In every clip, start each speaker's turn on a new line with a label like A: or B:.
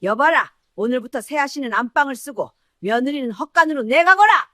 A: 여봐라, 오늘부터 새아씨는 안방을 쓰고 며느리는 헛간으로 내가거라.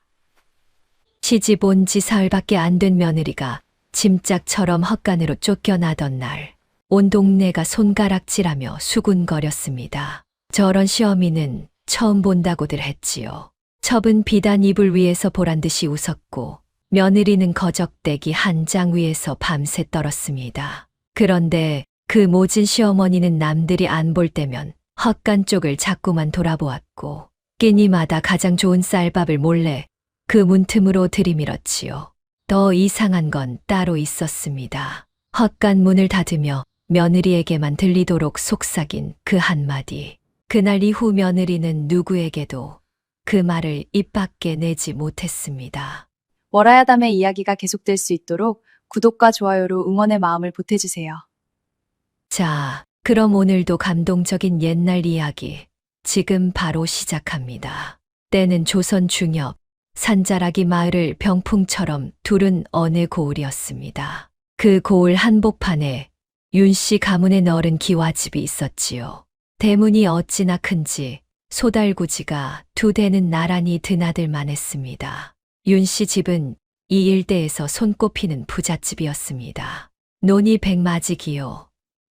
B: 시집 온 지 사흘밖에 안 된 며느리가 짐짝처럼 헛간으로 쫓겨나던 날, 온 동네가 손가락질하며 수군거렸습니다. 저런 시어미는 처음 본다고들 했지요. 첩은 비단 이불 위에서 보란듯이 웃었고 며느리는 거적대기 한 장 위에서 밤새 떨었습니다. 그런데 그 모진 시어머니는 남들이 안 볼 때면 헛간 쪽을 자꾸만 돌아보았고 끼니마다 가장 좋은 쌀밥을 몰래 그 문틈으로 들이밀었지요. 더 이상한 건 따로 있었습니다. 헛간 문을 닫으며 며느리에게만 들리도록 속삭인 그 한마디. 그날 이후 며느리는 누구에게도 그 말을 입 밖에 내지 못했습니다.
C: 월화야담의 이야기가 계속될 수 있도록 구독과 좋아요로 응원의 마음을 보태주세요.
B: 자, 그럼 오늘도 감동적인 옛날 이야기 지금 바로 시작합니다. 때는 조선 중엽, 산자락이 마을을 병풍처럼 두른 어느 고을이었습니다. 그 고을 한복판에 윤씨 가문의 너른 기와집이 있었지요. 대문이 어찌나 큰지 소달구지가 두 대는 나란히 드나들만 했습니다. 윤씨 집은 이 일대에서 손꼽히는 부잣집이었습니다. 논이 백마지기요.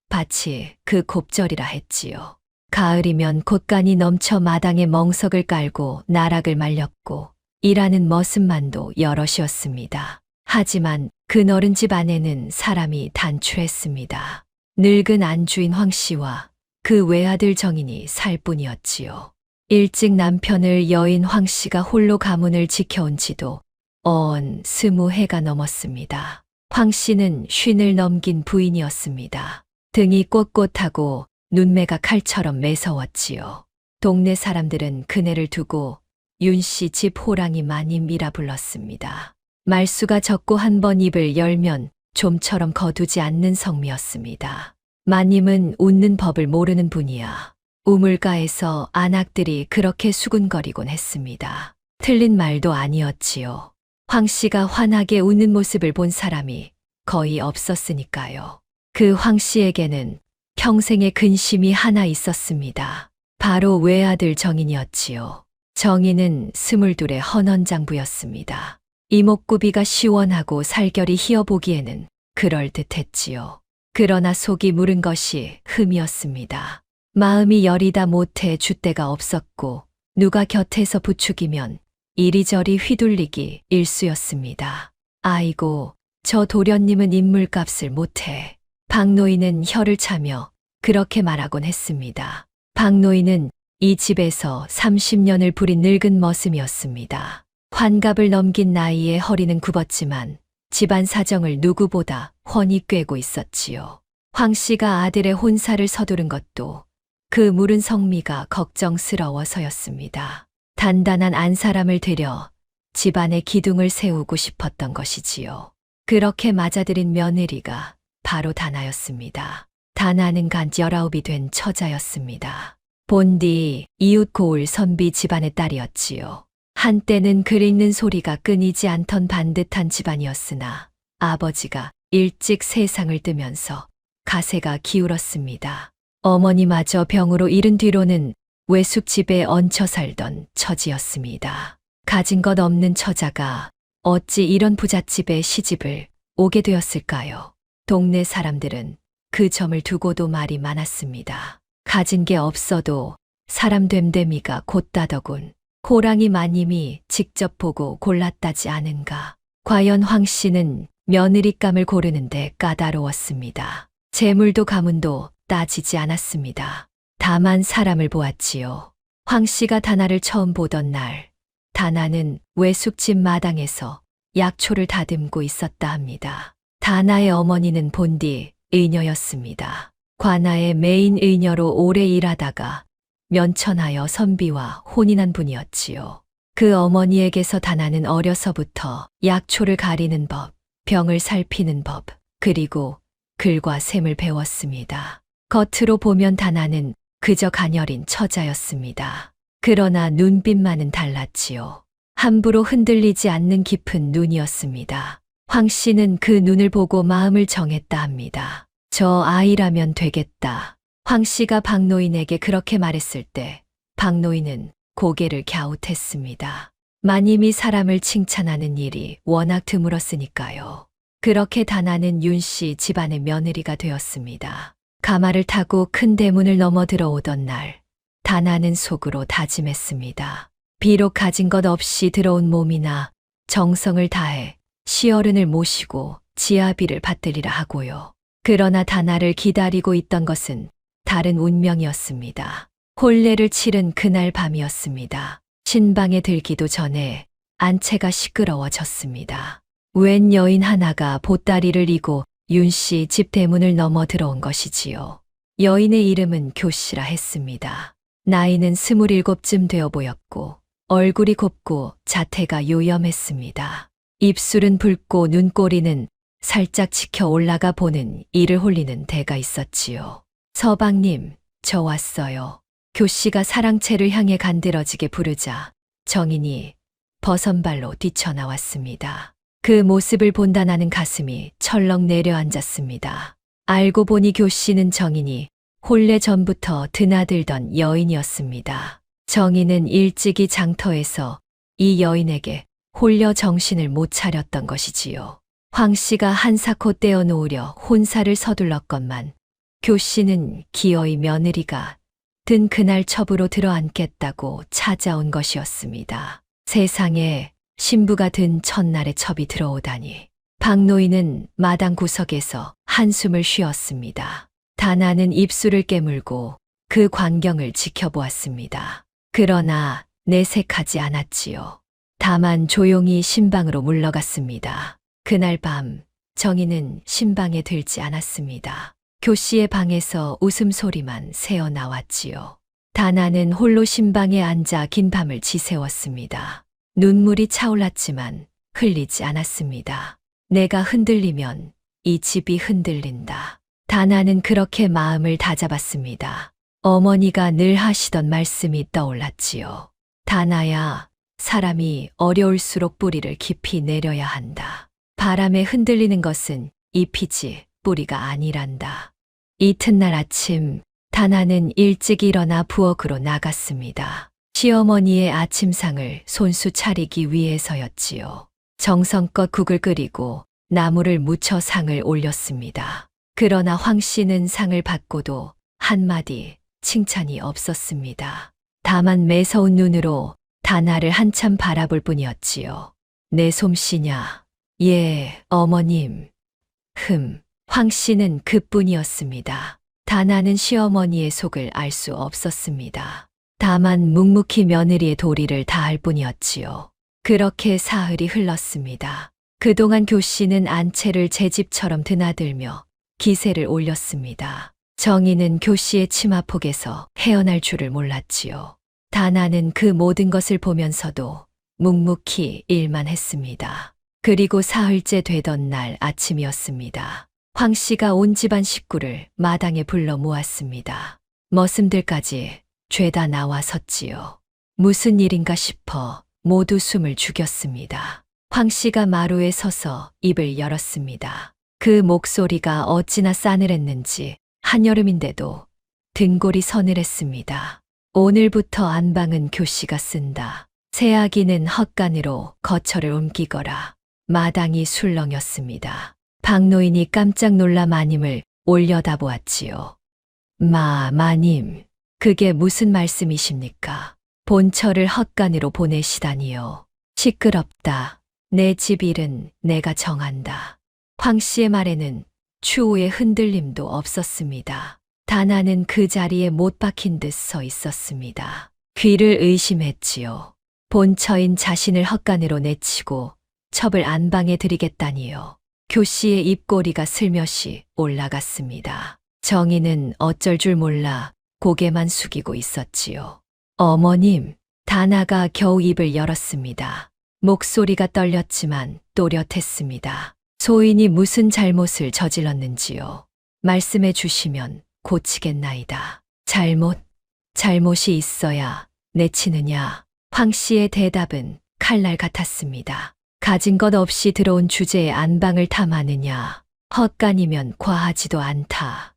B: 밭이 그 곱절이라 했지요. 가을이면 곶간이 넘쳐 마당에 멍석을 깔고 나락을 말렸고 일하는 머슴만도 여럿이었습니다. 하지만 그 너른 집 안에는 사람이 단출했습니다. 늙은 안주인 황씨와 그 외아들 정인이 살 뿐이었지요. 일찍 남편을 여인 황씨가 홀로 가문을 지켜온 지도 20해가 넘었습니다. 황씨는 쉰을 넘긴 부인이었습니다. 등이 꼿꼿하고 눈매가 칼처럼 매서웠지요. 동네 사람들은 그네를 두고 윤씨 집 호랑이 마님이라 불렀습니다. 말수가 적고 한 번 입을 열면 좀처럼 거두지 않는 성미였습니다. 마님은 웃는 법을 모르는 분이야. 우물가에서 안악들이 그렇게 수군거리곤 했습니다. 틀린 말도 아니었지요. 황씨가 환하게 웃는 모습을 본 사람이 거의 없었으니까요. 그 황씨에게는 평생의 근심이 하나 있었습니다. 바로 외아들 정인이었지요. 정인은 22의 헌헌장부였습니다. 이목구비가 시원하고 살결이 희어보기에는 그럴듯했지요. 그러나 속이 무른 것이 흠이었습니다. 마음이 여리다 못해 줏대가 없었고 누가 곁에서 부추기면 이리저리 휘둘리기 일쑤였습니다. 아이고, 저 도련님은 인물값을 못해. 박노인은 혀를 차며 그렇게 말하곤 했습니다. 박노인은 이 집에서 30년을 부린 늙은 머슴이었습니다. 환갑을 넘긴 나이에 허리는 굽었지만 집안 사정을 누구보다 훤히 꿰고 있었지요. 황씨가 아들의 혼사를 서두른 것도 그 무른 성미가 걱정스러워서였습니다. 단단한 안사람을 들여 집안의 기둥을 세우고 싶었던 것이지요. 그렇게 맞아들인 며느리가 바로 다나였습니다. 다나는 간 19이 된 처자였습니다. 본디 이웃 고을 선비 집안의 딸이었지요. 한때는 글 읽는 소리가 끊이지 않던 반듯한 집안이었으나 아버지가 일찍 세상을 뜨면서 가세가 기울었습니다. 어머니마저 병으로 잃은 뒤로는 외숙집에 얹혀 살던 처지였습니다. 가진 것 없는 처자가 어찌 이런 부잣집에 시집을 오게 되었을까요? 동네 사람들은 그 점을 두고도 말이 많았습니다. 가진 게 없어도 사람 됨됨이가 곧다더군. 호랑이 마님이 직접 보고 골랐다지 않은가. 과연 황씨는 며느리감을 고르는데 까다로웠습니다. 재물도 가문도 따지지 않았습니다. 다만 사람을 보았지요. 황씨가 다나를 처음 보던 날, 다나는 외숙집 마당에서 약초를 다듬고 있었다 합니다. 다나의 어머니는 본디 의녀였습니다. 관아의 메인 의녀로 오래 일하다가 면천하여 선비와 혼인한 분이었지요. 그 어머니에게서 다나는 어려서부터 약초를 가리는 법, 병을 살피는 법, 그리고 글과 셈을 배웠습니다. 겉으로 보면 다나는 그저 가녀린 처자였습니다. 그러나 눈빛만은 달랐지요. 함부로 흔들리지 않는 깊은 눈이었습니다. 황씨는 그 눈을 보고 마음을 정했다 합니다. 저 아이라면 되겠다. 황 씨가 박노인에게 그렇게 말했을 때 박노인은 고개를 갸웃했습니다. 마님이 사람을 칭찬하는 일이 워낙 드물었으니까요. 그렇게 다나는 윤 씨 집안의 며느리가 되었습니다. 가마를 타고 큰 대문을 넘어 들어오던 날, 다나는 속으로 다짐했습니다. 비록 가진 것 없이 들어온 몸이나 정성을 다해 시어른을 모시고 지아비를 받들이라 하고요. 그러나 다나를 기다리고 있던 것은 다른 운명이었습니다. 혼례를 치른 그날 밤이었습니다. 신방에 들기도 전에 안채가 시끄러워졌습니다. 웬 여인 하나가 보따리를 이고 윤 씨 집 대문을 넘어 들어온 것이지요. 여인의 이름은 교씨라 했습니다. 나이는 27쯤 되어 보였고 얼굴이 곱고 자태가 요염했습니다. 입술은 붉고 눈꼬리는 살짝 치켜 올라가 보는 이를 홀리는 데가 있었지요. 서방님, 저 왔어요. 교씨가 사랑채를 향해 간드러지게 부르자 정인이 버선발로 뛰쳐나왔습니다. 그 모습을 본다 나는 가슴이 철렁 내려앉았습니다. 알고 보니 교씨는 정인이 혼례 전부터 드나들던 여인이었습니다. 정인은 일찍이 장터에서 이 여인에게 홀려 정신을 못 차렸던 것이지요. 황 씨가 한사코 떼어 놓으려 혼사를 서둘렀건만 교씨는 기어이 며느리가 든 그날 첩으로 들어앉겠다고 찾아온 것이었습니다. 세상에 신부가 든 첫날에 첩이 들어오다니. 박노인은 마당 구석에서 한숨을 쉬었습니다. 다나는 입술을 깨물고 그 광경을 지켜보았습니다. 그러나 내색하지 않았지요. 다만 조용히 신방으로 물러갔습니다. 그날 밤 정인은 신방에 들지 않았습니다. 교씨의 방에서 웃음소리만 새어 나왔지요. 다나는 홀로 신방에 앉아 긴 밤을 지새웠습니다. 눈물이 차올랐지만 흘리지 않았습니다. 내가 흔들리면 이 집이 흔들린다. 다나는 그렇게 마음을 다잡았습니다. 어머니가 늘 하시던 말씀이 떠올랐지요. 다나야, 사람이 어려울수록 뿌리를 깊이 내려야 한다. 바람에 흔들리는 것은 잎이지 뿌리가 아니란다. 이튿날 아침, 다나는 일찍 일어나 부엌으로 나갔습니다. 시어머니의 아침상을 손수 차리기 위해서였지요. 정성껏 국을 끓이고 나물을 무쳐 상을 올렸습니다. 그러나 황 씨는 상을 받고도 한마디 칭찬이 없었습니다. 다만 매서운 눈으로 다나를 한참 바라볼 뿐이었지요. 내 솜씨냐? 예, 어머님. 황 씨는 그뿐이었습니다. 다나는 시어머니의 속을 알 수 없었습니다. 다만 묵묵히 며느리의 도리를 다할 뿐이었지요. 그렇게 사흘이 흘렀습니다. 그동안 교씨는 안채를 제 집처럼 드나들며 기세를 올렸습니다. 정인은 교씨의 치마폭에서 헤어날 줄을 몰랐지요. 다나는 그 모든 것을 보면서도 묵묵히 일만 했습니다. 그리고 사흘째 되던 날 아침이었습니다. 황 씨가 온 집안 식구를 마당에 불러 모았습니다. 머슴들까지 죄다 나와 섰지요. 무슨 일인가 싶어 모두 숨을 죽였습니다. 황 씨가 마루에 서서 입을 열었습니다. 그 목소리가 어찌나 싸늘했는지 한여름인데도 등골이 서늘했습니다. 오늘부터 안방은 교씨가 쓴다. 새아기는 헛간으로 거처를 옮기거라. 마당이 술렁였습니다. 박노인이 깜짝 놀라 마님을 올려다보았지요. 마님, 그게 무슨 말씀이십니까? 본처를 헛간으로 보내시다니요. 시끄럽다. 내 집 일은 내가 정한다. 황 씨의 말에는 추후에 흔들림도 없었습니다. 다나는 그 자리에 못 박힌 듯 서 있었습니다. 귀를 의심했지요. 본처인 자신을 헛간으로 내치고 첩을 안방에 들이겠다니요. 교씨의 입꼬리가 슬며시 올라갔습니다. 정인은 어쩔 줄 몰라 고개만 숙이고 있었지요. 어머님, 다나가 겨우 입을 열었습니다. 목소리가 떨렸지만 또렷했습니다. 소인이 무슨 잘못을 저질렀는지요. 말씀해 주시면 고치겠나이다. 잘못이 있어야 내치느냐. 황 씨의 대답은 칼날 같았습니다. 가진 것 없이 들어온 주제에 안방을 탐하느냐. 헛간이면 과하지도 않다.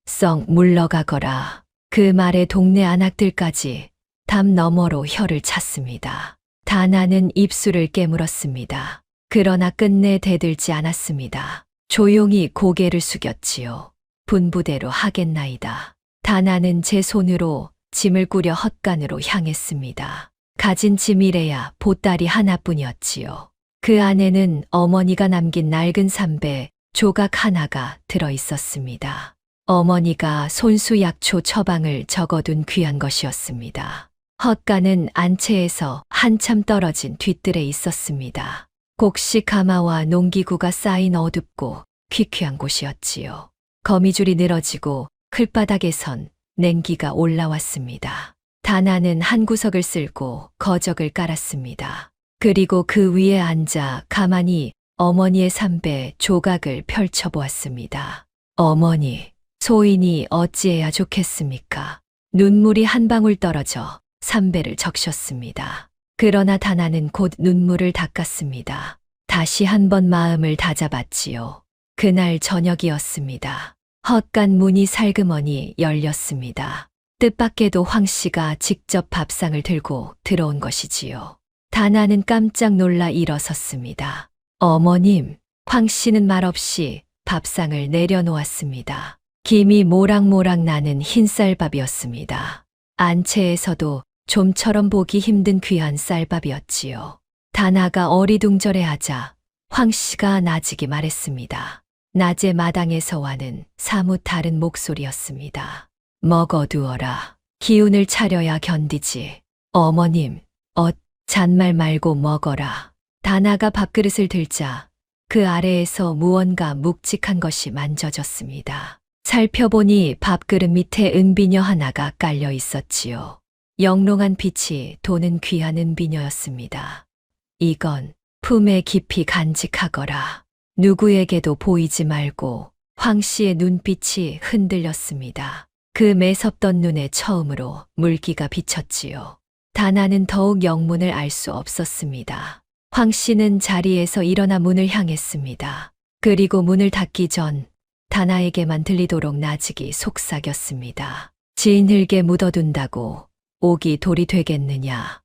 B: 썩 물러가거라. 그 말에 동네 아낙들까지 담 너머로 혀를 찼습니다. 다나는 입술을 깨물었습니다. 그러나 끝내 대들지 않았습니다. 조용히 고개를 숙였지요. 분부대로 하겠나이다. 다나는 제 손으로 짐을 꾸려 헛간으로 향했습니다. 가진 짐이래야 보따리 하나뿐이었지요. 그 안에는 어머니가 남긴 낡은 삼배 조각 하나가 들어 있었습니다. 어머니가 손수 약초 처방을 적어둔 귀한 것이었습니다. 헛간은 안채에서 한참 떨어진 뒤뜰에 있었습니다. 곡식 가마와 농기구가 쌓인 어둡고 퀴퀴한 곳이었지요. 거미줄이 늘어지고 클바닥에선 냉기가 올라왔습니다. 다나는 한 구석을 쓸고 거적을 깔았습니다. 그리고 그 위에 앉아 가만히 어머니의 삼배 조각을 펼쳐보았습니다. 어머니, 소인이 어찌해야 좋겠습니까? 눈물이 한 방울 떨어져 삼배를 적셨습니다. 그러나 다나는 곧 눈물을 닦았습니다. 다시 한번 마음을 다잡았지요. 그날 저녁이었습니다. 헛간 문이 살그머니 열렸습니다. 뜻밖에도 황 씨가 직접 밥상을 들고 들어온 것이지요. 다나는 깜짝 놀라 일어섰습니다. 어머님, 황 씨는 말없이 밥상을 내려놓았습니다. 김이 모락모락 나는 흰쌀밥이었습니다. 안채에서도 좀처럼 보기 힘든 귀한 쌀밥이었지요. 다나가 어리둥절해하자 황 씨가 나지기 말했습니다. 낮에 마당에서 와는 사뭇 다른 목소리였습니다. 먹어두어라. 기운을 차려야 견디지. 어머님, 잔말 말고 먹어라. 다나가 밥그릇을 들자 그 아래에서 무언가 묵직한 것이 만져졌습니다. 살펴보니 밥그릇 밑에 은비녀 하나가 깔려 있었지요. 영롱한 빛이 도는 귀한 은비녀였습니다. 이건 품에 깊이 간직하거라. 누구에게도 보이지 말고. 황 씨의 눈빛이 흔들렸습니다. 그 매섭던 눈에 처음으로 물기가 비쳤지요. 다나는 더욱 영문을 알 수 없었습니다. 황 씨는 자리에서 일어나 문을 향했습니다. 그리고 문을 닫기 전 다나에게만 들리도록 나직이 속삭였습니다. 진흙에 묻어둔다고 옥이 돌이 되겠느냐.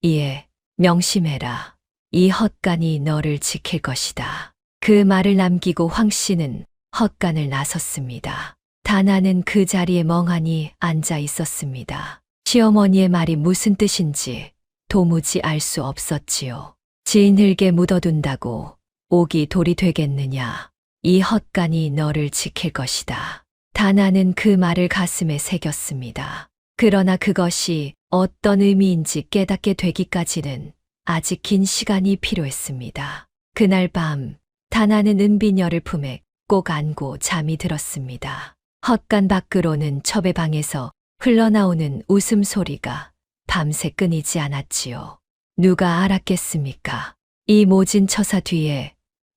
B: 이에 명심해라. 이 헛간이 너를 지킬 것이다. 그 말을 남기고 황 씨는 헛간을 나섰습니다. 다나는 그 자리에 멍하니 앉아 있었습니다. 시어머니의 말이 무슨 뜻인지 도무지 알 수 없었지요. 진흙에 묻어둔다고 옥이 돌이 되겠느냐. 이 헛간이 너를 지킬 것이다. 다나는 그 말을 가슴에 새겼습니다. 그러나 그것이 어떤 의미인지 깨닫게 되기까지는 아직 긴 시간이 필요했습니다. 그날 밤 다나는 은비녀를 품에 꼭 안고 잠이 들었습니다. 헛간 밖으로는 첩의 방에서 흘러나오는 웃음소리가 밤새 끊이지 않았지요. 누가 알았겠습니까? 이 모진 처사 뒤에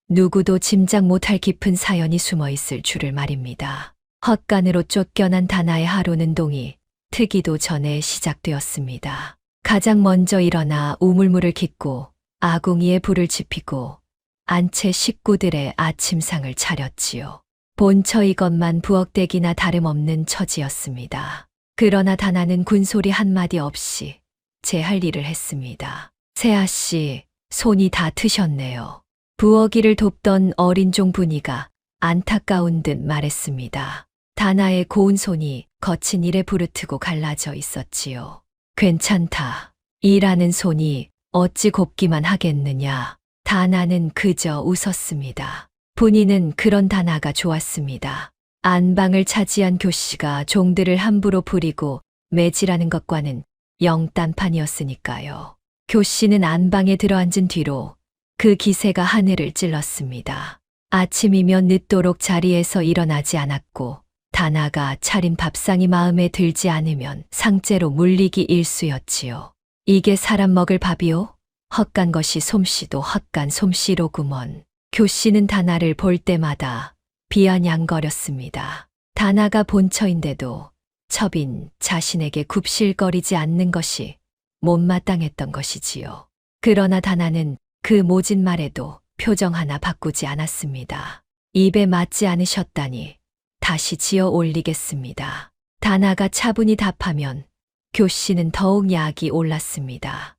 B: 누구도 짐작 못할 깊은 사연이 숨어 있을 줄을 말입니다. 헛간으로 쫓겨난 다나의 하루는 동이 트기도 전에 시작되었습니다. 가장 먼저 일어나 우물물을 깃고 아궁이에 불을 지피고 안채 식구들의 아침상을 차렸지요. 본처 이것만 부엌대기나 다름없는 처지였습니다. 그러나 다나는 군소리 한마디 없이 제 할 일을 했습니다. 세아씨, 손이 다 트셨네요. 부엌일을 돕던 어린 종 분이가 안타까운 듯 말했습니다. 다나의 고운 손이 거친 일에 부르트고 갈라져 있었지요. 괜찮다. 일하는 손이 어찌 곱기만 하겠느냐. 다나는 그저 웃었습니다. 분이는 그런 다나가 좋았습니다. 안방을 차지한 교씨가 종들을 함부로 부리고 매질하는 것과는 영딴판이었으니까요. 교씨는 안방에 들어앉은 뒤로 그 기세가 하늘을 찔렀습니다. 아침이면 늦도록 자리에서 일어나지 않았고 다나가 차린 밥상이 마음에 들지 않으면 상째로 물리기 일쑤였지요. 이게 사람 먹을 밥이요? 헛간 것이 솜씨도 헛간 솜씨로구먼. 교씨는 다나를 볼 때마다 비아냥거렸습니다. 다나가 본처인데도 첩인 자신에게 굽실거리지 않는 것이 못마땅했던 것이지요. 그러나 다나는 그 모진 말에도 표정 하나 바꾸지 않았습니다. 입에 맞지 않으셨다니 다시 지어 올리겠습니다. 다나가 차분히 답하면 교씨는 더욱 약이 올랐습니다.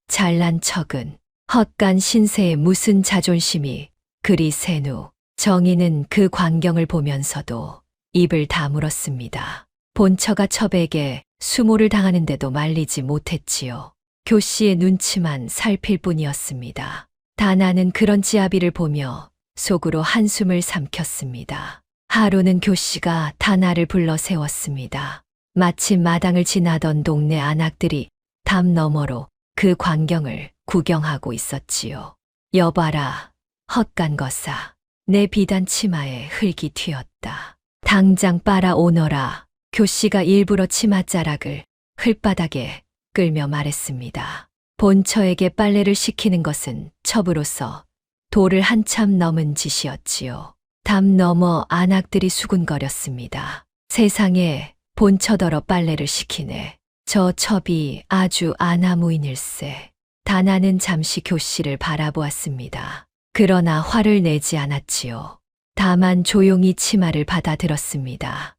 B: 잘난 척은 헛간 신세에 무슨 자존심이 그리 세누. 정희는 그 광경을 보면서도 입을 다물었습니다. 본처가 첩에게 수모를 당하는데도 말리지 못했지요. 교씨의 눈치만 살필 뿐이었습니다. 다나는 그런 지아비를 보며 속으로 한숨을 삼켰습니다. 하루는 교씨가 다나를 불러 세웠습니다. 마침 마당을 지나던 동네 안악들이 담 너머로 그 광경을 구경하고 있었지요. 여봐라, 헛간거사. 내 비단 치마에 흙이 튀었다. 당장 빨아오너라. 교씨가 일부러 치맛자락을 흙바닥에 끌며 말했습니다. 본처에게 빨래를 시키는 것은 첩으로서 도를 한참 넘은 짓이었지요. 담 너머 안악들이 수군거렸습니다. 세상에 본처더러 빨래를 시키네. 저 첩이 아주 아나무인일세. 다나는 잠시 교씨를 바라보았습니다. 그러나 화를 내지 않았지요. 다만 조용히 치마를 받아들었습니다.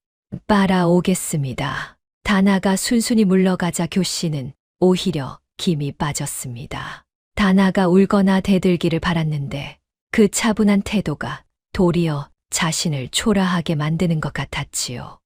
B: 빨아오겠습니다. 다나가 순순히 물러가자 교씨는 오히려 김이 빠졌습니다. 다나가 울거나 대들기를 바랐는데 그 차분한 태도가 도리어 자신을 초라하게 만드는 것 같았지요.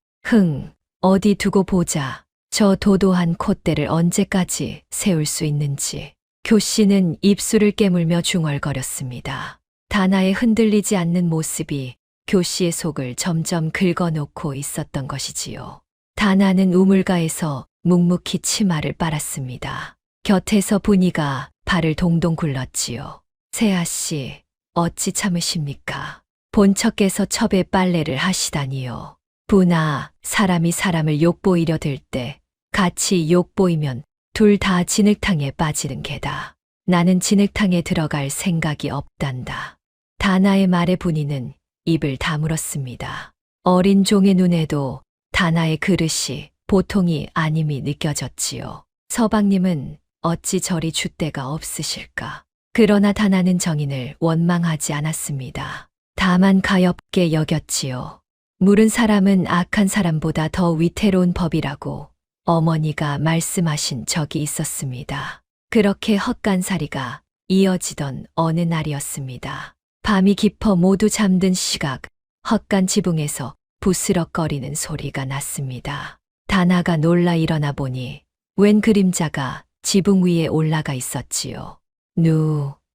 B: 어디 두고 보자. 저 도도한 콧대를 언제까지 세울 수 있는지. 교씨는 입술을 깨물며 중얼거렸습니다. 다나의 흔들리지 않는 모습이 교씨의 속을 점점 긁어놓고 있었던 것이지요. 다나는 우물가에서 묵묵히 치마를 빨았습니다. 곁에서 분이가 발을 동동 굴렀지요. 세아씨, 어찌 참으십니까? 본처께서 첩에 빨래를 하시다니요. 분아, 사람이 사람을 욕보이려 들 때 같이 욕보이면 둘 다 진흙탕에 빠지는 게다. 나는 진흙탕에 들어갈 생각이 없단다. 다나의 말에 분이는 입을 다물었습니다. 어린 종의 눈에도 다나의 그릇이 보통이 아님이 느껴졌지요. 서방님은 어찌 저리 줏대가 없으실까. 그러나 다나는 정인을 원망하지 않았습니다. 다만 가엾게 여겼지요. 물은 사람은 악한 사람보다 더 위태로운 법이라고 어머니가 말씀하신 적이 있었습니다. 그렇게 헛간살이가 이어지던 어느 날이었습니다. 밤이 깊어 모두 잠든 시각, 헛간 지붕에서 부스럭거리는 소리가 났습니다. 다나가 놀라 일어나 보니 웬 그림자가 지붕 위에 올라가 있었지요.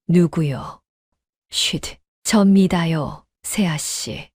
B: 누구요? 쉿, 접니다요, 세아씨.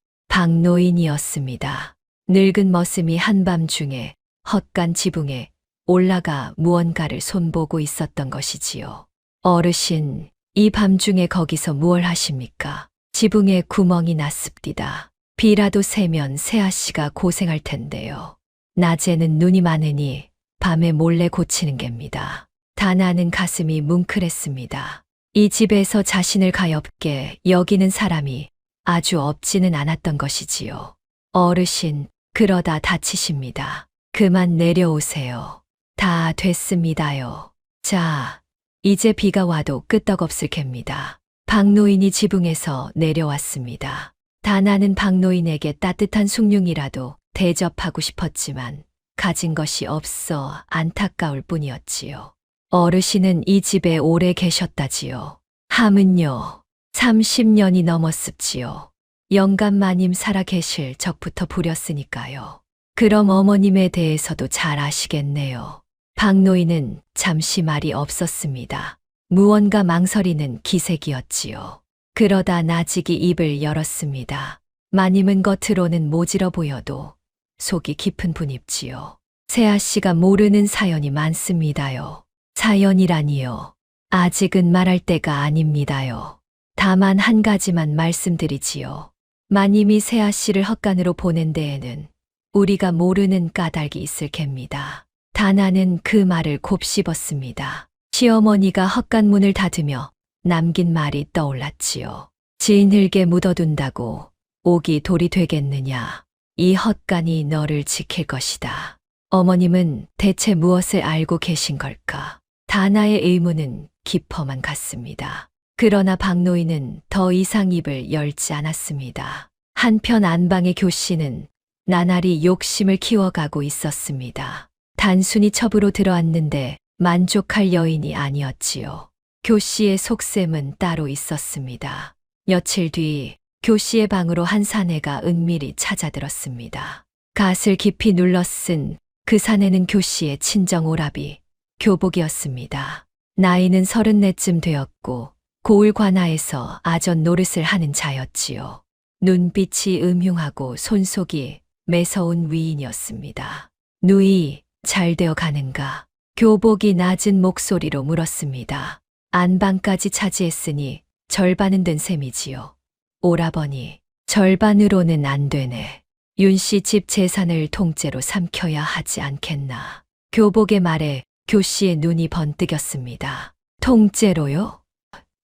B: 박노인이었습니다. 늙은 머슴이 한밤중에 헛간 지붕에 올라가 무언가를 손보고 있었던 것이지요. 어르신, 이 밤중에 거기서 무얼 하십니까? 지붕에 구멍이 났습디다. 비라도 새면 세아씨가 고생할 텐데요. 낮에는 눈이 많으니 밤에 몰래 고치는 geb니다. 다나는 가슴이 뭉클했습니다. 이 집에서 자신을 가엾게 여기는 사람이 아주 없지는 않았던 것이지요. 어르신, 그러다 다치십니다. 그만 내려오세요. 다 됐습니다요. 자, 이제 비가 와도 끄떡없을 geb니다. 박노인이 지붕에서 내려왔습니다. 다나는 박노인에게 따뜻한 숭늉이라도 대접하고 싶었지만 가진 것이 없어 안타까울 뿐이었지요. 어르신은 이 집에 오래 계셨다지요. 함은요, 30년이 넘었습지요. 영감마님 살아 계실 적부터 부렸으니까요. 그럼 어머님에 대해서도 잘 아시겠네요. 박노인은 잠시 말이 없었습니다. 무언가 망설이는 기색이었지요. 그러다 나직이 입을 열었습니다. 마님은 겉으로는 모질어 보여도 속이 깊은 분입지요. 세아씨가 모르는 사연이 많습니다요. 사연이라니요. 아직은 말할 때가 아닙니다요. 다만 한 가지만 말씀드리지요. 마님이 세아씨를 헛간으로 보낸 데에는 우리가 모르는 까닭이 있을 geb니다. 다나는 그 말을 곱씹었습니다. 시어머니가 헛간문을 닫으며 남긴 말이 떠올랐지요. 진흙에 묻어둔다고 옥이 돌이 되겠느냐. 이 헛간이 너를 지킬 것이다. 어머님은 대체 무엇을 알고 계신 걸까? 다나의 의문은 깊어만 갔습니다. 그러나 박노인은 더 이상 입을 열지 않았습니다. 한편 안방의 교씨는 나날이 욕심을 키워가고 있었습니다. 단순히 첩으로 들어왔는데 만족할 여인이 아니었지요. 교씨의 속셈은 따로 있었습니다. 며칠 뒤 교씨의 방으로 한 사내가 은밀히 찾아들었습니다. 갓을 깊이 눌러쓴 그 사내는 교씨의 친정 오라비 교복이었습니다. 나이는 34쯤 되었고 고을 관아에서 아전 노릇을 하는 자였지요. 눈빛이 음흉하고 손속이 매서운 위인이었습니다. 누이, 잘 되어 가는가? 교복이 낮은 목소리로 물었습니다. 안방까지 차지했으니 절반은 된 셈이지요. 오라버니, 절반으로는 안 되네. 윤씨 집 재산을 통째로 삼켜야 하지 않겠나. 교복의 말에 교씨의 눈이 번뜩였습니다. 통째로요?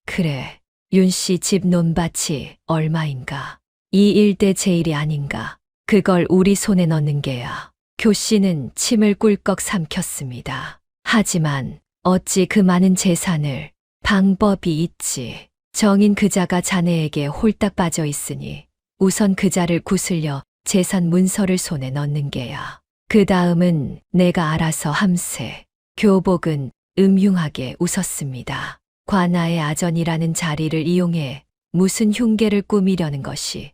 B: 그래, 윤씨 집 논밭이 얼마인가? 이 일대 제일이 아닌가? 그걸 우리 손에 넣는 게야. 교씨는 침을 꿀꺽 삼켰습니다. 하지만 어찌 그 많은 재산을 방법이 있지. 정인 그자가 자네에게 홀딱 빠져 있으니 우선 그자를 구슬려 재산 문서를 손에 넣는 게야. 그 다음은 내가 알아서 함세. 교복은 음흉하게 웃었습니다. 관아의 아전이라는 자리를 이용해 무슨 흉계를 꾸미려는 것이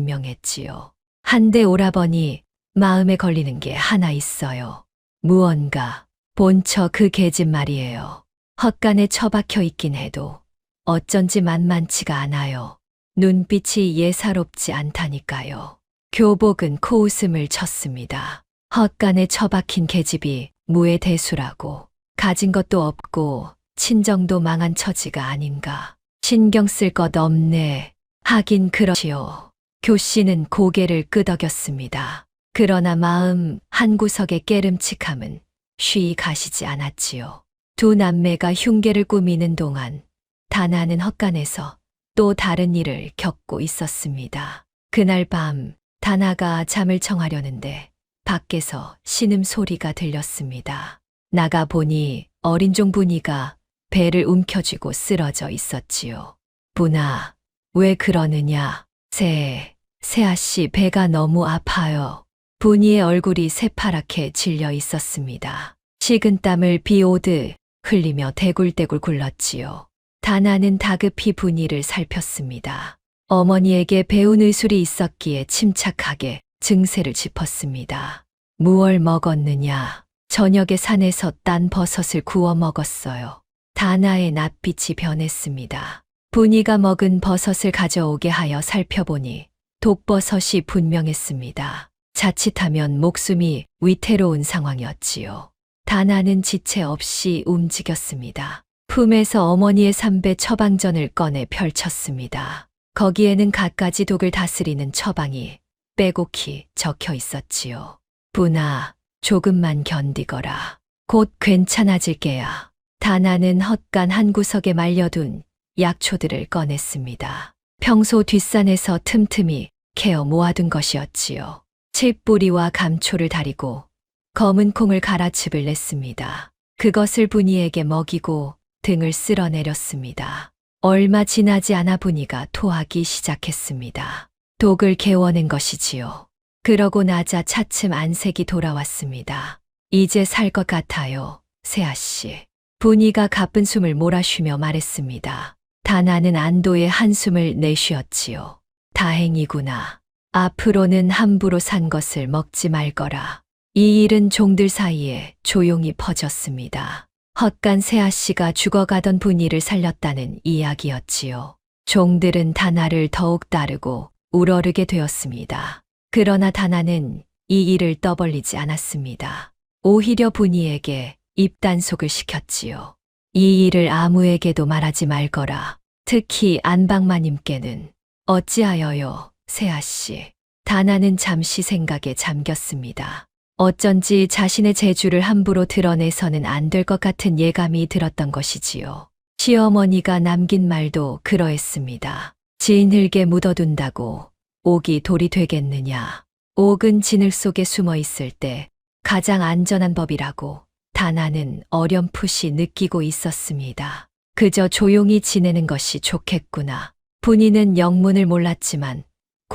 B: 분명했지요. 한데 오라버니 마음에 걸리는 게 하나 있어요. 무언가 본처 그 계집 말이에요. 헛간에 처박혀 있긴 해도 어쩐지 만만치가 않아요. 눈빛이 예사롭지 않다니까요. 교복은 코웃음을 쳤습니다. 헛간에 처박힌 계집이 무의 대수라고. 가진 것도 없고 친정도 망한 처지가 아닌가. 신경 쓸 것 없네. 하긴 그렇지요. 교씨는 고개를 끄덕였습니다. 그러나 마음 한구석의 깨름칙함은 쉬이 가시지 않았지요. 두 남매가 흉계를 꾸미는 동안 다나는 헛간에서 또 다른 일을 겪고 있었습니다. 그날 밤 다나가 잠을 청하려는데 밖에서 신음소리가 들렸습니다. 나가 보니 어린 종 분이가 배를 움켜쥐고 쓰러져 있었지요. 분아, 왜 그러느냐? 세아씨 배가 너무 아파요. 분이의 얼굴이 새파랗게 질려 있었습니다. 식은땀을 비오듯 흘리며 대굴대굴 굴렀지요. 다나는 다급히 분이를 살폈습니다. 어머니에게 배운 의술이 있었기에 침착하게 증세를 짚었습니다. 무얼 먹었느냐? 저녁에 산에서 딴 버섯을 구워 먹었어요. 다나의 낯빛이 변했습니다. 분이가 먹은 버섯을 가져오게 하여 살펴보니 독버섯이 분명했습니다. 자칫하면 목숨이 위태로운 상황이었지요. 다나는 지체 없이 움직였습니다. 품에서 어머니의 삼배 처방전을 꺼내 펼쳤습니다. 거기에는 갖가지 독을 다스리는 처방이 빼곡히 적혀 있었지요. 분아, 조금만 견디거라. 곧 괜찮아질 게야. 다나는 헛간 한 구석에 말려둔 약초들을 꺼냈습니다. 평소 뒷산에서 틈틈이 캐어 모아둔 것이었지요. 칡뿌리와 감초를 다리고 검은 콩을 갈아칩을 냈습니다. 그것을 분이에게 먹이고 등을 쓸어내렸습니다. 얼마 지나지 않아 분이가 토하기 시작했습니다. 독을 개워낸 것이지요. 그러고 나자 차츰 안색이 돌아왔습니다. 이제 살 것 같아요, 세아씨. 분이가 가쁜 숨을 몰아쉬며 말했습니다. 다나는 안도의 한숨을 내쉬었지요. 다행이구나. 앞으로는 함부로 산 것을 먹지 말거라. 이 일은 종들 사이에 조용히 퍼졌습니다. 헛간 세아씨가 죽어가던 분이를 살렸다는 이야기였지요. 종들은 다나를 더욱 따르고 우러르게 되었습니다. 그러나 다나는 이 일을 떠벌리지 않았습니다. 오히려 분이에게 입단속을 시켰지요. 이 일을 아무에게도 말하지 말거라. 특히 안방마님께는. 어찌하여요, 세아씨. 다나는 잠시 생각에 잠겼습니다. 어쩐지 자신의 재주를 함부로 드러내서는 안 될 것 같은 예감이 들었던 것이지요. 시어머니가 남긴 말도 그러했습니다. 진흙에 묻어둔다고 옥이 돌이 되겠느냐. 옥은 진흙 속에 숨어 있을 때 가장 안전한 법이라고 다나는 어렴풋이 느끼고 있었습니다. 그저 조용히 지내는 것이 좋겠구나. 분이는 영문을 몰랐지만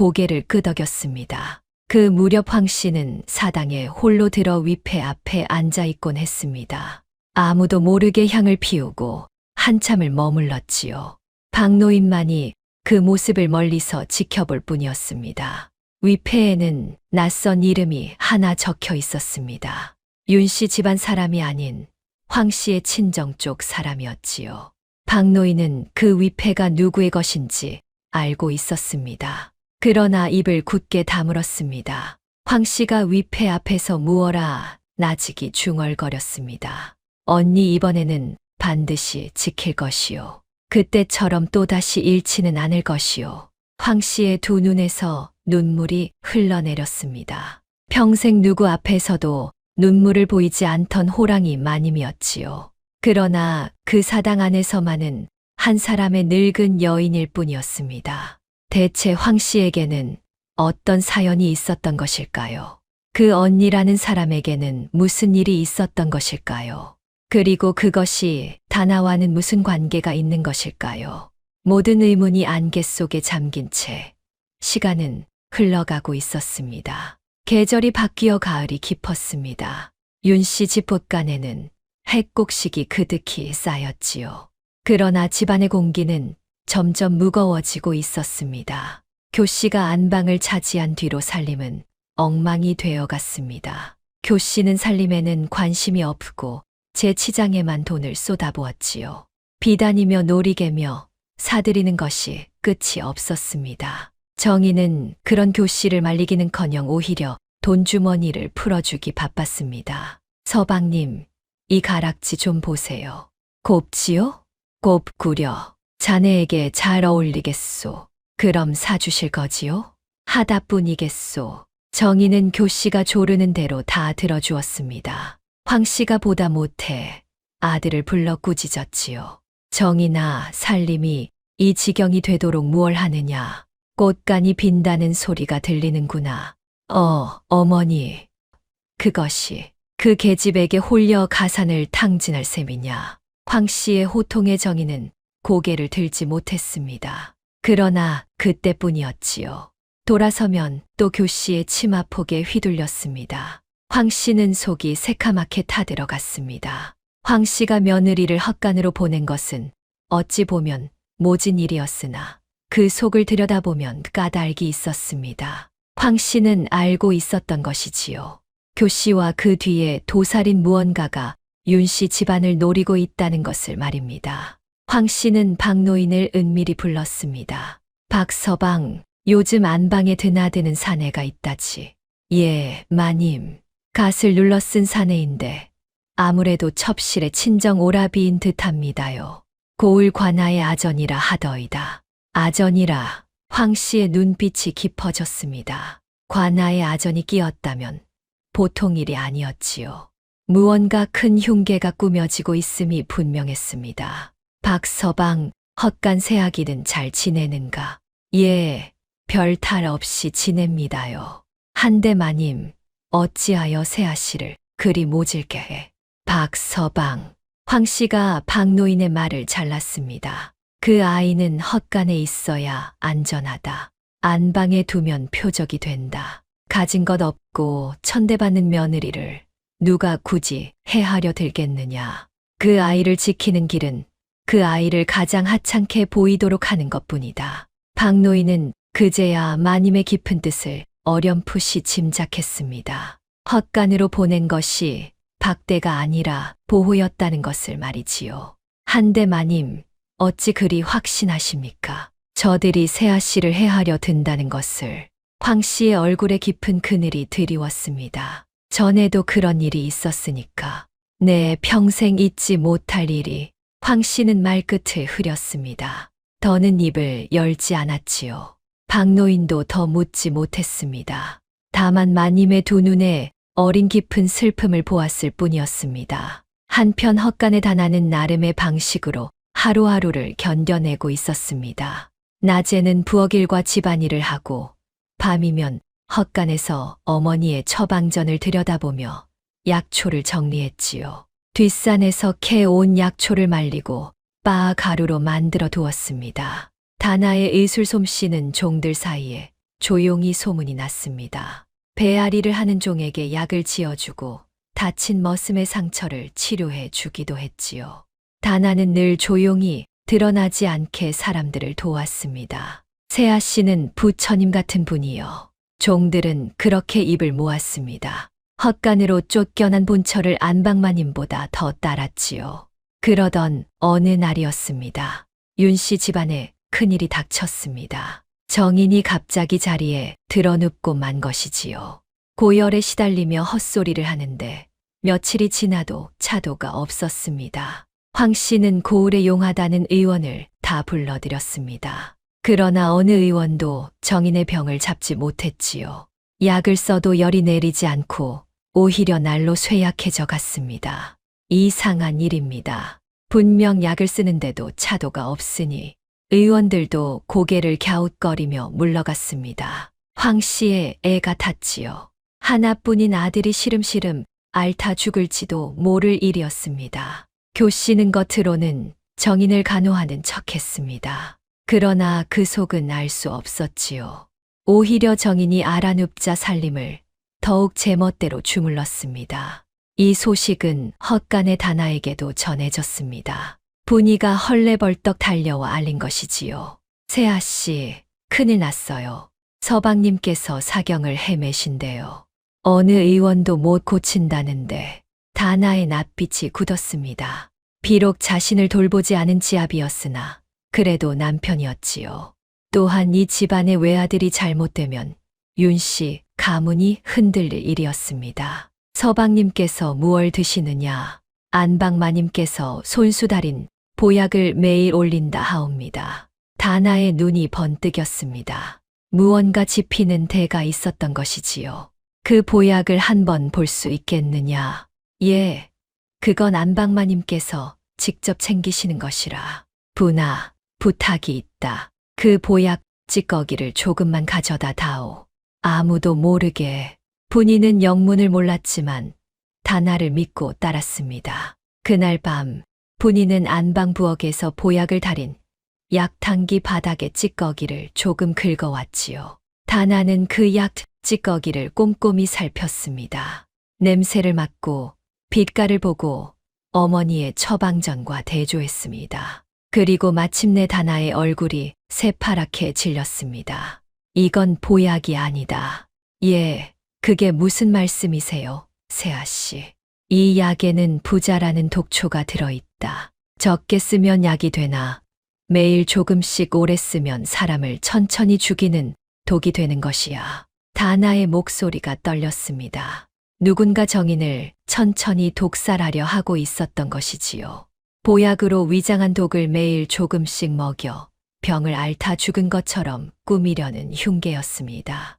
B: 고개를 끄덕였습니다. 그 무렵 황 씨는 사당에 홀로 들어 위패 앞에 앉아 있곤 했습니다. 아무도 모르게 향을 피우고 한참을 머물렀지요. 박노인만이 그 모습을 멀리서 지켜볼 뿐이었습니다. 위패에는 낯선 이름이 하나 적혀 있었습니다. 윤 씨 집안 사람이 아닌 황 씨의 친정 쪽 사람이었지요. 박노인은 그 위패가 누구의 것인지 알고 있었습니다. 그러나 입을 굳게 다물었습니다. 황 씨가 위패 앞에서 무어라 나직이 중얼거렸습니다. 언니 이번에는 반드시 지킬 것이요. 그때처럼 또다시 잃지는 않을 것이요. 황 씨의 두 눈에서 눈물이 흘러내렸습니다. 평생 누구 앞에서도 눈물을 보이지 않던 호랑이 마님이었지요. 그러나 그 사당 안에서만은 한 사람의 늙은 여인일 뿐이었습니다. 대체 황 씨에게는 어떤 사연이 있었던 것일까요? 그 언니라는 사람에게는 무슨 일이 있었던 것일까요? 그리고 그것이 다나와는 무슨 관계가 있는 것일까요? 모든 의문이 안개 속에 잠긴 채 시간은 흘러가고 있었습니다. 계절이 바뀌어 가을이 깊었습니다. 윤 씨 집 곳간에는 핵곡식이 그득히 쌓였지요. 그러나 집안의 공기는 점점 무거워지고 있었습니다. 교 씨가 안방을 차지한 뒤로 살림은 엉망이 되어갔습니다. 교 씨는 살림에는 관심이 없고 제 치장에만 돈을 쏟아부었지요. 비단이며 놀이개며 사들이는 것이 끝이 없었습니다. 정희는 그런 교 씨를 말리기는커녕 오히려 돈주머니를 풀어주기 바빴습니다. 서방님, 이 가락지 좀 보세요. 곱지요? 곱구려. 자네에게 잘 어울리겠소. 그럼 사주실 거지요? 하다뿐이겠소. 정희는 교 씨가 조르는 대로 다 들어주었습니다. 황 씨가 보다 못해 아들을 불러 꾸짖었지요. 정희나 살림이 이 지경이 되도록 무얼 하느냐. 꽃간이 빈다는 소리가 들리는구나. 어머니. 그것이 그 계집에게 홀려 가산을 탕진할 셈이냐. 황 씨의 호통에 정희는 고개를 들지 못했습니다. 그러나 그때뿐이었지요. 돌아서면 또 교 씨의 치마폭에 휘둘렸습니다. 황 씨는 속이 새카맣게 타들어갔습니다. 황 씨가 며느리를 헛간으로 보낸 것은 어찌 보면 모진 일이었으나 그 속을 들여다보면 까닭이 있었습니다. 황 씨는 알고 있었던 것이지요. 교 씨와 그 뒤에 도살인 무언가가 윤 씨 집안을 노리고 있다는 것을 말입니다. 황 씨는 박노인을 은밀히 불렀습니다. 박서방, 요즘 안방에 드나드는 사내가 있다지. 예, 마님. 갓을 눌러 쓴 사내인데 아무래도 첩실의 친정 오라비인 듯합니다요. 고을 관아의 아전이라 하더이다. 아전이라. 황 씨의 눈빛이 깊어졌습니다. 관아의 아전이 끼었다면 보통 일이 아니었지요. 무언가 큰 흉계가 꾸며지고 있음이 분명했습니다. 박서방, 헛간 새아기는 잘 지내는가? 예, 별 탈 없이 지냅니다요. 한데 마님, 어찌하여 새아씨를 그리 모질게 해? 박서방. 황 씨가 박노인의 말을 잘랐습니다. 그 아이는 헛간에 있어야 안전하다. 안방에 두면 표적이 된다. 가진 것 없고 천대받는 며느리를 누가 굳이 해하려 들겠느냐. 그 아이를 지키는 길은 그 아이를 가장 하찮게 보이도록 하는 것뿐이다. 박노인은 그제야 마님의 깊은 뜻을 어렴풋이 짐작했습니다. 헛간으로 보낸 것이 박대가 아니라 보호였다는 것을 말이지요. 한데 마님, 어찌 그리 확신하십니까? 저들이 새아씨를 해하려 든다는 것을. 황 씨의 얼굴에 깊은 그늘이 드리웠습니다. 전에도 그런 일이 있었으니까. 네, 평생 잊지 못할 일이. 황 씨는 말끝을 흐렸습니다. 더는 입을 열지 않았지요. 박노인도 더 묻지 못했습니다. 다만 마님의 두 눈에 어린 깊은 슬픔을 보았을 뿐이었습니다. 한편 헛간에 다나는 나름의 방식으로 하루하루를 견뎌내고 있었습니다. 낮에는 부엌일과 집안일을 하고 밤이면 헛간에서 어머니의 처방전을 들여다보며 약초를 정리했지요. 뒷산에서 캐온 약초를 말리고 바 가루로 만들어 두었습니다. 다나의 의술 솜씨는 종들 사이에 조용히 소문이 났습니다. 배앓이를 하는 종에게 약을 지어주고 다친 머슴의 상처를 치료해 주기도 했지요. 다나는 늘 조용히 드러나지 않게 사람들을 도왔습니다. 세아 씨는 부처님 같은 분이요. 종들은 그렇게 입을 모았습니다. 헛간으로 쫓겨난 본처를 안방마님보다 더 따랐지요. 그러던 어느 날이었습니다. 윤씨 집안에 큰일이 닥쳤습니다. 정인이 갑자기 자리에 드러눕고 만 것이지요. 고열에 시달리며 헛소리를 하는데 며칠이 지나도 차도가 없었습니다. 황 씨는 고을에 용하다는 의원을 다 불러들였습니다. 그러나 어느 의원도 정인의 병을 잡지 못했지요. 약을 써도 열이 내리지 않고 오히려 날로 쇠약해져 갔습니다. 이상한 일입니다. 분명 약을 쓰는데도 차도가 없으니 의원들도 고개를 갸웃거리며 물러갔습니다. 황 씨의 애가 탔지요. 하나뿐인 아들이 시름시름 앓다 죽을지도 모를 일이었습니다. 교씨는 겉으로는 정인을 간호하는 척했습니다. 그러나 그 속은 알 수 없었지요. 오히려 정인이 알아눕자 살림을 더욱 제멋대로 주물렀습니다. 이 소식은 헛간의 다나에게도 전해졌습니다. 분이가 헐레벌떡 달려와 알린 것이지요. 세아 씨, 큰일 났어요. 서방님께서 사경을 헤매신대요. 어느 의원도 못 고친다는데 다나의 낯빛이 굳었습니다. 비록 자신을 돌보지 않은 지압이었으나 그래도 남편이었지요. 또한 이 집안의 외아들이 잘못되면 윤씨 가문이 흔들릴 일이었습니다. 서방님께서 무얼 드시느냐? 안방마님께서 손수달인 보약을 매일 올린다 하옵니다. 다나의 눈이 번뜩였습니다. 무언가 짚히는 대가 있었던 것이지요. 그 보약을 한번 볼 수 있겠느냐? 예, 그건 안방마님께서 직접 챙기시는 것이라. 분아, 부탁이 있다. 그 보약 찌꺼기를 조금만 가져다 다오. 아무도 모르게. 분이는 영문을 몰랐지만 다나를 믿고 따랐습니다. 그날 밤 분이는 안방 부엌에서 보약을 달인 약탕기 바닥의 찌꺼기를 조금 긁어왔지요. 다나는 그 약 찌꺼기를 꼼꼼히 살폈습니다. 냄새를 맡고 빛깔을 보고 어머니의 처방전과 대조했습니다. 그리고 마침내 다나의 얼굴이 새파랗게 질렸습니다. 이건 보약이 아니다. 예, 그게 무슨 말씀이세요, 세아 씨? 이 약에는 부자라는 독초가 들어있다. 적게 쓰면 약이 되나 매일 조금씩 오래 쓰면 사람을 천천히 죽이는 독이 되는 것이야. 다나의 목소리가 떨렸습니다. 누군가 정인을 천천히 독살하려 하고 있었던 것이지요. 보약으로 위장한 독을 매일 조금씩 먹여 병을 앓다 죽은 것처럼 꾸미려는 흉계였습니다.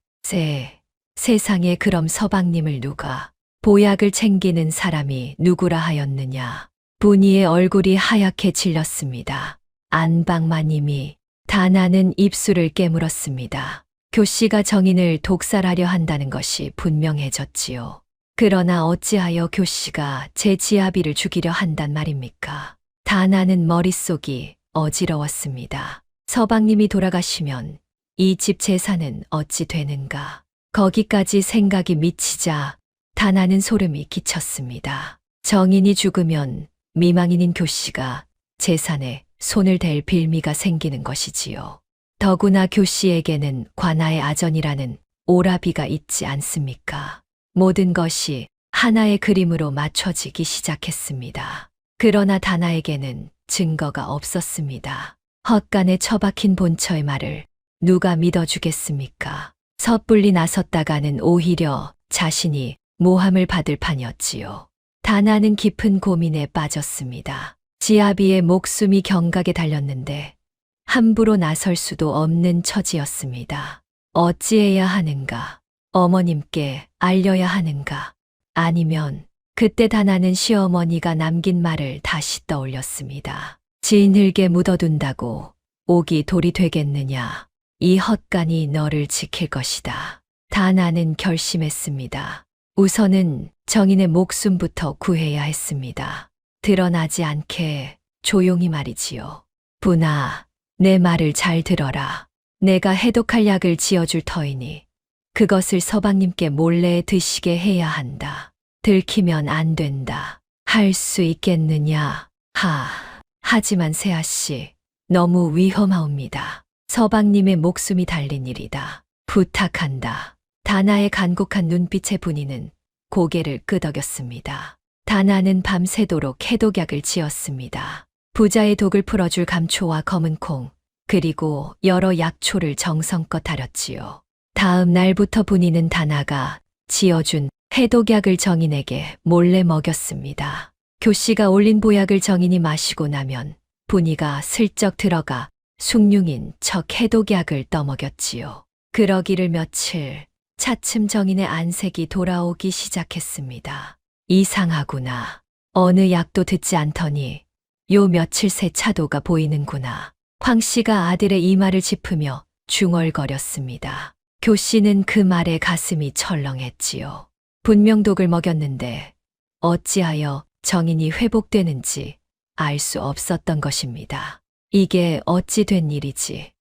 B: 세상에 그럼 서방님을 누가 보약을 챙기는 사람이 누구라 하였느냐? 분이의 얼굴이 하얗게 질렸습니다. 안방마님이. 다나는 입술을 깨물었습니다. 교씨가 정인을 독살하려 한다는 것이 분명해졌지요. 그러나 어찌하여 교씨가 제 지아비를 죽이려 한단 말입니까? 다나는 머릿속이 어지러웠습니다. 서방님이 돌아가시면 이 집 재산은 어찌 되는가? 거기까지 생각이 미치자 다나는 소름이 끼쳤습니다. 정인이 죽으면 미망인인 교씨가 재산에 손을 댈 빌미가 생기는 것이지요. 더구나 교씨에게는 관아의 아전이라는 오라비가 있지 않습니까? 모든 것이 하나의 그림으로 맞춰지기 시작했습니다. 그러나 다나에게는 증거가 없었습니다. 헛간에 처박힌 본처의 말을 누가 믿어주겠습니까? 섣불리 나섰다가는 오히려 자신이 모함을 받을 판이었지요. 다나는 깊은 고민에 빠졌습니다. 지아비의 목숨이 경각에 달렸는데 함부로 나설 수도 없는 처지였습니다. 어찌해야 하는가? 어머님께 알려야 하는가? 아니면 그때 다나는 시어머니가 남긴 말을 다시 떠올렸습니다. 진흙에 묻어둔다고 옥이 돌이 되겠느냐? 이 헛간이 너를 지킬 것이다. 다나는 결심했습니다. 우선은 정인의 목숨부터 구해야 했습니다. 드러나지 않게 조용히 말이지요. 분아, 내 말을 잘 들어라. 내가 해독할 약을 지어줄 터이니 그것을 서방님께 몰래 드시게 해야 한다. 들키면 안 된다. 할 수 있겠느냐? 하지만 세아씨, 너무 위험하옵니다. 서방님의 목숨이 달린 일이다. 부탁한다. 다나의 간곡한 눈빛의 분이는 고개를 끄덕였습니다. 다나는 밤새도록 해독약을 지었습니다. 부자의 독을 풀어줄 감초와 검은 콩, 그리고 여러 약초를 정성껏 다렸지요. 다음 날부터 분이는 다나가 지어준 해독약을 정인에게 몰래 먹였습니다. 교씨가 올린 보약을 정인이 마시고 나면 분이가 슬쩍 들어가 숭늉인 척 해독약을 떠먹였지요. 그러기를 며칠, 차츰 정인의 안색이 돌아오기 시작했습니다. 이상하구나. 어느 약도 듣지 않더니 요 며칠 새 차도가 보이는구나. 황 씨가 아들의 이마를 짚으며 중얼거렸습니다. 교씨는 그 말에 가슴이 철렁했지요. 분명 독을 먹였는데 어찌하여 정인이 회복되는지 알 수 없었던 것입니다. 이게 어찌 된 일이지?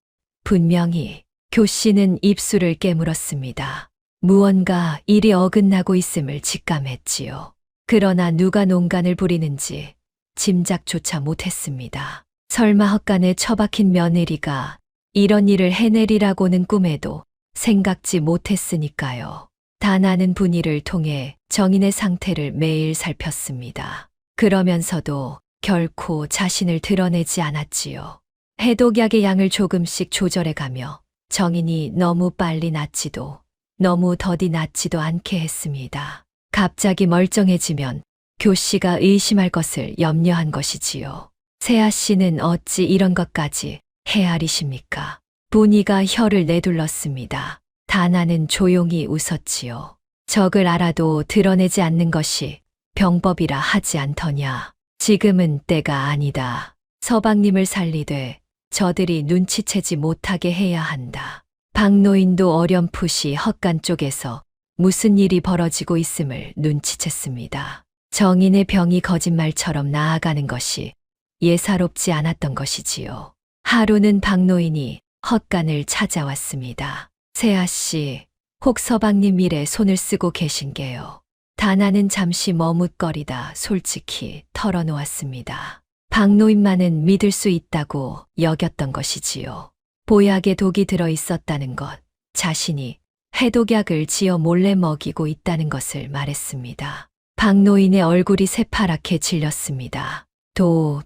B: 분명히 교씨는 입술을 깨물었습니다. 무언가 일이 어긋나고 있음을 직감했지요. 그러나 누가 농간을 부리는지 짐작조차 못했습니다. 설마 헛간에 처박힌 며느리가 이런 일을 해내리라고는 꿈에도 생각지 못했으니까요. 다나는 분이를 통해 정인의 상태를 매일 살폈습니다. 그러면서도 결코 자신을 드러내지 않았지요. 해독약의 양을 조금씩 조절해가며 정인이 너무 빨리 낫지도 너무 더디 낫지도 않게 했습니다. 갑자기 멀쩡해지면 교씨가 의심할 것을 염려한 것이지요. 세아 씨는 어찌 이런 것까지 헤아리십니까? 분이가 혀를 내둘렀습니다. 다나는 조용히 웃었지요. 적을 알아도 드러내지 않는 것이 병법이라 하지 않더냐. 지금은 때가 아니다. 서방님을 살리되 저들이 눈치채지 못하게 해야 한다. 박노인도 어렴풋이 헛간 쪽에서 무슨 일이 벌어지고 있음을 눈치챘습니다. 정인의 병이 거짓말처럼 나아가는 것이 예사롭지 않았던 것이지요. 하루는 박노인이 헛간을 찾아왔습니다. 세아 씨, 혹 서방님 일에 손을 쓰고 계신 게요. 다나는 잠시 머뭇거리다 솔직히 털어놓았습니다. 박노인만은 믿을 수 있다고 여겼던 것이지요. 보약에 독이 들어 있었다는 것, 자신이 해독약을 지어 몰래 먹이고 있다는 것을 말했습니다. 박노인의 얼굴이 새파랗게 질렸습니다.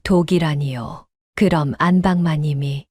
B: 독이라니요. 그럼 안방마님이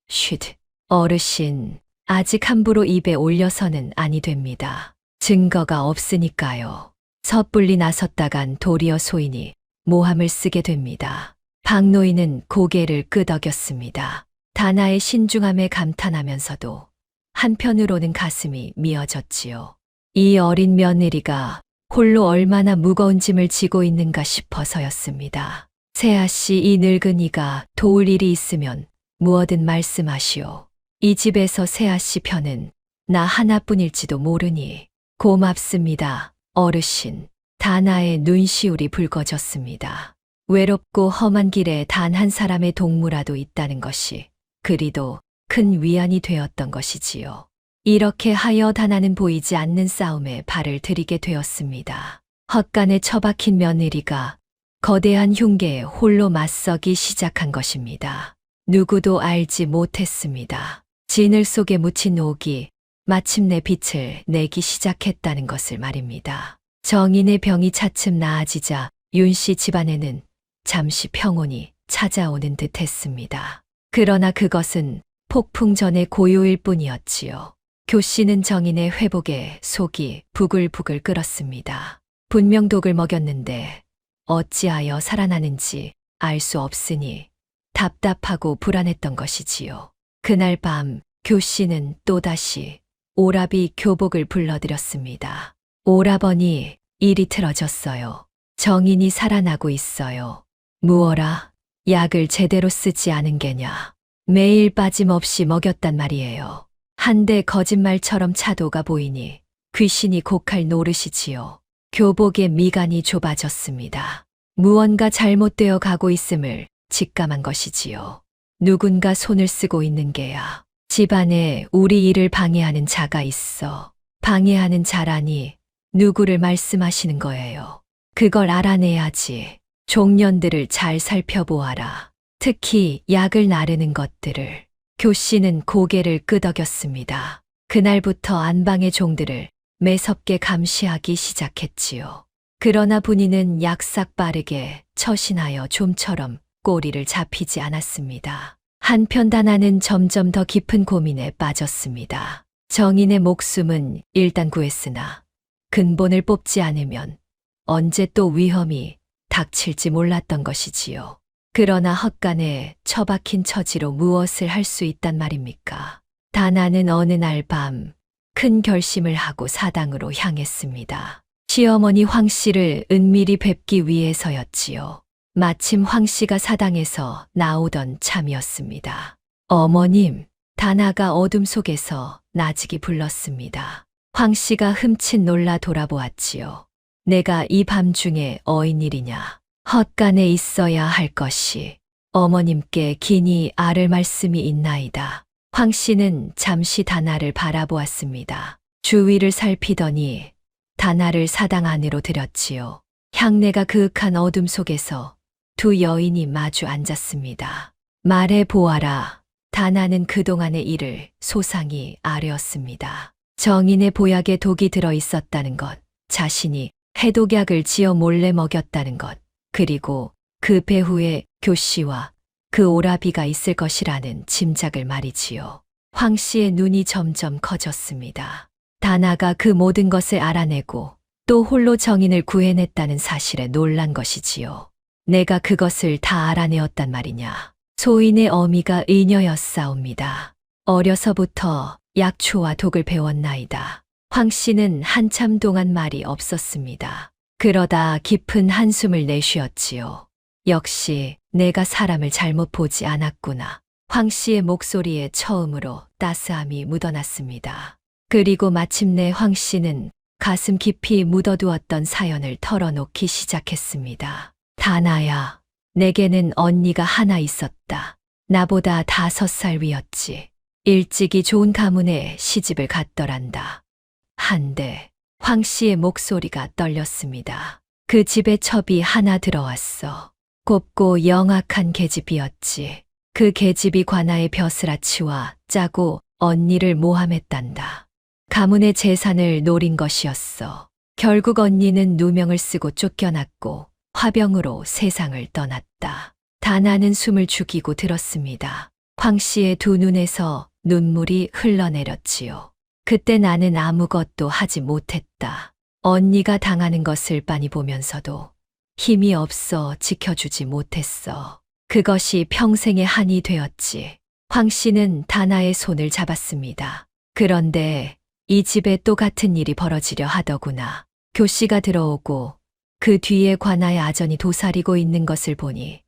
B: 쉿, 어르신, 아직 함부로 입에 올려서는 아니 됩니다. 증거가 없으니까요. 섣불리 나섰다간 도리어 소인이 모함을 쓰게 됩니다. 박노인은 고개를 끄덕였습니다. 다나의 신중함에 감탄하면서도 한편으로는 가슴이 미어졌지요. 이 어린 며느리가 홀로 얼마나 무거운 짐을 지고 있는가 싶어서였습니다. 세아 씨, 이 늙은이가 도울 일이 있으면 무엇든 말씀하시오. 이 집에서 세아 씨 편은 나 하나뿐일지도 모르니. 고맙습니다, 어르신. 다나의 눈시울이 붉어졌습니다. 외롭고 험한 길에 단 한 사람의 동무라도 있다는 것이 그리도 큰 위안이 되었던 것이지요. 이렇게 하여 다나는 보이지 않는 싸움에 발을 들이게 되었습니다. 헛간에 처박힌 며느리가 거대한 흉계에 홀로 맞서기 시작한 것입니다. 누구도 알지 못했습니다. 진을 속에 묻힌 옥이 마침내 빛을 내기 시작했다는 것을 말입니다. 정인의 병이 차츰 나아지자 윤씨 집안에는 잠시 평온이 찾아오는 듯 했습니다. 그러나 그것은 폭풍 전의 고요일 뿐이었지요. 교씨는 정인의 회복에 속이 부글부글 끓었습니다. 분명 독을 먹였는데 어찌하여 살아나는지 알 수 없으니 답답하고 불안했던 것이지요. 그날 밤 교씨는 또다시 오라비 교복을 불러들였습니다. 오라버니, 일이 틀어졌어요. 정인이 살아나고 있어요. 무어라, 약을 제대로 쓰지 않은 게냐. 매일 빠짐없이 먹였단 말이에요. 한데 거짓말처럼 차도가 보이니 귀신이 곡할 노릇이지요. 교복의 미간이 좁아졌습니다. 무언가 잘못되어 가고 있음을 직감한 것이지요. 누군가 손을 쓰고 있는 게야. 집안에 우리 일을 방해하는 자가 있어. 방해하는 자라니 누구를 말씀하시는 거예요. 그걸 알아내야지. 종년들을 잘 살펴보아라. 특히 약을 나르는 것들을. 교 씨는 고개를 끄덕였습니다. 그날부터 안방의 종들을 매섭게 감시하기 시작했지요. 그러나 분이는 약삭 빠르게 처신하여 좀처럼 꼬리를 잡히지 않았습니다. 한편 다나는 점점 더 깊은 고민에 빠졌습니다. 정인의 목숨은 일단 구했으나 근본을 뽑지 않으면 언제 또 위험이 닥칠지 몰랐던 것이지요. 그러나 헛간에 처박힌 처지로 무엇을 할 수 있단 말입니까? 다나는 어느 날 밤 큰 결심을 하고 사당으로 향했습니다. 시어머니 황 씨를 은밀히 뵙기 위해서였지요. 마침 황 씨가 사당에서 나오던 참이었습니다. 어머님, 다나가 어둠 속에서 나직이 불렀습니다. 황 씨가 흠칫 놀라 돌아보았지요. 내가 이 밤중에 어인일이냐? 헛간에 있어야 할 것이 어머님께 기니 아를 말씀이 있나이다. 황 씨는 잠시 다나를 바라보았습니다. 주위를 살피더니 다나를 사당 안으로 들였지요. 향내가 그윽한 어둠 속에서 두 여인이 마주 앉았습니다. 말해 보아라. 다나는 그동안의 일을 소상히 아뢰었습니다. 정인의 보약에 독이 들어 있었다는 것, 자신이 해독약을 지어 몰래 먹였다는 것, 그리고 그 배후에 교 씨와 그 오라비가 있을 것이라는 짐작을 말이지요. 황 씨의 눈이 점점 커졌습니다. 다나가 그 모든 것을 알아내고 또 홀로 정인을 구해냈다는 사실에 놀란 것이지요. 내가 그것을 다 알아내었단 말이냐. 소인의 어미가 의녀였사옵니다. 어려서부터 약초와 독을 배웠나이다. 황 씨는 한참 동안 말이 없었습니다. 그러다 깊은 한숨을 내쉬었지요. 역시 내가 사람을 잘못 보지 않았구나. 황 씨의 목소리에 처음으로 따스함이 묻어났습니다. 그리고 마침내 황 씨는 가슴 깊이 묻어두었던 사연을 털어놓기 시작했습니다. 다나야, 내게는 언니가 하나 있었다. 나보다 5살 위였지. 일찍이 좋은 가문에 시집을 갔더란다. 한데 황 씨의 목소리가 떨렸습니다. 그 집에 첩이 하나 들어왔어. 곱고 영악한 계집이었지. 그 계집이 관아의 벼슬아치와 짜고 언니를 모함했단다. 가문의 재산을 노린 것이었어. 결국 언니는 누명을 쓰고 쫓겨났고 화병으로 세상을 떠났다. 다나는 숨을 죽이고 들었습니다. 황 씨의 두 눈에서 눈물이 흘러내렸지요. 그때 나는 아무것도 하지 못했다. 언니가 당하는 것을 빤히 보면서도 힘이 없어 지켜주지 못했어. 그것이 평생의 한이 되었지. 황 씨는 다나의 손을 잡았습니다. 그런데 이 집에 또 같은 일이 벌어지려 하더구나. 교 씨가 들어오고 그 뒤에 관아의 아전이 도사리고 있는 것을 보니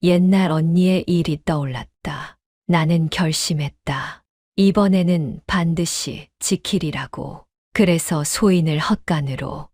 B: 옛날 언니의 일이 떠올랐다. 나는 결심했다. 이번에는 반드시 지키리라고. 그래서 소인을 헛간으로.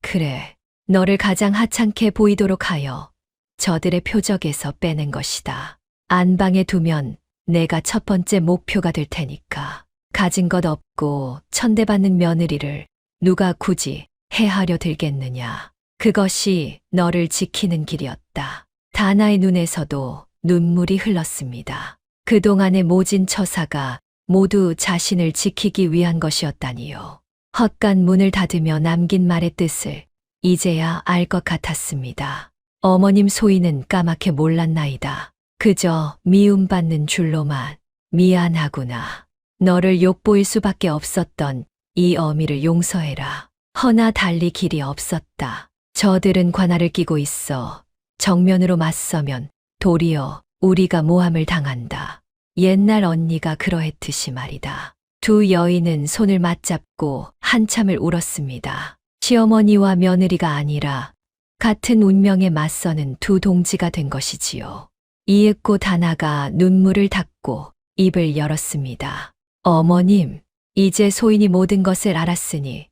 B: 그래, 너를 가장 하찮게 보이도록 하여 저들의 표적에서 빼낸 것이다. 안방에 두면 내가 첫 번째 목표가 될 테니까. 가진 것 없고 천대받는 며느리를 누가 굳이 해하려 들겠느냐. 그것이 너를 지키는 길이었다. 다나의 눈에서도 눈물이 흘렀습니다. 그동안의 모진 처사가 모두 자신을 지키기 위한 것이었다니요. 헛간 문을 닫으며 남긴 말의 뜻을 이제야 알 것 같았습니다. 어머님 소인은 까맣게 몰랐나이다. 그저 미움받는 줄로만. 미안하구나. 너를 욕보일 수밖에 없었던 이 어미를 용서해라. 허나 달리 길이 없었다. 저들은 관아를 끼고 있어 정면으로 맞서면 도리어 우리가 모함을 당한다. 옛날 언니가 그러했듯이 말이다. 두 여인은 손을 맞잡고 한참을 울었습니다. 시어머니와 며느리가 아니라 같은 운명에 맞서는 두 동지가 된 것이지요. 이윽고 다나가 눈물을 닦고 입을 열었습니다. 어머님, 이제 소인이 모든 것을 알았으니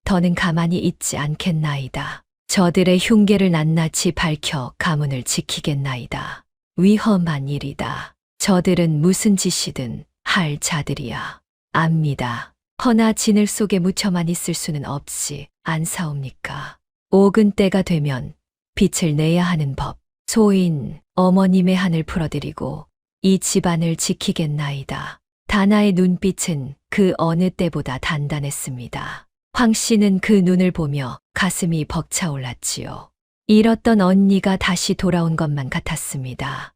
B: 더는 가만히 있지 않겠나이다. 저들의 흉계를 낱낱이 밝혀 가문을 지키겠나이다. 위험한 일이다. 저들은 무슨 짓이든 할 자들이야. 압니다. 허나 진을 속에 묻혀만 있을 수는 없지 않사옵니까? 옥은 때가 되면 빛을 내야 하는 법. 소인 어머님의 한을 풀어드리고 이 집안을 지키겠나이다. 다나의 눈빛은 그 어느 때보다 단단했습니다. 황 씨는 그 눈을 보며 가슴이 벅차올랐지요. 잃었던 언니가 다시 돌아온 것만 같았습니다.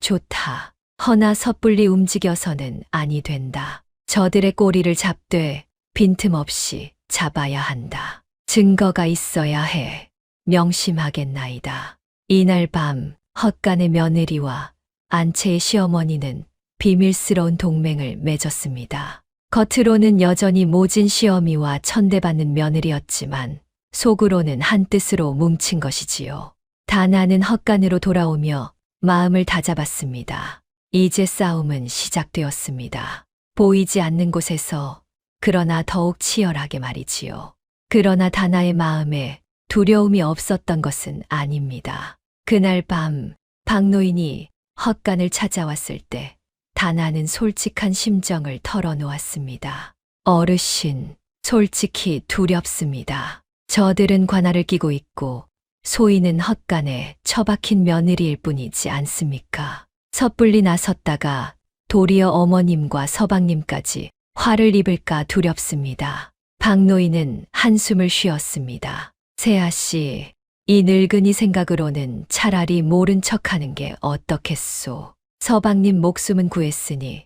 B: 좋다. 허나 섣불리 움직여서는 아니 된다. 저들의 꼬리를 잡되 빈틈없이 잡아야 한다. 증거가 있어야 해. 명심하겠나이다. 이날 밤 헛간의 며느리와 안채의 시어머니는 비밀스러운 동맹을 맺었습니다. 겉으로는 여전히 모진 시어미와 천대받는 며느리였지만 속으로는 한뜻으로 뭉친 것이지요. 다나는 헛간으로 돌아오며 마음을 다잡았습니다. 이제 싸움은 시작되었습니다. 보이지 않는 곳에서, 그러나 더욱 치열하게 말이지요. 그러나 다나의 마음에 두려움이 없었던 것은 아닙니다. 그날 밤 박노인이 헛간을 찾아왔을 때 다나는 솔직한 심정을 털어놓았습니다. 어르신, 솔직히 두렵습니다. 저들은 관할을 끼고 있고 소인은 헛간에 처박힌 며느리일 뿐이지 않습니까? 섣불리 나섰다가 도리어 어머님과 서방님까지 화를 입을까 두렵습니다. 박노인은 한숨을 쉬었습니다. 세아씨, 이 늙은이 생각으로는 차라리 모른 척하는 게 어떻겠소. 서방님 목숨은 구했으니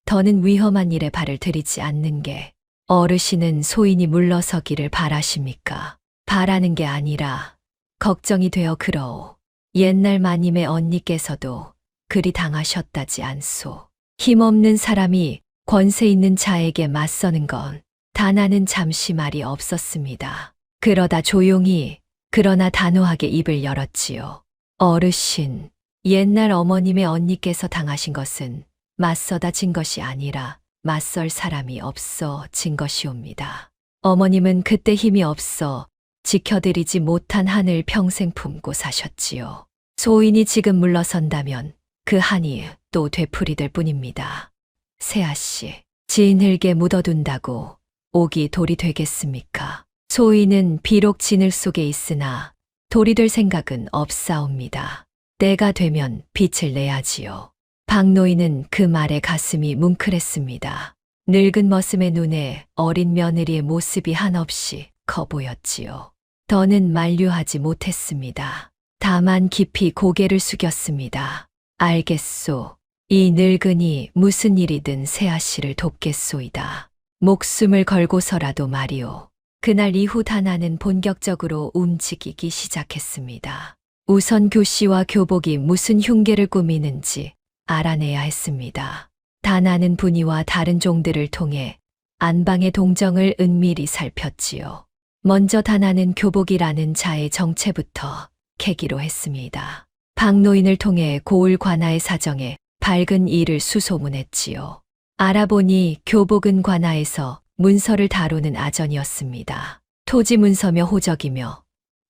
B: 더는 위험한 일에 발을 들이지 않는 게, 어르신은 소인이 물러서기를 바라십니까? 바라는 게 아니라 걱정이 되어 그러오. 옛날 마님의 언니께서도 그리 당하셨다지 않소. 힘없는 사람이 권세 있는 자에게 맞서는 건 다나는 잠시 말이 없었습니다. 그러다 조용히 그러나 단호하게 입을 열었지요. 어르신, 옛날 어머님의 언니께서 당하신 것은 맞서다 진 것이 아니라 맞설 사람이 없어 진 것이옵니다. 어머님은 그때 힘이 없어 지켜드리지 못한 한을 평생 품고 사셨지요. 소인이 지금 물러선다면 그 한이 또 되풀이될 뿐입니다. 세아씨, 진흙에 묻어둔다고 옥이 돌이 되겠습니까? 소인은 비록 진흙 속에 있으나 돌이 될 생각은 없사옵니다. 때가 되면 빛을 내야지요. 박노인은 그 말에 가슴이 뭉클했습니다. 늙은 머슴의 눈에 어린 며느리의 모습이 한없이 커 보였지요. 더는 만류하지 못했습니다. 다만 깊이 고개를 숙였습니다. 알겠소. 이 늙은이 무슨 일이든 세아씨를 돕겠소이다. 목숨을 걸고서라도 말이오. 그날 이후 다나는 본격적으로 움직이기 시작했습니다. 우선 교씨와 교복이 무슨 흉계를 꾸미는지 알아내야 했습니다. 다나는 분이와 다른 종들을 통해 안방의 동정을 은밀히 살폈지요. 먼저 다나는 교복이라는 자의 정체부터 캐기로 했습니다. 박노인을 통해 고을 관아의 사정에 밝은 일을 수소문했지요. 알아보니 교복은 관아에서 문서를 다루는 아전이었습니다. 토지 문서며 호적이며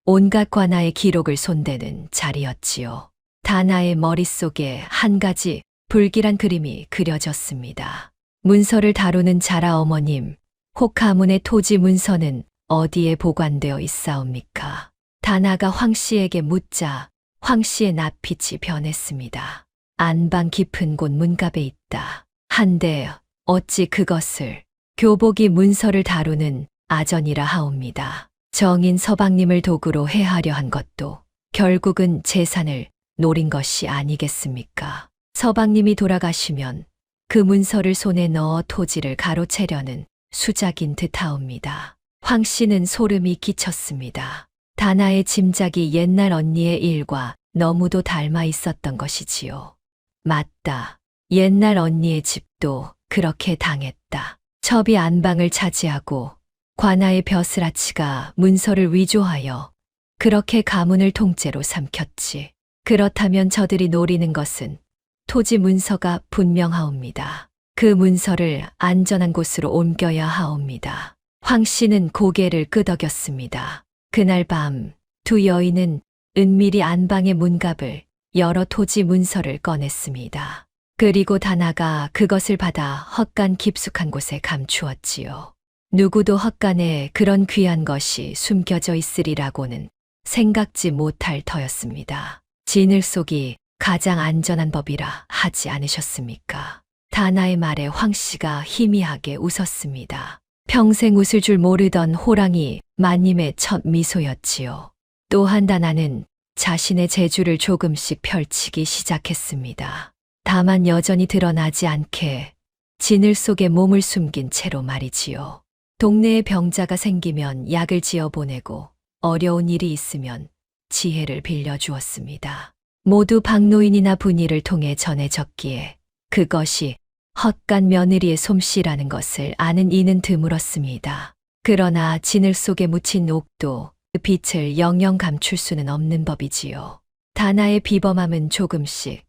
B: 온갖 관아의 기록을 손대는 자리였지요. 다나의 머릿속에 한 가지 불길한 그림이 그려졌습니다. 문서를 다루는 자라 어머님, 혹 가문의 토지 문서는 어디에 보관되어 있사옵니까? 다나가 황 씨에게 묻자 황 씨의 낯빛이 변했습니다. 안방 깊은 곳 문갑에 있다. 한데 어찌 그것을 교복이 문서를 다루는 아전이라 하옵니다. 정인 서방님을 도구로 해하려 한 것도 결국은 재산을 노린 것이 아니겠습니까? 서방님이 돌아가시면 그 문서를 손에 넣어 토지를 가로채려는 수작인 듯하옵니다. 황 씨는 소름이 끼쳤습니다. 다나의 짐작이 옛날 언니의 일과 너무도 닮아 있었던 것이지요. 맞다. 옛날 언니의 집도 그렇게 당했다. 첩이 안방을 차지하고 관아의 벼슬아치가 문서를 위조하여 그렇게 가문을 통째로 삼켰지. 그렇다면 저들이 노리는 것은 토지 문서가 분명하옵니다. 그 문서를 안전한 곳으로 옮겨야 하옵니다. 황 씨는 고개를 끄덕였습니다. 그날 밤 두 여인은 은밀히 안방의 문갑을 열어 토지 문서를 꺼냈습니다. 그리고 다나가 그것을 받아 헛간 깊숙한 곳에 감추었지요. 누구도 헛간에 그런 귀한 것이 숨겨져 있으리라고는 생각지 못할 터였습니다. 진을 속이 가장 안전한 법이라 하지 않으셨습니까? 다나의 말에 황 씨가 희미하게 웃었습니다. 평생 웃을 줄 모르던 호랑이 마님의 첫 미소였지요. 또한 다나는 자신의 재주를 조금씩 펼치기 시작했습니다. 다만 여전히 드러나지 않게 진을 속에 몸을 숨긴 채로 말이지요. 동네에 병자가 생기면 약을 지어 보내고 어려운 일이 있으면 지혜를 빌려주었습니다. 모두 박노인이나 분이를 통해 전해졌기에 그것이 헛간 며느리의 솜씨라는 것을 아는 이는 드물었습니다. 그러나 진을 속에 묻힌 옥도 그 빛을 영영 감출 수는 없는 법이지요. 다나의 비범함은 조금씩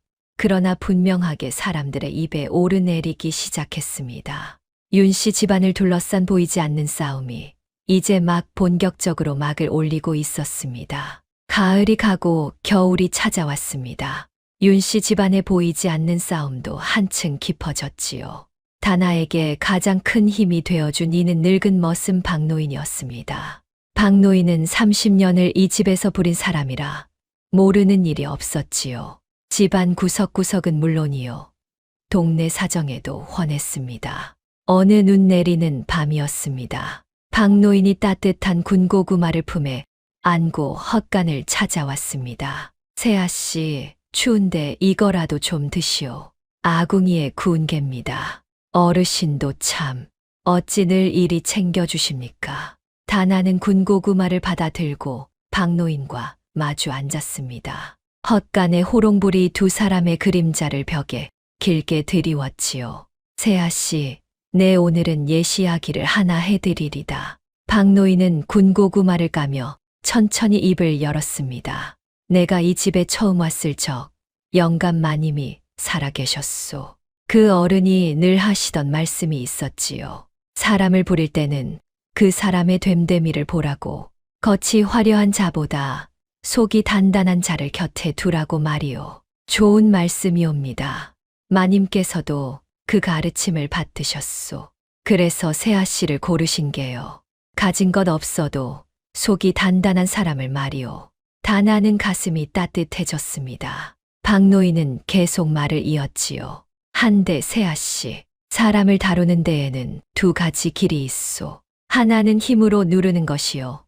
B: 그러나 분명하게 사람들의 입에 오르내리기 시작했습니다. 윤 씨 집안을 둘러싼 보이지 않는 싸움이 이제 막 본격적으로 막을 올리고 있었습니다. 가을이 가고 겨울이 찾아왔습니다. 윤 씨 집안에 보이지 않는 싸움도 한층 깊어졌지요. 다나에게 가장 큰 힘이 되어준 이는 늙은 머슴 박노인이었습니다. 박노인은 30년을 이 집에서 부린 사람이라 모르는 일이 없었지요. 집안 구석구석은 물론이요. 동네 사정에도 훤했습니다. 어느 눈 내리는 밤이었습니다. 박노인이 따뜻한 군고구마를 품에 안고 헛간을 찾아왔습니다. 세아 씨, 추운데 이거라도 좀 드시오. 아궁이에 구운 개입니다. 어르신도 참 어찌 늘 이리 챙겨주십니까? 다나는 군고구마를 받아 들고 박노인과 마주 앉았습니다. 헛간에 호롱불이 두 사람의 그림자를 벽에 길게 드리웠지요. 세아 씨, 내 오늘은 예시야기를 하나 해드리리다. 박노인은 군고구마를 까며 천천히 입을 열었습니다. 내가 이 집에 처음 왔을 적 영감 마님이 살아계셨소. 그 어른이 늘 하시던 말씀이 있었지요. 사람을 부릴 때는 그 사람의 됨됨이를 보라고, 겉이 화려한 자보다 속이 단단한 자를 곁에 두라고 말이오. 좋은 말씀이옵니다. 마님께서도 그 가르침을 받드셨소. 그래서 세아 씨를 고르신 게요. 가진 것 없어도 속이 단단한 사람을 말이오. 다나는 가슴이 따뜻해졌습니다. 박노인은 계속 말을 이었지요. 한데 세아 씨, 사람을 다루는 데에는 두 가지 길이 있소. 하나는 힘으로 누르는 것이요.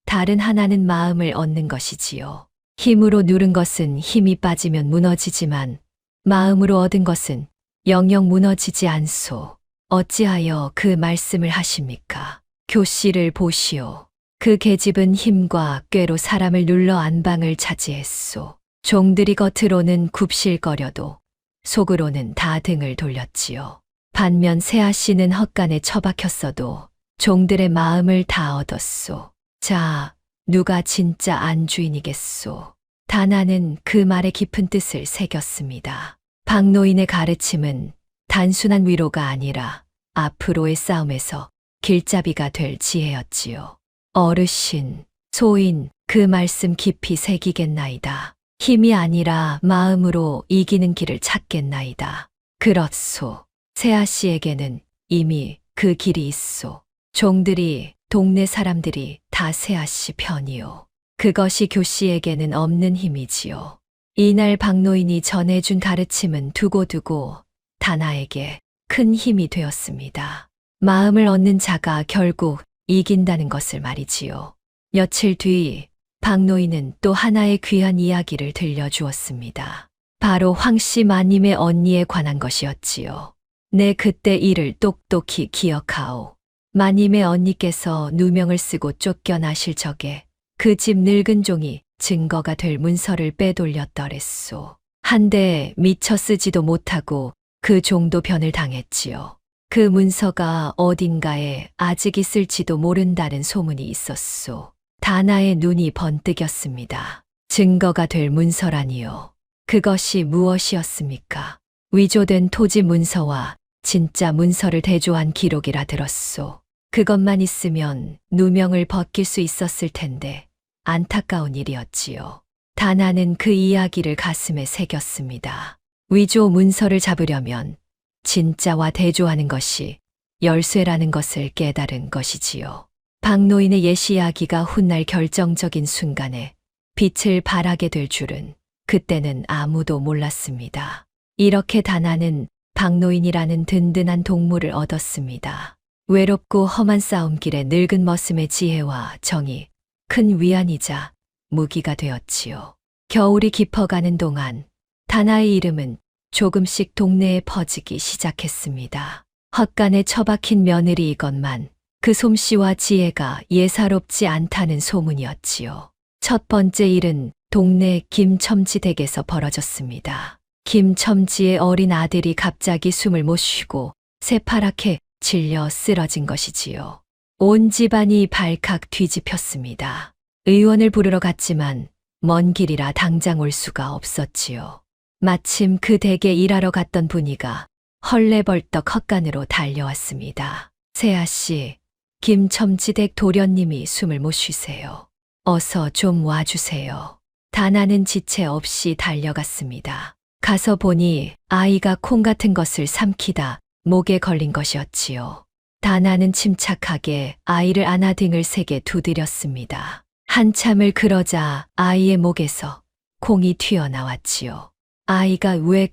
B: 다른 하나는 마음을 얻는 것이지요. 힘으로 누른 것은 힘이 빠지면 무너지지만 마음으로 얻은 것은 영영 무너지지 않소. 어찌하여 그 말씀을 하십니까? 교씨를 보시오. 그 계집은 힘과 꾀로 사람을 눌러 안방을 차지했소. 종들이 겉으로는 굽실거려도 속으로는 다 등을 돌렸지요. 반면 세아 씨는 헛간에 처박혔어도 종들의 마음을 다 얻었소. 자, 누가 진짜 안주인이겠소? 다나는 그 말의 깊은 뜻을 새겼습니다. 박노인의 가르침은 단순한 위로가 아니라 앞으로의 싸움에서 길잡이가 될 지혜였지요. 어르신, 소인, 그 말씀 깊이 새기겠나이다. 힘이 아니라 마음으로 이기는 길을 찾겠나이다. 그렇소. 세아 씨에게는 이미 그 길이 있소. 종들이, 동네 사람들이 다 세아 씨 편이요. 그것이 교씨에게는 없는 힘이지요. 이날 박노인이 전해준 가르침은 두고두고 다나에게 큰 힘이 되었습니다. 마음을 얻는 자가 결국 이긴다는 것을 말이지요. 며칠 뒤 박노인은 또 하나의 귀한 이야기를 들려주었습니다. 바로 황씨 마님의 언니에 관한 것이었지요. 내 그때 일을 똑똑히 기억하오. 마님의 언니께서 누명을 쓰고 쫓겨나실 적에 그 집 늙은 종이 증거가 될 문서를 빼돌렸더랬소. 한데 미처 쓰지도 못하고 그 종도 변을 당했지요. 그 문서가 어딘가에 아직 있을지도 모른다는 소문이 있었소. 다나의 눈이 번뜩였습니다. 증거가 될 문서라니요. 그것이 무엇이었습니까? 위조된 토지 문서와 진짜 문서를 대조한 기록이라 들었소. 그것만 있으면 누명을 벗길 수 있었을 텐데 안타까운 일이었지요. 다나는 그 이야기를 가슴에 새겼습니다. 위조 문서를 잡으려면 진짜와 대조하는 것이 열쇠라는 것을 깨달은 것이지요. 박노인의 예시 이야기가 훗날 결정적인 순간에 빛을 발하게 될 줄은 그때는 아무도 몰랐습니다. 이렇게 다나는 박노인이라는 든든한 동물을 얻었습니다. 외롭고 험한 싸움길에 늙은 머슴의 지혜와 정이 큰 위안이자 무기가 되었지요. 겨울이 깊어가는 동안 다나의 이름은 조금씩 동네에 퍼지기 시작했습니다. 헛간에 처박힌 며느리이건만 그 솜씨와 지혜가 예사롭지 않다는 소문이었지요. 첫 번째 일은 동네 김첨지 댁에서 벌어졌습니다. 김첨지의 어린 아들이 갑자기 숨을 못 쉬고 새파랗게 질려 쓰러진 것이지요. 온 집안이 발칵 뒤집혔습니다. 의원을 부르러 갔지만 먼 길이라 당장 올 수가 없었지요. 마침 그 댁에 일하러 갔던 분이가 헐레벌떡 헛간으로 달려왔습니다. 세아씨, 김첨지댁 도련님이 숨을 못 쉬세요. 어서 좀 와주세요. 다나는 지체 없이 달려갔습니다. 가서 보니 아이가 콩 같은 것을 삼키다 목에 걸린 것이었지요. 다나는 침착하게 아이를 안아 등을 세게 두드렸습니다. 한참을 그러자 아이의 목에서 콩이 튀어나왔지요. 아이가 으액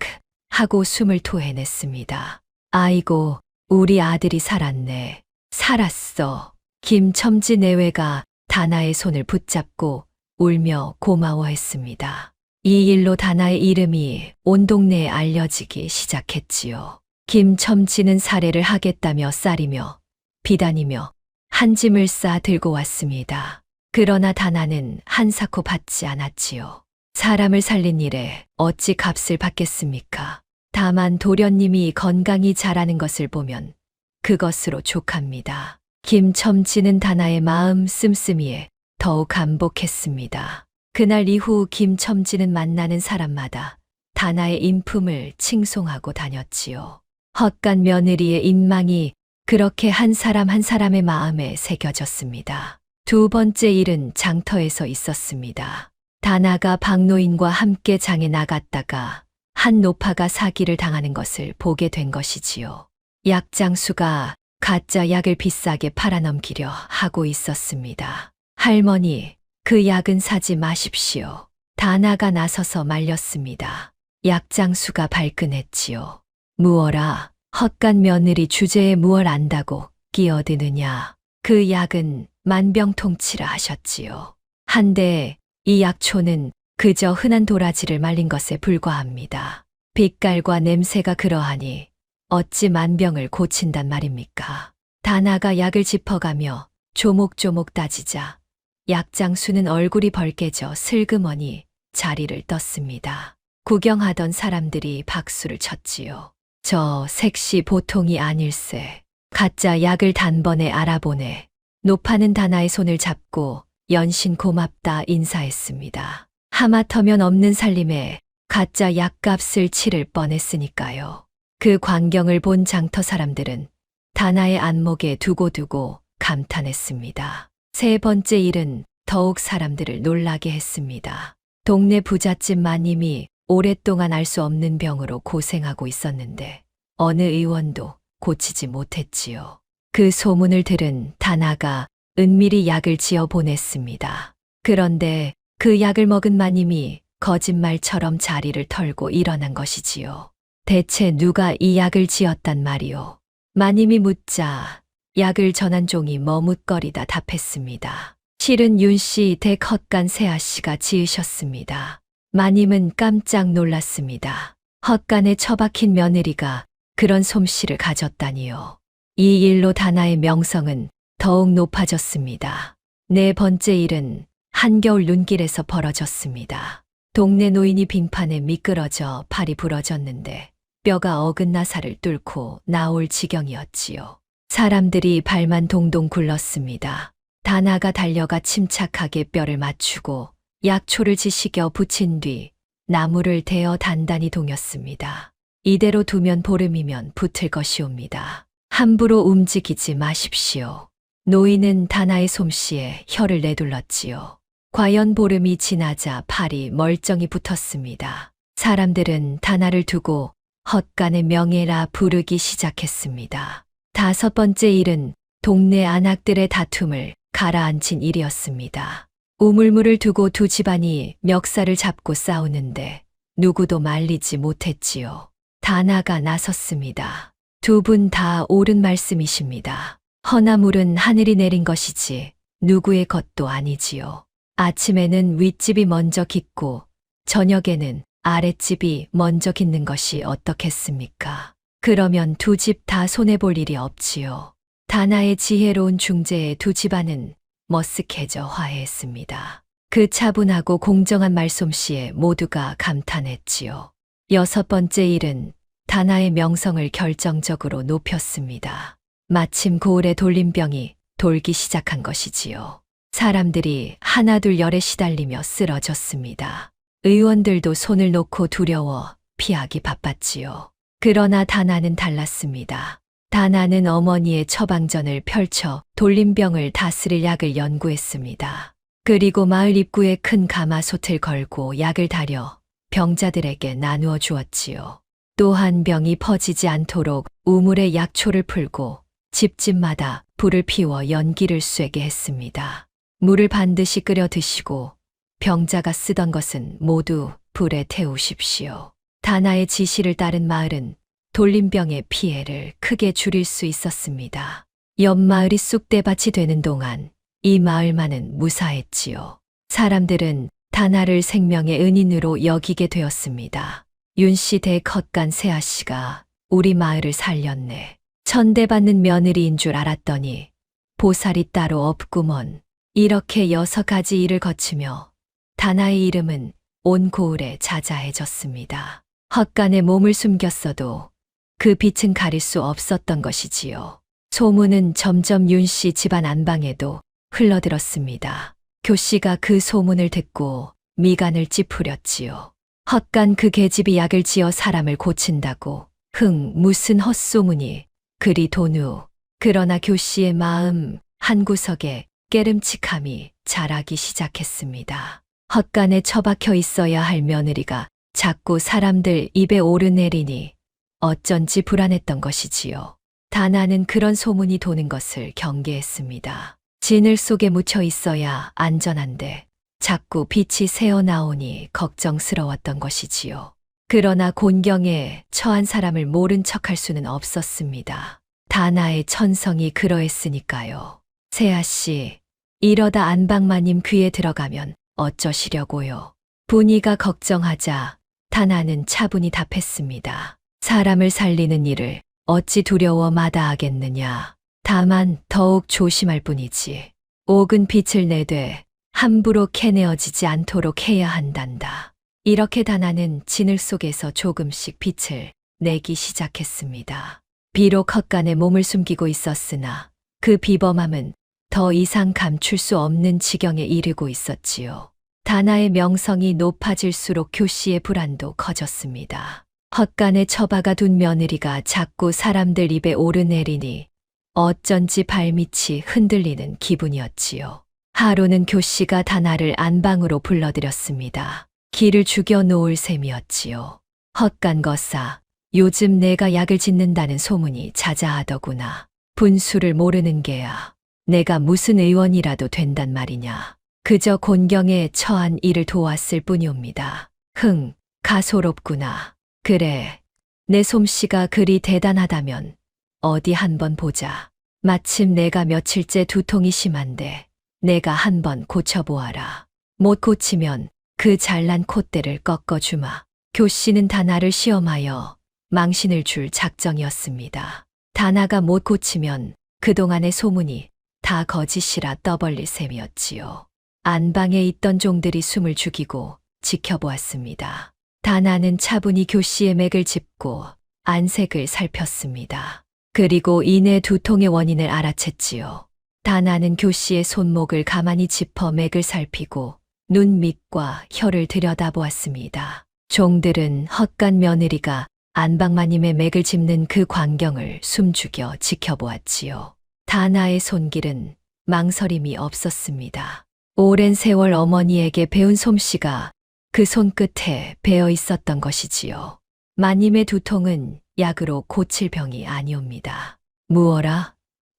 B: 하고 숨을 토해냈습니다. 아이고, 우리 아들이 살았네. 살았어. 김첨지 내외가 다나의 손을 붙잡고 울며 고마워했습니다. 이 일로 다나의 이름이 온 동네에 알려지기 시작했지요. 김첨지는 살해를 하겠다며 쌀이며 비단이며 한 짐을 싸 들고 왔습니다. 그러나 다나는 한사코 받지 않았지요. 사람을 살린 일에 어찌 값을 받겠습니까? 다만 도련님이 건강히 자라는 것을 보면 그것으로 족합니다. 김첨지는 다나의 마음 씀씀이에 더욱 감복했습니다. 그날 이후 김첨지는 만나는 사람마다 다나의 인품을 칭송하고 다녔지요. 헛간 며느리의 인망이 그렇게 한 사람 한 사람의 마음에 새겨졌습니다. 두 번째 일은 장터에서 있었습니다. 다나가 박노인과 함께 장에 나갔다가 한 노파가 사기를 당하는 것을 보게 된 것이지요. 약장수가 가짜 약을 비싸게 팔아넘기려 하고 있었습니다. 할머니, 그 약은 사지 마십시오. 다나가 나서서 말렸습니다. 약장수가 발끈했지요. 무어라, 헛간 며느리 주제에 무얼 안다고 끼어드느냐. 그 약은 만병통치라 하셨지요. 한데 이 약초는 그저 흔한 도라지를 말린 것에 불과합니다. 빛깔과 냄새가 그러하니 어찌 만병을 고친단 말입니까? 다나가 약을 짚어가며 조목조목 따지자 약장수는 얼굴이 벌개져 슬그머니 자리를 떴습니다. 구경하던 사람들이 박수를 쳤지요. 저 색시 보통이 아닐세. 가짜 약을 단번에 알아보네. 노파는 다나의 손을 잡고 연신 고맙다 인사했습니다. 하마터면 없는 살림에 가짜 약값을 치를 뻔했으니까요. 그 광경을 본 장터 사람들은 다나의 안목에 두고두고 감탄했습니다. 세 번째 일은 더욱 사람들을 놀라게 했습니다. 동네 부잣집 마님이 오랫동안 알 수 없는 병으로 고생하고 있었는데 어느 의원도 고치지 못했지요. 그 소문을 들은 다나가 은밀히 약을 지어 보냈습니다. 그런데 그 약을 먹은 마님이 거짓말처럼 자리를 털고 일어난 것이지요. 대체 누가 이 약을 지었단 말이오? 마님이 묻자 약을 전한 종이 머뭇거리다 답했습니다. 실은 윤씨 댁 헛간 세아씨가 지으셨습니다. 마님은 깜짝 놀랐습니다. 헛간에 처박힌 며느리가 그런 솜씨를 가졌다니요. 이 일로 다나의 명성은 더욱 높아졌습니다. 네 번째 일은 한겨울 눈길에서 벌어졌습니다. 동네 노인이 빙판에 미끄러져 팔이 부러졌는데 뼈가 어긋나 살을 뚫고 나올 지경이었지요. 사람들이 발만 동동 굴렀습니다. 다나가 달려가 침착하게 뼈를 맞추고 약초를 지식여 붙인 뒤 나무를 대어 단단히 동였습니다. 이대로 두면 보름이면 붙을 것이옵니다. 함부로 움직이지 마십시오. 노인은 다나의 솜씨에 혀를 내둘렀지요. 과연 보름이 지나자 팔이 멀쩡히 붙었습니다. 사람들은 다나를 두고 헛간의 명예라 부르기 시작했습니다. 다섯 번째 일은 동네 안악들의 다툼을 가라앉힌 일이었습니다. 우물물을 두고 두 집안이 멱살을 잡고 싸우는데 누구도 말리지 못했지요. 다나가 나섰습니다. 두 분 다 옳은 말씀이십니다. 허나물은 하늘이 내린 것이지 누구의 것도 아니지요. 아침에는 윗집이 먼저 깃고 저녁에는 아랫집이 먼저 깃는 것이 어떻겠습니까? 그러면 두 집 다 손해볼 일이 없지요. 다나의 지혜로운 중재에 두 집안은 머쓱해져 화해했습니다. 그 차분하고 공정한 말솜씨에 모두가 감탄했지요. 여섯 번째 일은 다나의 명성을 결정적으로 높였습니다. 마침 고을의 돌림병이 돌기 시작한 것이지요. 사람들이 하나둘 열에 시달리며 쓰러졌습니다. 의원들도 손을 놓고 두려워 피하기 바빴지요. 그러나 다나는 달랐습니다. 다나는 어머니의 처방전을 펼쳐 돌림병을 다스릴 약을 연구했습니다. 그리고 마을 입구에 큰 가마솥을 걸고 약을 달여 병자들에게 나누어 주었지요. 또한 병이 퍼지지 않도록 우물에 약초를 풀고 집집마다 불을 피워 연기를 쐬게 했습니다. 물을 반드시 끓여 드시고 병자가 쓰던 것은 모두 불에 태우십시오. 다나의 지시를 따른 마을은 돌림병의 피해를 크게 줄일 수 있었습니다. 옆 마을이 쑥대밭이 되는 동안 이 마을만은 무사했지요. 사람들은 다나를 생명의 은인으로 여기게 되었습니다. 윤씨 댁 헛간 세아씨가 우리 마을을 살렸네. 천대받는 며느리인 줄 알았더니 보살이 따로 없구먼. 이렇게 6가지 일을 거치며 다나의 이름은 온 고을에 자자해졌습니다. 헛간에 몸을 숨겼어도 그 빛은 가릴 수 없었던 것이지요. 소문은 점점 윤씨 집안 안방에도 흘러들었습니다. 교씨가 그 소문을 듣고 미간을 찌푸렸지요. 헛간 그 계집이 약을 지어 사람을 고친다고 무슨 헛소문이 그리 도누. 그러나 교씨의 마음 한구석에 깨름칙함이 자라기 시작했습니다. 헛간에 처박혀 있어야 할 며느리가 자꾸 사람들 입에 오르내리니 어쩐지 불안했던 것이지요. 다나는 그런 소문이 도는 것을 경계했습니다. 진을 속에 묻혀 있어야 안전한데 자꾸 빛이 새어나오니 걱정스러웠던 것이지요. 그러나 곤경에 처한 사람을 모른 척할 수는 없었습니다. 다나의 천성이 그러했으니까요. 세아씨, 이러다 안방마님 귀에 들어가면 어쩌시려고요. 분이가 걱정하자 다나는 차분히 답했습니다. 사람을 살리는 일을 어찌 두려워 마다하겠느냐. 다만 더욱 조심할 뿐이지. 옥은 빛을 내되 함부로 캐내어지지 않도록 해야 한단다. 이렇게 다나는 진을 속에서 조금씩 빛을 내기 시작했습니다. 비록 헛간에 몸을 숨기고 있었으나 그 비범함은 더 이상 감출 수 없는 지경에 이르고 있었지요. 다나의 명성이 높아질수록 교씨의 불안도 커졌습니다. 헛간에 처박아 둔 며느리가 자꾸 사람들 입에 오르내리니 어쩐지 발밑이 흔들리는 기분이었지요. 하루는 교씨가 다나를 안방으로 불러들였습니다. 기를 죽여 놓을 셈이었지요. 헛간 거사, 요즘 내가 약을 짓는다는 소문이 자자하더구나. 분수를 모르는 게야. 내가 무슨 의원이라도 된단 말이냐. 그저 곤경에 처한 일을 도왔을 뿐이옵니다. 가소롭구나. 그래, 내 솜씨가 그리 대단하다면 어디 한번 보자. 마침 내가 며칠째 두통이 심한데 내가 한번 고쳐보아라. 못 고치면 그 잘난 콧대를 꺾어주마. 교씨는 다나를 시험하여 망신을 줄 작정이었습니다. 다나가 못 고치면 그동안의 소문이 다 거짓이라 떠벌릴 셈이었지요. 안방에 있던 종들이 숨을 죽이고 지켜보았습니다. 다나는 차분히 교씨의 맥을 짚고 안색을 살폈습니다. 그리고 이내 두통의 원인을 알아챘지요. 다나는 교씨의 손목을 가만히 짚어 맥을 살피고 눈 밑과 혀를 들여다보았습니다. 종들은 헛간 며느리가 안방마님의 맥을 짚는 그 광경을 숨죽여 지켜보았지요. 다나의 손길은 망설임이 없었습니다. 오랜 세월 어머니에게 배운 솜씨가 그 손끝에 베어 있었던 것이지요. 마님의 두통은 약으로 고칠 병이 아니옵니다. 무어라?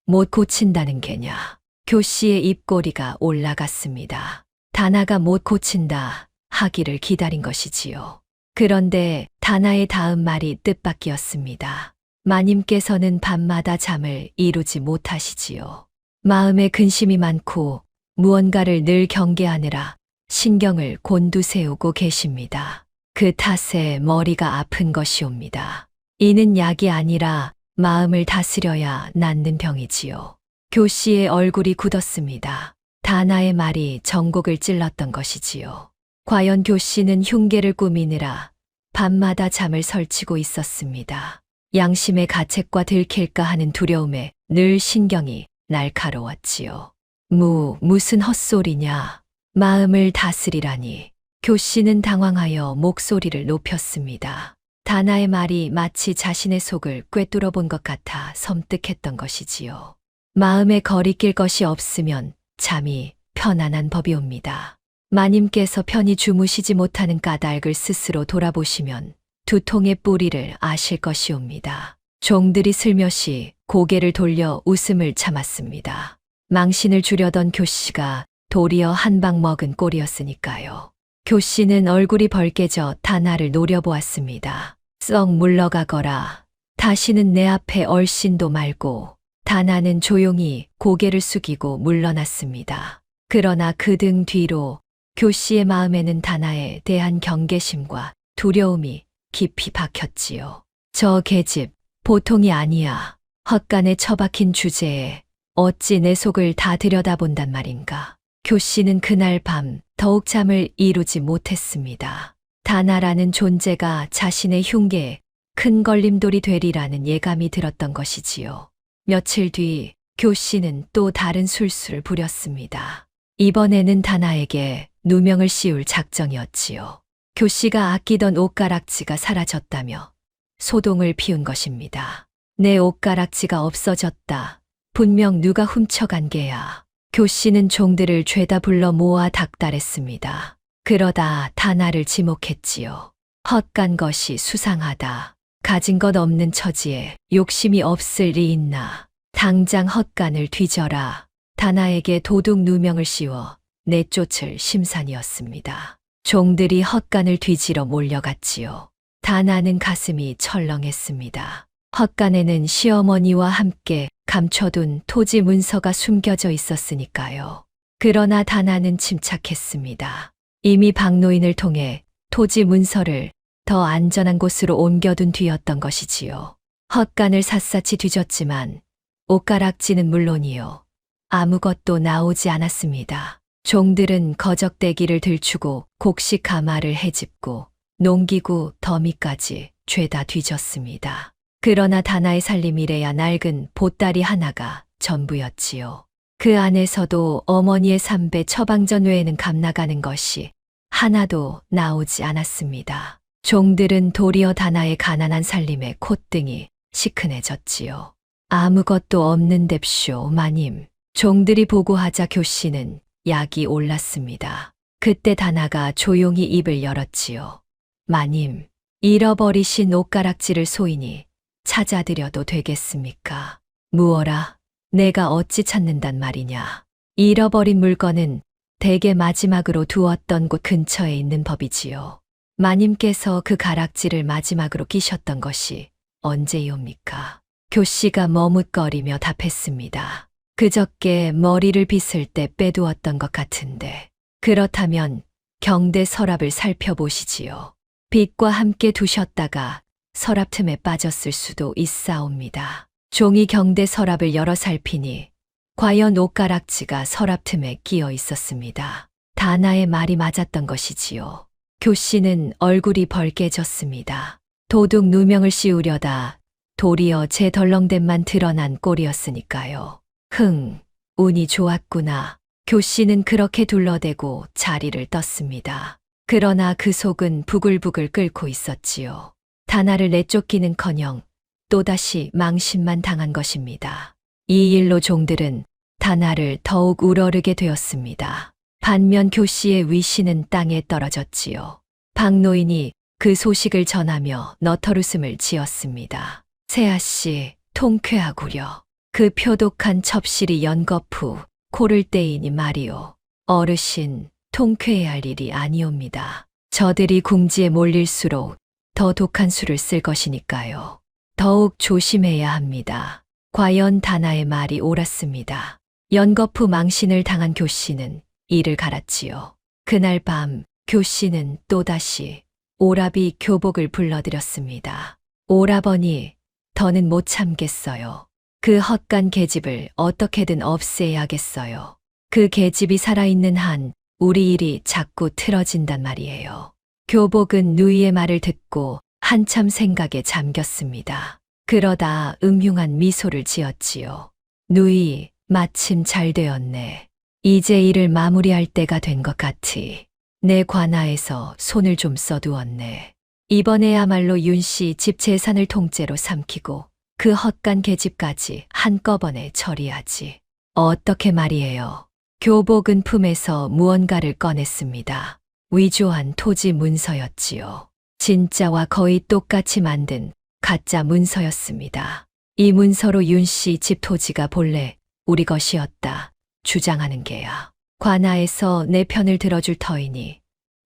B: 못 고친다는 게냐? 교씨의 입꼬리가 올라갔습니다. 다나가 못 고친다 하기를 기다린 것이지요. 그런데 다나의 다음 말이 뜻밖이었습니다. 마님께서는 밤마다 잠을 이루지 못하시지요. 마음에 근심이 많고 무언가를 늘 경계하느라 신경을 곤두세우고 계십니다. 그 탓에 머리가 아픈 것이옵니다. 이는 약이 아니라 마음을 다스려야 낫는 병이지요. 교씨의 얼굴이 굳었습니다. 다나의 말이 전곡을 찔렀던 것이지요. 과연 교씨는 흉계를 꾸미느라 밤마다 잠을 설치고 있었습니다. 양심의 가책과 들킬까 하는 두려움에 늘 신경이 날카로웠지요. 무슨 헛소리냐. 마음을 다스리라니. 교씨는 당황하여 목소리를 높였습니다. 다나의 말이 마치 자신의 속을 꿰뚫어 본 것 같아 섬뜩했던 것이지요. 마음에 거리낄 것이 없으면 잠이 편안한 법이옵니다. 마님께서 편히 주무시지 못하는 까닭을 스스로 돌아보시면 두통의 뿌리를 아실 것이옵니다. 종들이 슬며시 고개를 돌려 웃음을 참았습니다. 망신을 주려던 교씨가 도리어 한 방 먹은 꼴이었으니까요. 교씨는 얼굴이 벌개져 다나를 노려보았습니다. 썩 물러가거라. 다시는 내 앞에 얼씬도 말고. 다나는 조용히 고개를 숙이고 물러났습니다. 그러나 그 등 뒤로 교씨의 마음에는 다나에 대한 경계심과 두려움이 깊이 박혔지요. 저 계집 보통이 아니야. 헛간에 처박힌 주제에 어찌 내 속을 다 들여다본단 말인가. 교씨는 그날 밤 더욱 잠을 이루지 못했습니다. 다나라는 존재가 자신의 흉계에 큰 걸림돌이 되리라는 예감이 들었던 것이지요. 며칠 뒤 교씨는 또 다른 술수를 부렸습니다. 이번에는 다나에게 누명을 씌울 작정이었지요. 교씨가 아끼던 옷가락지가 사라졌다며 소동을 피운 것입니다. 내 옷가락지가 없어졌다. 분명 누가 훔쳐간 게야. 교씨는 종들을 죄다 불러 모아 닥달했습니다. 그러다 다나를 지목했지요. 헛간 것이 수상하다. 가진 것 없는 처지에 욕심이 없을 리 있나. 당장 헛간을 뒤져라. 다나에게 도둑 누명을 씌워 내쫓을 심산이었습니다. 종들이 헛간을 뒤지러 몰려갔지요. 다나는 가슴이 철렁했습니다. 헛간에는 시어머니와 함께 감춰둔 토지 문서가 숨겨져 있었으니까요. 그러나 다나는 침착했습니다. 이미 박노인을 통해 토지 문서를 더 안전한 곳으로 옮겨둔 뒤였던 것이지요. 헛간을 샅샅이 뒤졌지만 옷가락지는 물론이요. 아무것도 나오지 않았습니다. 종들은 거적대기를 들추고 곡식 가마를 헤집고 농기구 더미까지 죄다 뒤졌습니다. 그러나 다나의 살림이래야 낡은 보따리 하나가 전부였지요. 그 안에서도 어머니의 삼배 처방전 외에는 감나가는 것이 하나도 나오지 않았습니다. 종들은 도리어 다나의 가난한 살림에 콧등이 시큰해졌지요. 아무것도 없는 뎁쇼 마님. 종들이 보고하자 교씨는 약이 올랐습니다. 그때 다나가 조용히 입을 열었지요. 마님, 잃어버리신 옷가락지를 소인이 찾아드려도 되겠습니까? 무어라, 내가 어찌 찾는단 말이냐. 잃어버린 물건은 대개 마지막으로 두었던 곳 근처에 있는 법이지요. 마님께서 그 가락지를 마지막으로 끼셨던 것이 언제이옵니까? 교씨가 머뭇거리며 답했습니다. 그저께 머리를 빗을 때 빼두었던 것 같은데. 그렇다면 경대 서랍을 살펴보시지요. 빛과 함께 두셨다가 서랍 틈에 빠졌을 수도 있사옵니다. 종이 경대 서랍을 열어 살피니 과연 옷가락지가 서랍 틈에 끼어 있었습니다. 다나의 말이 맞았던 것이지요. 교씨는 얼굴이 벌개졌습니다. 도둑 누명을 씌우려다 도리어 제 덜렁댐만 드러난 꼴이었으니까요. 운이 좋았구나. 교씨는 그렇게 둘러대고 자리를 떴습니다. 그러나 그 속은 부글부글 끓고 있었지요. 다나를 내쫓기는커녕 또다시 망신만 당한 것입니다. 이 일로 종들은 다나를 더욱 우러르게 되었습니다. 반면 교씨의 위신은 땅에 떨어졌지요. 박노인이 그 소식을 전하며 너털웃음을 지었습니다. 세아씨, 통쾌하구려. 그 표독한 첩실이 연거푸 코를 떼이니 말이오. 어르신, 통쾌해야 할 일이 아니옵니다. 저들이 궁지에 몰릴수록 더 독한 수를 쓸 것이니까요. 더욱 조심해야 합니다. 과연 다나의 말이 옳았습니다. 연거푸 망신을 당한 교씨는 이를 갈았지요. 그날 밤 교씨는 또다시 오라비 교복을 불러들였습니다. 오라버니, 더는 못 참겠어요. 그 헛간 계집을 어떻게든 없애야겠어요. 그 계집이 살아있는 한 우리 일이 자꾸 틀어진단 말이에요. 교복은 누이의 말을 듣고 한참 생각에 잠겼습니다. 그러다 음흉한 미소를 지었지요. 누이, 마침 잘 되었네. 이제 일을 마무리할 때가 된 것 같으. 내 관아에서 손을 좀 써두었네. 이번에야말로 윤씨 집 재산을 통째로 삼키고 그 헛간 계집까지 한꺼번에 처리하지. 어떻게 말이에요. 교복은 품에서 무언가를 꺼냈습니다. 위조한 토지 문서였지요. 진짜와 거의 똑같이 만든 가짜 문서였습니다. 이 문서로 윤씨 집 토지가 본래 우리 것이었다 주장하는 게야. 관아에서 내 편을 들어줄 터이니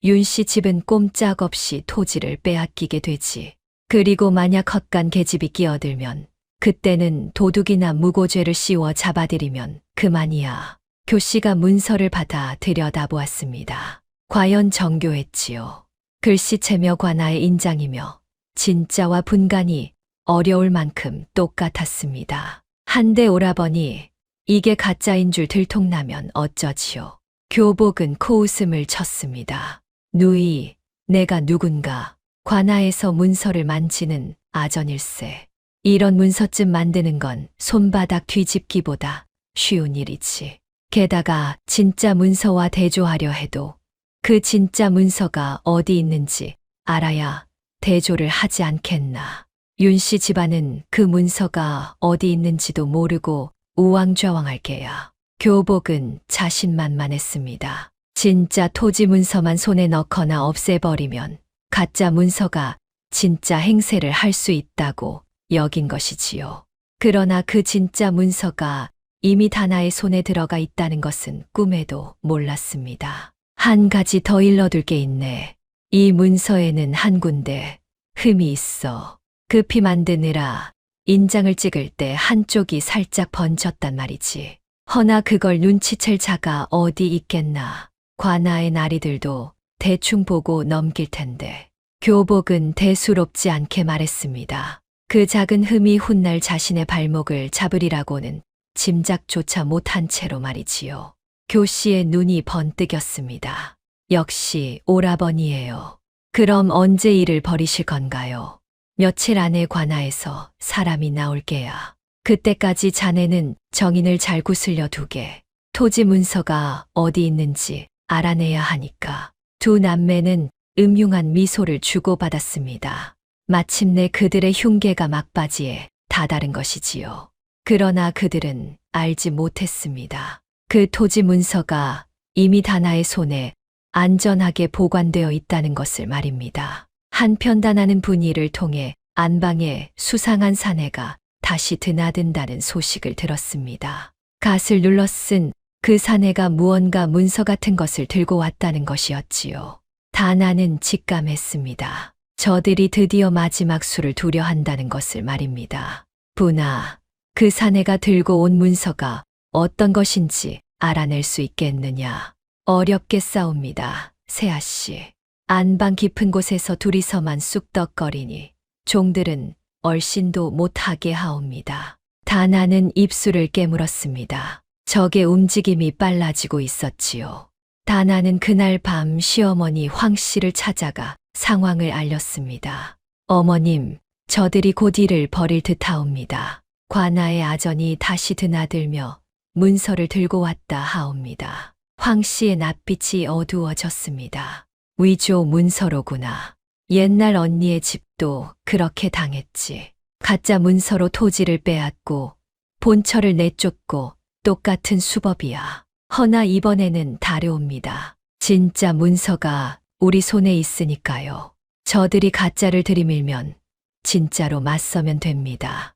B: 윤씨 집은 꼼짝없이 토지를 빼앗기게 되지. 그리고 만약 헛간 계집이 끼어들면 그때는 도둑이나 무고죄를 씌워 잡아들이면 그만이야. 교씨가 문서를 받아 들여다보았습니다. 과연 정교했지요. 글씨체며 관아의 인장이며 진짜와 분간이 어려울 만큼 똑같았습니다. 한데 오라버니, 이게 가짜인 줄 들통나면 어쩌지요. 교복은 코웃음을 쳤습니다. 누이, 내가 누군가 관아에서 문서를 만지는 아전일세. 이런 문서쯤 만드는 건 손바닥 뒤집기보다 쉬운 일이지. 게다가 진짜 문서와 대조하려 해도 그 진짜 문서가 어디 있는지 알아야 대조를 하지 않겠나. 윤씨 집안은 그 문서가 어디 있는지도 모르고 우왕좌왕할 게야. 교복은 자신만만했습니다. 진짜 토지 문서만 손에 넣거나 없애버리면 가짜 문서가 진짜 행세를 할 수 있다고 여긴 것이지요. 그러나 그 진짜 문서가 이미 다나의 손에 들어가 있다는 것은 꿈에도 몰랐습니다. 한 가지 더 일러둘 게 있네. 이 문서에는 한 군데 흠이 있어. 급히 만드느라 인장을 찍을 때 한쪽이 살짝 번졌단 말이지. 허나 그걸 눈치챌 자가 어디 있겠나. 관아의 나리들도 대충 보고 넘길 텐데. 교복은 대수롭지 않게 말했습니다. 그 작은 흠이 훗날 자신의 발목을 잡으리라고는 짐작조차 못한 채로 말이지요. 교씨의 눈이 번뜩였습니다. 역시 오라버니예요. 그럼 언제 일을 벌이실 건가요? 며칠 안에 관아에서 사람이 나올 게야. 그때까지 자네는 정인을 잘 구슬려 두게. 토지 문서가 어디 있는지 알아내야 하니까. 두 남매는 음흉한 미소를 주고받았습니다. 마침내 그들의 흉계가 막바지에 다다른 것이지요. 그러나 그들은 알지 못했습니다. 그 토지 문서가 이미 다나의 손에 안전하게 보관되어 있다는 것을 말입니다. 한편 다나는 분이를 통해 안방에 수상한 사내가 다시 드나든다는 소식을 들었습니다. 갓을 눌러 쓴 그 사내가 무언가 문서 같은 것을 들고 왔다는 것이었지요. 다나는 직감했습니다. 저들이 드디어 마지막 수를 두려 한다는 것을 말입니다. 부나, 그 사내가 들고 온 문서가 어떤 것인지 알아낼 수 있겠느냐. 어렵게 싸웁니다, 세아씨. 안방 깊은 곳에서 둘이서만 쑥덕거리니 종들은 얼씬도 못하게 하옵니다. 다나는 입술을 깨물었습니다. 적의 움직임이 빨라지고 있었지요. 다나는 그날 밤 시어머니 황씨를 찾아가 상황을 알렸습니다. 어머님, 저들이 곧 일을 벌일 듯하옵니다. 관아의 아전이 다시 드나들며 문서를 들고 왔다 하옵니다. 황씨의 낯빛이 어두워졌습니다. 위조 문서로구나. 옛날 언니의 집도 그렇게 당했지. 가짜 문서로 토지를 빼앗고 본처를 내쫓고 똑같은 수법이야. 허나 이번에는 다르옵니다. 진짜 문서가 우리 손에 있으니까요. 저들이 가짜를 들이밀면 진짜로 맞서면 됩니다.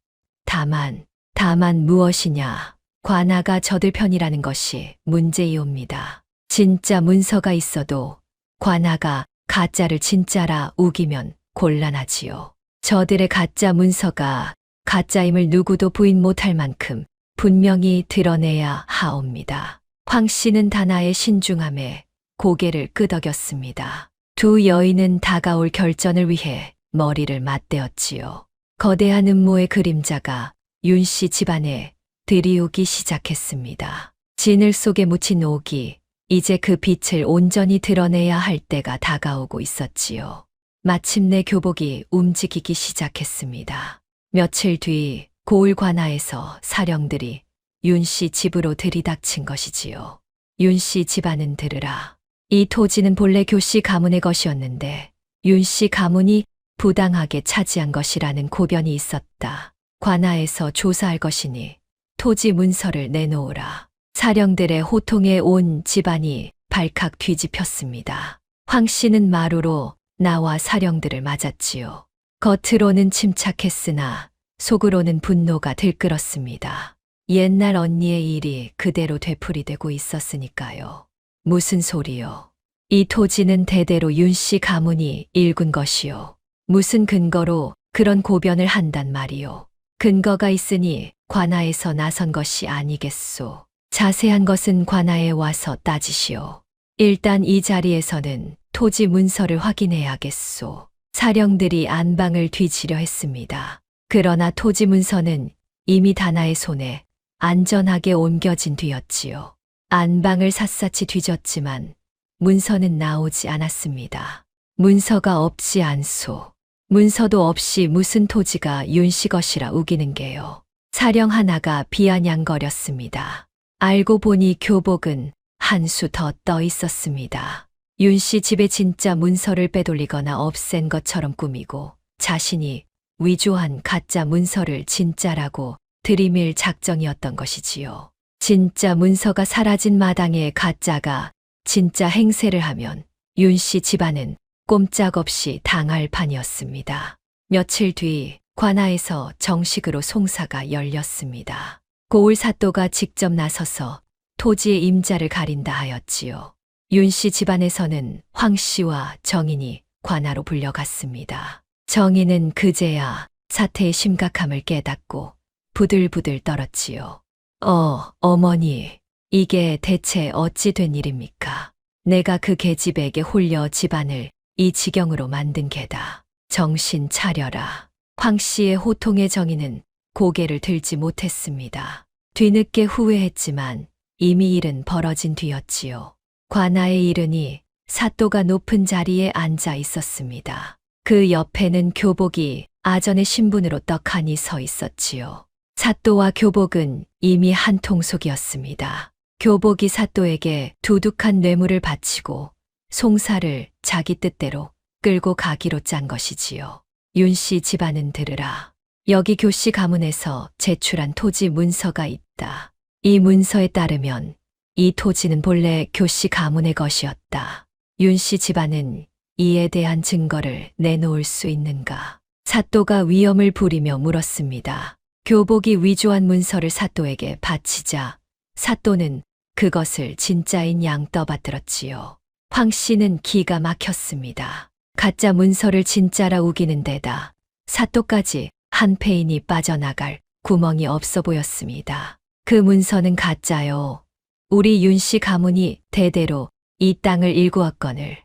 B: 다만 무엇이냐? 관아가 저들 편이라는 것이 문제이옵니다. 진짜 문서가 있어도 관아가 가짜를 진짜라 우기면 곤란하지요. 저들의 가짜 문서가 가짜임을 누구도 부인 못할 만큼 분명히 드러내야 하옵니다. 황 씨는 다나의 신중함에 고개를 끄덕였습니다. 두 여인은 다가올 결전을 위해 머리를 맞대었지요. 거대한 음모의 그림자가 윤 씨 집안에 들이오기 시작했습니다. 진을 속에 묻힌 옥이 이제 그 빛을 온전히 드러내야 할 때가 다가오고 있었지요. 마침내 교복이 움직이기 시작했습니다. 며칠 뒤 고을 관아에서 사령들이 윤 씨 집으로 들이닥친 것이지요. 윤 씨 집안은 들으라. 이 토지는 본래 교씨 가문의 것이었는데 윤 씨 가문이 부당하게 차지한 것이라는 고변이 있었다. 관아에서 조사할 것이니 토지 문서를 내놓으라. 사령들의 호통에 온 집안이 발칵 뒤집혔습니다. 황 씨는 마루로 나와 사령들을 맞았지요. 겉으로는 침착했으나 속으로는 분노가 들끓었습니다. 옛날 언니의 일이 그대로 되풀이되고 있었으니까요. 무슨 소리요? 이 토지는 대대로 윤 씨 가문이 일군 것이요. 무슨 근거로 그런 고변을 한단 말이요. 근거가 있으니 관아에서 나선 것이 아니겠소. 자세한 것은 관아에 와서 따지시오. 일단 이 자리에서는 토지 문서를 확인해야겠소. 사령들이 안방을 뒤지려 했습니다. 그러나 토지 문서는 이미 다나의 손에 안전하게 옮겨진 뒤였지요. 안방을 샅샅이 뒤졌지만 문서는 나오지 않았습니다. 문서가 없지 않소. 문서도 없이 무슨 토지가 윤 씨 것이라 우기는 게요. 사령 하나가 비아냥거렸습니다. 알고 보니 교복은 한 수 더 떠 있었습니다. 윤 씨 집에 진짜 문서를 빼돌리거나 없앤 것처럼 꾸미고 자신이 위조한 가짜 문서를 진짜라고 들이밀 작정이었던 것이지요. 진짜 문서가 사라진 마당에 가짜가 진짜 행세를 하면 윤 씨 집안은 꼼짝없이 당할 판이었습니다. 며칠 뒤 관아에서 정식으로 송사가 열렸습니다. 고을 사또가 직접 나서서 토지의 임자를 가린다 하였지요. 윤 씨 집안에서는 황 씨와 정인이 관아로 불려갔습니다. 정인은 그제야 사태의 심각함을 깨닫고 부들부들 떨었지요. 어머니, 이게 대체 어찌 된 일입니까? 내가 그 계집에게 홀려 집안을 이 지경으로 만든 게다. 정신 차려라. 황 씨의 호통에 정인은 고개를 들지 못했습니다. 뒤늦게 후회했지만 이미 일은 벌어진 뒤였지요. 관아에 이르니 사또가 높은 자리에 앉아 있었습니다. 그 옆에는 교복이 아전의 신분으로 떡하니 서 있었지요. 사또와 교복은 이미 한 통속이었습니다. 교복이 사또에게 두둑한 뇌물을 바치고 송사를 자기 뜻대로 끌고 가기로 짠 것이지요. 윤 씨 집안은 들으라. 여기 교씨 가문에서 제출한 토지 문서가 있다. 이 문서에 따르면 이 토지는 본래 교씨 가문의 것이었다. 윤 씨 집안은 이에 대한 증거를 내놓을 수 있는가? 사또가 위험을 부리며 물었습니다. 교복이 위조한 문서를 사또에게 바치자 사또는 그것을 진짜인 양 떠받들었지요. 황 씨는 기가 막혔습니다. 가짜 문서를 진짜라 우기는 데다 사또까지 한 페인이 빠져나갈 구멍이 없어 보였습니다. 그 문서는 가짜요. 우리 윤 씨 가문이 대대로 이 땅을 일구었거늘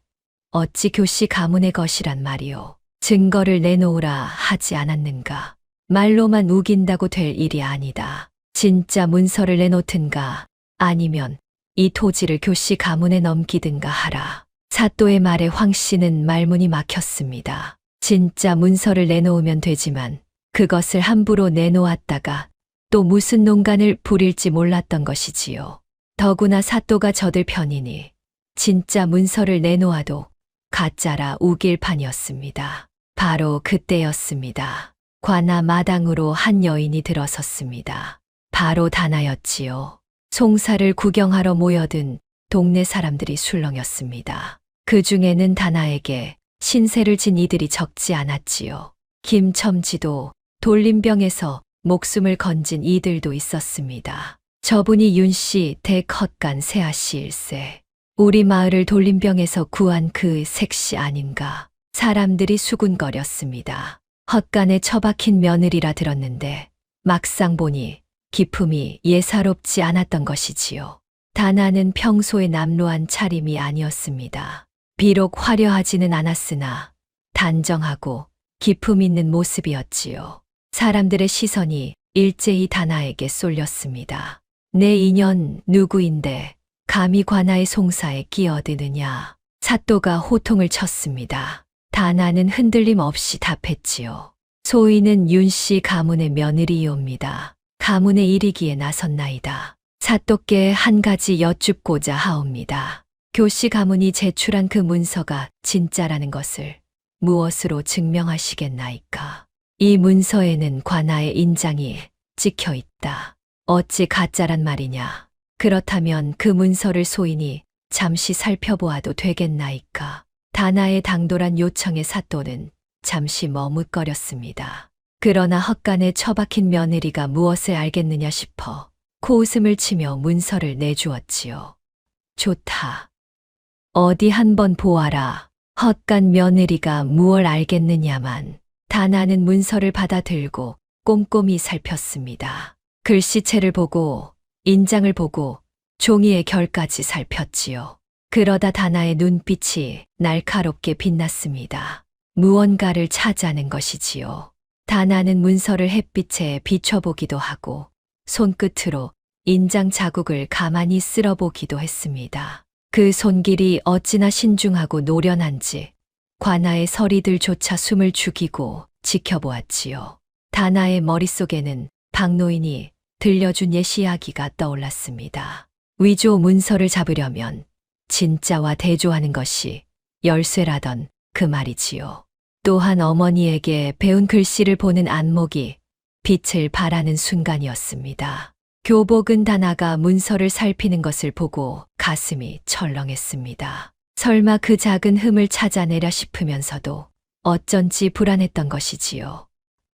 B: 어찌 교씨 가문의 것이란 말이오. 증거를 내놓으라 하지 않았는가. 말로만 우긴다고 될 일이 아니다. 진짜 문서를 내놓든가 아니면 이 토지를 교씨 가문에 넘기든가 하라. 사또의 말에 황 씨는 말문이 막혔습니다. 진짜 문서를 내놓으면 되지만 그것을 함부로 내놓았다가 또 무슨 농간을 부릴지 몰랐던 것이지요. 더구나 사또가 저들 편이니 진짜 문서를 내놓아도 가짜라 우길 판이었습니다. 바로 그때였습니다. 관아 마당으로 한 여인이 들어섰습니다. 바로 다나였지요. 송사를 구경하러 모여든 동네 사람들이 술렁였습니다. 그 중에는 다나에게 신세를 진 이들이 적지 않았지요. 김첨지도 돌림병에서 목숨을 건진 이들도 있었습니다. 저분이 윤씨 댁 헛간 세아씨 일세. 우리 마을을 돌림병에서 구한 그 색시 아닌가. 사람들이 수군거렸습니다. 헛간에 처박힌 며느리라 들었는데 막상 보니 기품이 예사롭지 않았던 것이지요. 다나는 평소에 남루한 차림이 아니었습니다. 비록 화려하지는 않았으나 단정하고 기품 있는 모습이었지요. 사람들의 시선이 일제히 다나에게 쏠렸습니다. 내 인연 누구인데 감히 관아의 송사에 끼어드느냐. 사또가 호통을 쳤습니다. 다나는 흔들림 없이 답했지요. 소인은 윤씨 가문의 며느리이옵니다. 가문의 일이기에 나섰나이다. 사또께 한 가지 여쭙고자 하옵니다. 교씨 가문이 제출한 그 문서가 진짜라는 것을 무엇으로 증명하시겠나이까? 이 문서에는 관아의 인장이 찍혀 있다. 어찌 가짜란 말이냐? 그렇다면 그 문서를 소인이 잠시 살펴보아도 되겠나이까? 다나의 당돌한 요청에 사또는 잠시 머뭇거렸습니다. 그러나 헛간에 처박힌 며느리가 무엇을 알겠느냐 싶어 코웃음을 치며 문서를 내주었지요. 좋다. 어디 한번 보아라. 헛간 며느리가 무얼 알겠느냐만. 다나는 문서를 받아들고 꼼꼼히 살폈습니다. 글씨체를 보고 인장을 보고 종이의 결까지 살폈지요. 그러다 다나의 눈빛이 날카롭게 빛났습니다. 무언가를 찾아낸 것이지요. 다나는 문서를 햇빛에 비춰보기도 하고 손끝으로 인장 자국을 가만히 쓸어보기도 했습니다. 그 손길이 어찌나 신중하고 노련한지 관아의 서리들조차 숨을 죽이고 지켜보았지요. 다나의 머릿속에는 박노인이 들려준 옛 이야기가 떠올랐습니다. 위조 문서를 잡으려면 진짜와 대조하는 것이 열쇠라던 그 말이지요. 또한 어머니에게 배운 글씨를 보는 안목이 빛을 발하는 순간이었습니다. 교복은 다나가 문서를 살피는 것을 보고 가슴이 철렁했습니다. 설마 그 작은 흠을 찾아내려 싶으면서도 어쩐지 불안했던 것이지요.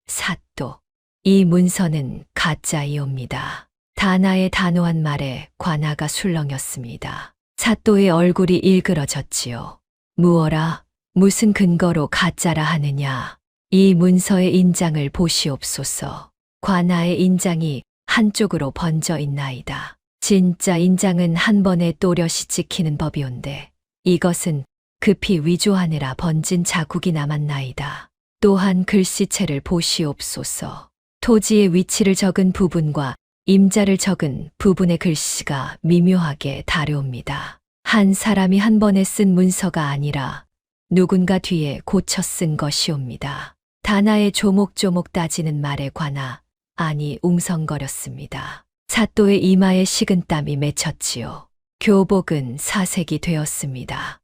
B: 사또, 이 문서는 가짜이옵니다. 다나의 단호한 말에 관아가 술렁였습니다. 사또의 얼굴이 일그러졌지요. 무어라, 무슨 근거로 가짜라 하느냐. 이 문서의 인장을 보시옵소서. 관아의 인장이 한쪽으로 번져 있나이다. 진짜 인장은 한 번에 또렷이 찍히는 법이온데 이것은 급히 위조하느라 번진 자국이 남았나이다. 또한 글씨체를 보시옵소서. 토지의 위치를 적은 부분과 임자를 적은 부분의 글씨가 미묘하게 다르옵니다. 한 사람이 한 번에 쓴 문서가 아니라 누군가 뒤에 고쳐 쓴 것이옵니다. 다나의 조목조목 따지는 말에 관아 아니 웅성거렸습니다. 사또의 이마에 식은땀이 맺혔지요. 교복은 사색이 되었습니다.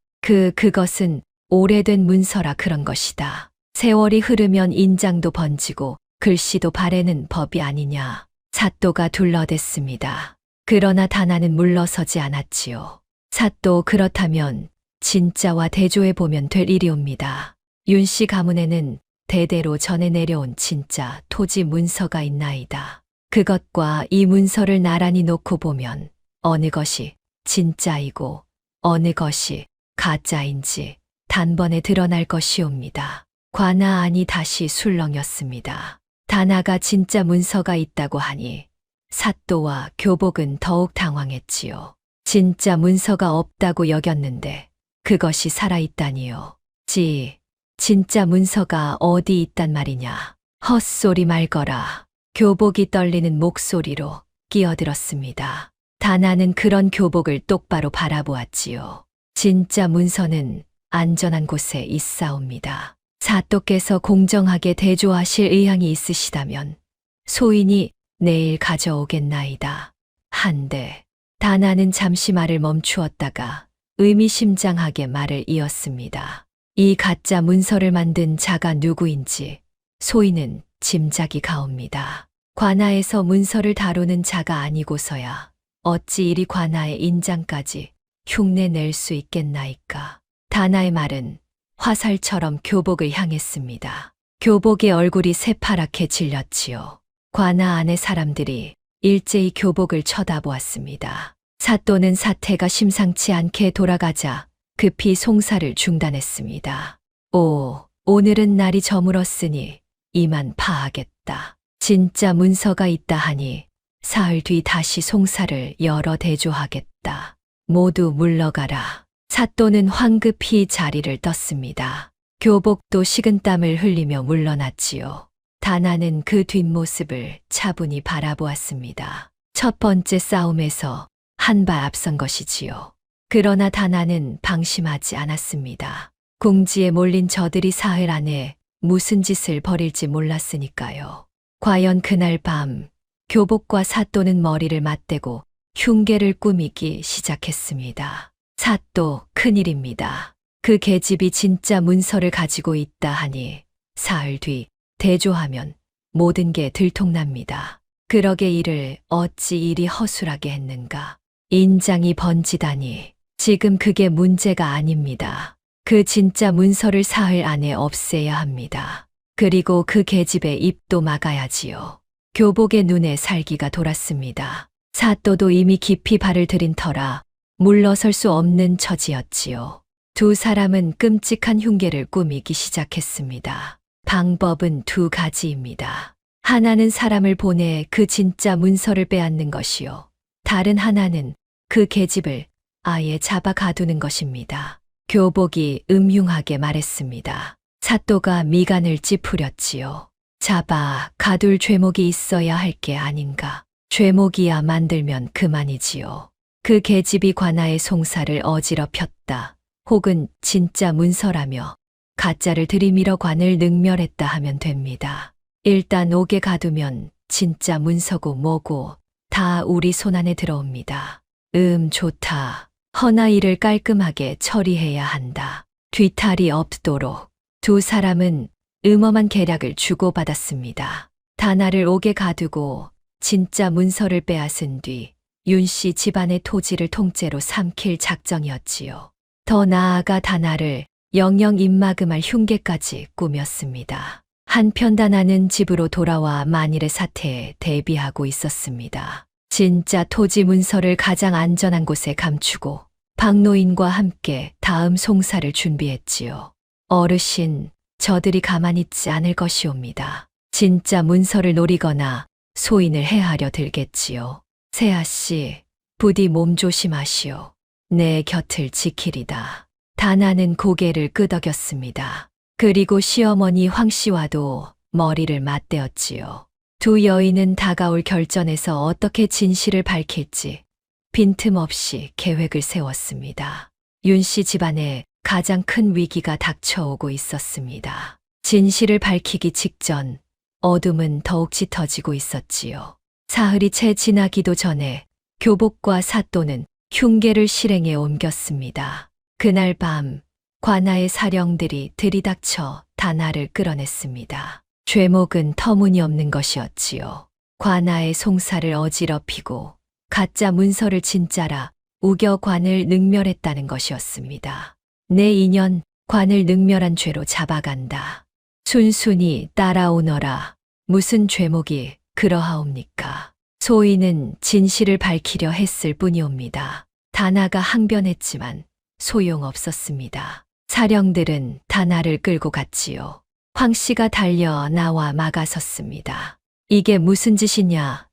B: 그것은 오래된 문서라 그런 것이다. 세월이 흐르면 인장도 번지고 글씨도 바래는 법이 아니냐. 사또가 둘러댔습니다. 그러나 다나는 물러서지 않았지요. 사또 그렇다면 진짜와 대조해 보면 될 일이옵니다. 윤씨 가문에는 대대로 전해 내려온 진짜 토지 문서가 있나이다. 그것과 이 문서를 나란히 놓고 보면 어느 것이 진짜이고 어느 것이 가짜인지 단번에 드러날 것이옵니다. 관아 안이 다시 술렁였습니다. 다나가 진짜 문서가 있다고 하니 사또와 교복은 더욱 당황했지요. 진짜 문서가 없다고 여겼는데 그것이 살아있다니요. 진짜 문서가 어디 있단 말이냐. 헛소리 말거라. 교복이 떨리는 목소리로 끼어들었습니다. 다나는 그런 교복을 똑바로 바라보았지요. 진짜 문서는 안전한 곳에 있사옵니다. 사또께서 공정하게 대조하실 의향이 있으시다면 소인이 내일 가져오겠나이다. 한데 다나는 잠시 말을 멈추었다가 의미심장하게 말을 이었습니다. 이 가짜 문서를 만든 자가 누구인지 소인은 짐작이 가옵니다. 관아에서 문서를 다루는 자가 아니고서야 어찌 이리 관아의 인장까지 흉내 낼 수 있겠나이까. 다나의 말은 화살처럼 교복을 향했습니다. 교복의 얼굴이 새파랗게 질렸지요. 관아 안의 사람들이 일제히 교복을 쳐다보았습니다. 사또는 사태가 심상치 않게 돌아가자 급히 송사를 중단했습니다. 오늘은 날이 저물었으니 이만 파하겠다. 진짜 문서가 있다 하니 사흘 뒤 다시 송사를 열어 대조하겠다. 모두 물러가라. 사또는 황급히 자리를 떴습니다. 교복도 식은땀을 흘리며 물러났지요. 다나는 그 뒷모습을 차분히 바라보았습니다. 첫 번째 싸움에서 한 발 앞선 것이지요. 그러나 다나는 방심하지 않았습니다. 궁지에 몰린 저들이 사흘 안에 무슨 짓을 벌일지 몰랐으니까요. 과연 그날 밤 교복과 사또는 머리를 맞대고 흉계를 꾸미기 시작했습니다. 사또, 큰일입니다. 그 계집이 진짜 문서를 가지고 있다 하니 사흘 뒤 대조하면 모든 게 들통납니다. 그러게 이를 어찌 이리 허술하게 했는가. 인장이 번지다니 지금 그게 문제가 아닙니다. 그 진짜 문서를 사흘 안에 없애야 합니다. 그리고 그 계집의 입도 막아야지요. 교복의 눈에 살기가 돌았습니다. 사또도 이미 깊이 발을 들인 터라 물러설 수 없는 처지였지요. 두 사람은 끔찍한 흉계를 꾸미기 시작했습니다. 방법은 두 가지입니다. 하나는 사람을 보내 그 진짜 문서를 빼앗는 것이요. 다른 하나는 그 계집을 아예 잡아 가두는 것입니다. 교복이 음흉하게 말했습니다. 사또가 미간을 찌푸렸지요. 잡아 가둘 죄목이 있어야 할 게 아닌가. 죄목이야 만들면 그만이지요. 그 계집이 관아의 송사를 어지럽혔다. 혹은 진짜 문서라며 가짜를 들이밀어 관을 능멸했다 하면 됩니다. 일단 옥에 가두면 진짜 문서고 뭐고 다 우리 손안에 들어옵니다. 좋다. 허나 이를 깔끔하게 처리해야 한다. 뒤탈이 없도록. 두 사람은 음험한 계략을 주고받았습니다. 다나를 옥에 가두고 진짜 문서를 빼앗은 뒤 윤씨 집안의 토지를 통째로 삼킬 작정이었지요. 더 나아가 다나를 영영 입막음할 흉계까지 꾸몄습니다. 한편 다나는 집으로 돌아와 만일의 사태에 대비하고 있었습니다. 진짜 토지 문서를 가장 안전한 곳에 감추고 박노인과 함께 다음 송사를 준비했지요. 어르신, 저들이 가만히 있지 않을 것이옵니다. 진짜 문서를 노리거나 소인을 해하려 들겠지요. 세아씨, 부디 몸 조심하시오. 내 곁을 지키리다. 다나는 고개를 끄덕였습니다. 그리고 시어머니 황씨와도 머리를 맞대었지요. 두 여인은 다가올 결전에서 어떻게 진실을 밝힐지 빈틈없이 계획을 세웠습니다. 윤씨 집안에 가장 큰 위기가 닥쳐오고 있었습니다. 진실을 밝히기 직전 어둠은 더욱 짙어지고 있었지요. 사흘이 채 지나기도 전에 교복과 사또는 흉계를 실행에 옮겼습니다. 그날 밤 관아의 사령들이 들이닥쳐 다나를 끌어냈습니다. 죄목은 터무니없는 것이었지요. 관아의 송사를 어지럽히고 가짜 문서를 진짜라 우겨 관을 능멸했다는 것이었습니다. 내 인연 관을 능멸한 죄로 잡아간다. 순순히 따라오너라. 무슨 죄목이 그러하옵니까? 소인은 진실을 밝히려 했을 뿐이옵니다. 다나가 항변했지만 소용없었습니다. 사령들은 다나를 끌고 갔지요. 황씨가 달려 나와 막아섰습니다. 이게 무슨 짓이냐?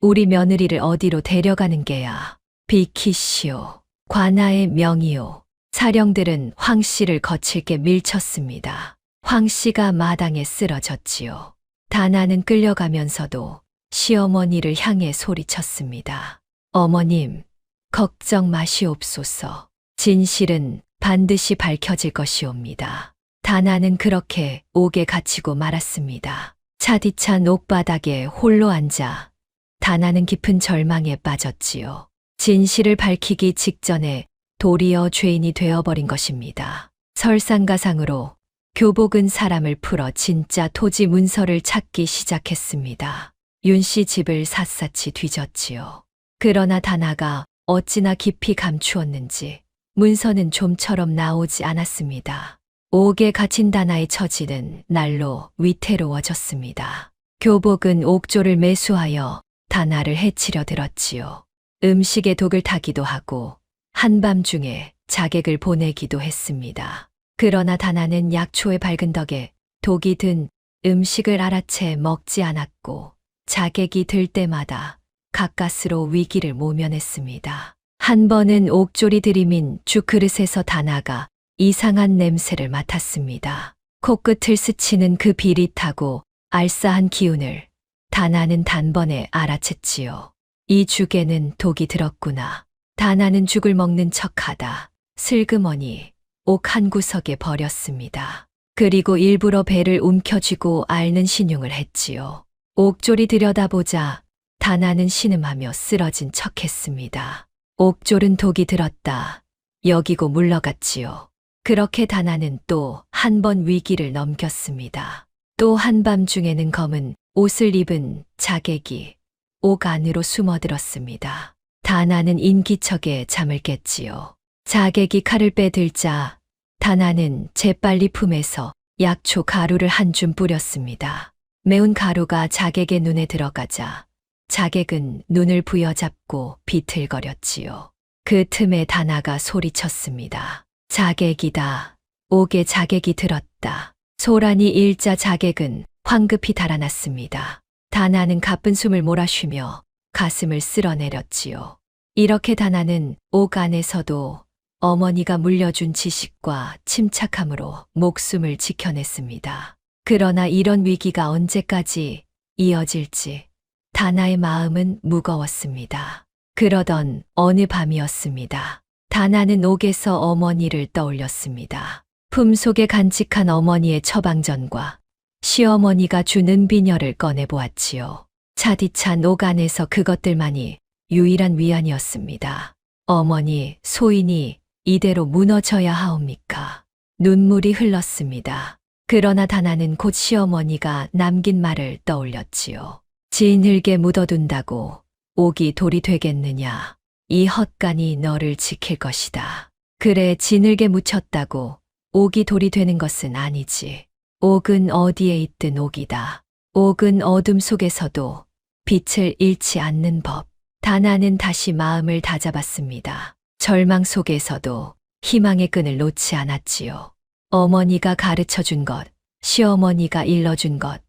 B: 우리 며느리를 어디로 데려가는 게야? 비키시오. 관아의 명이오. 사령들은 황씨를 거칠게 밀쳤습니다. 황씨가 마당에 쓰러졌지요. 다나는 끌려가면서도 시어머니를 향해 소리쳤습니다. 어머님, 걱정 마시옵소서. 진실은 반드시 밝혀질 것이옵니다. 다나는 그렇게 옥에 갇히고 말았습니다. 차디찬 옥바닥에 홀로 앉아 다나는 깊은 절망에 빠졌지요. 진실을 밝히기 직전에 도리어 죄인이 되어버린 것입니다. 설상가상으로 교복은 사람을 풀어 진짜 토지 문서를 찾기 시작했습니다. 윤씨 집을 샅샅이 뒤졌지요. 그러나 다나가 어찌나 깊이 감추었는지 문서는 좀처럼 나오지 않았습니다. 옥에 갇힌 다나의 처지는 날로 위태로워졌습니다. 교복은 옥조를 매수하여 다나를 해치려 들었지요. 음식에 독을 타기도 하고 한밤중에 자객을 보내기도 했습니다. 그러나 다나는 약초의 밝은 덕에 독이 든 음식을 알아채 먹지 않았고 자객이 들 때마다 가까스로 위기를 모면했습니다. 한 번은 옥졸이 들이민 죽그릇에서 다나가 이상한 냄새를 맡았습니다. 코끝을 스치는 그 비릿하고 알싸한 기운을 다나는 단번에 알아챘지요. 이 죽에는 독이 들었구나. 다나는 죽을 먹는 척하다 슬그머니 옥 한 구석에 버렸습니다. 그리고 일부러 배를 움켜쥐고 앓는 신용을 했지요. 옥졸이 들여다보자 다나는 신음하며 쓰러진 척했습니다. 옥졸은 독이 들었다 여기고 물러갔지요. 그렇게 다나는 또 한 번 위기를 넘겼습니다. 또 한밤중에는 검은 옷을 입은 자객이 옥 안으로 숨어들었습니다. 다나는 인기척에 잠을 깼지요. 자객이 칼을 빼들자 다나는 재빨리 품에서 약초 가루를 한 줌 뿌렸습니다. 매운 가루가 자객의 눈에 들어가자 자객은 눈을 부여잡고 비틀거렸지요. 그 틈에 다나가 소리쳤습니다. 자객이다. 옥에 자객이 들었다. 소란이 일자 자객은 황급히 달아났습니다. 다나는 가쁜 숨을 몰아쉬며 가슴을 쓸어내렸지요. 이렇게 다나는 옥 안에서도 어머니가 물려준 지식과 침착함으로 목숨을 지켜냈습니다. 그러나 이런 위기가 언제까지 이어질지 다나의 마음은 무거웠습니다. 그러던 어느 밤이었습니다. 다나는 옥에서 어머니를 떠올렸습니다. 품속에 간직한 어머니의 처방전과 시어머니가 준 은비녀를 꺼내보았지요. 차디찬 옥 안에서 그것들만이 유일한 위안이었습니다. 어머니, 소인이 이대로 무너져야 하옵니까? 눈물이 흘렀습니다. 그러나 다나는 곧 시어머니가 남긴 말을 떠올렸지요. 진흙에 묻어둔다고 옥이 돌이 되겠느냐? 이 헛간이 너를 지킬 것이다. 그래, 진흙에 묻혔다고 옥이 돌이 되는 것은 아니지. 옥은 어디에 있든 옥이다. 옥은 어둠 속에서도 빛을 잃지 않는 법. 다나는 다시 마음을 다잡았습니다. 절망 속에서도 희망의 끈을 놓지 않았지요. 어머니가 가르쳐준 것, 시어머니가 일러준 것,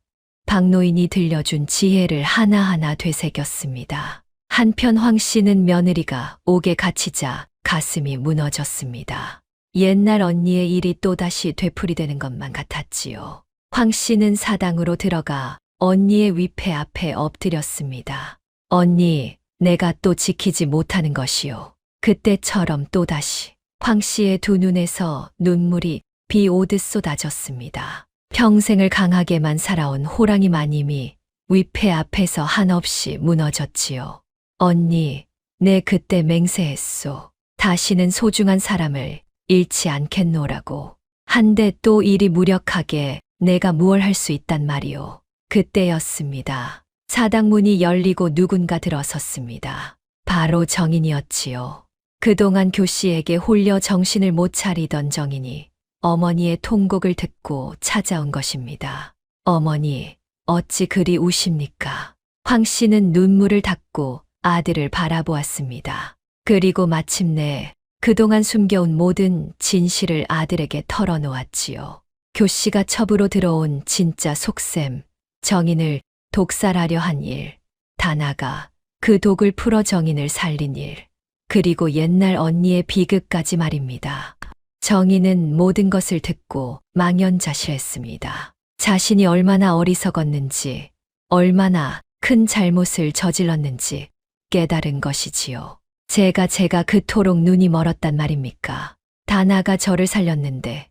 B: 박노인이 들려준 지혜를 하나하나 되새겼습니다. 한편 황 씨는 며느리가 옥에 갇히자 가슴이 무너졌습니다. 옛날 언니의 일이 또다시 되풀이되는 것만 같았지요. 황 씨는 사당으로 들어가 언니의 위패 앞에 엎드렸습니다. 언니, 내가 또 지키지 못하는 것이요. 그때처럼 또다시 황 씨의 두 눈에서 눈물이 비 오듯 쏟아졌습니다. 평생을 강하게만 살아온 호랑이 마님이 위패 앞에서 한없이 무너졌지요. 언니, 내 그때 맹세했소. 다시는 소중한 사람을 잃지 않겠노라고. 한데 또 일이 무력하게 내가 무얼 할 수 있단 말이오. 그때였습니다. 사당문이 열리고 누군가 들어섰습니다. 바로 정인이었지요. 그동안 교씨에게 홀려 정신을 못 차리던 정인이 어머니의 통곡을 듣고 찾아온 것입니다. 어머니, 어찌 그리 우십니까? 황 씨는 눈물을 닦고 아들을 바라보았습니다. 그리고 마침내 그동안 숨겨온 모든 진실을 아들에게 털어놓았지요. 교씨가 첩으로 들어온 진짜 속셈, 정인을 독살하려 한 일, 다나가 그 독을 풀어 정인을 살린 일, 그리고 옛날 언니의 비극까지 말입니다. 정인은 모든 것을 듣고 망연자실했습니다. 자신이 얼마나 어리석었는지, 얼마나 큰 잘못을 저질렀는지 깨달은 것이지요. 제가 그토록 눈이 멀었단 말입니까? 다나가 저를 살렸는데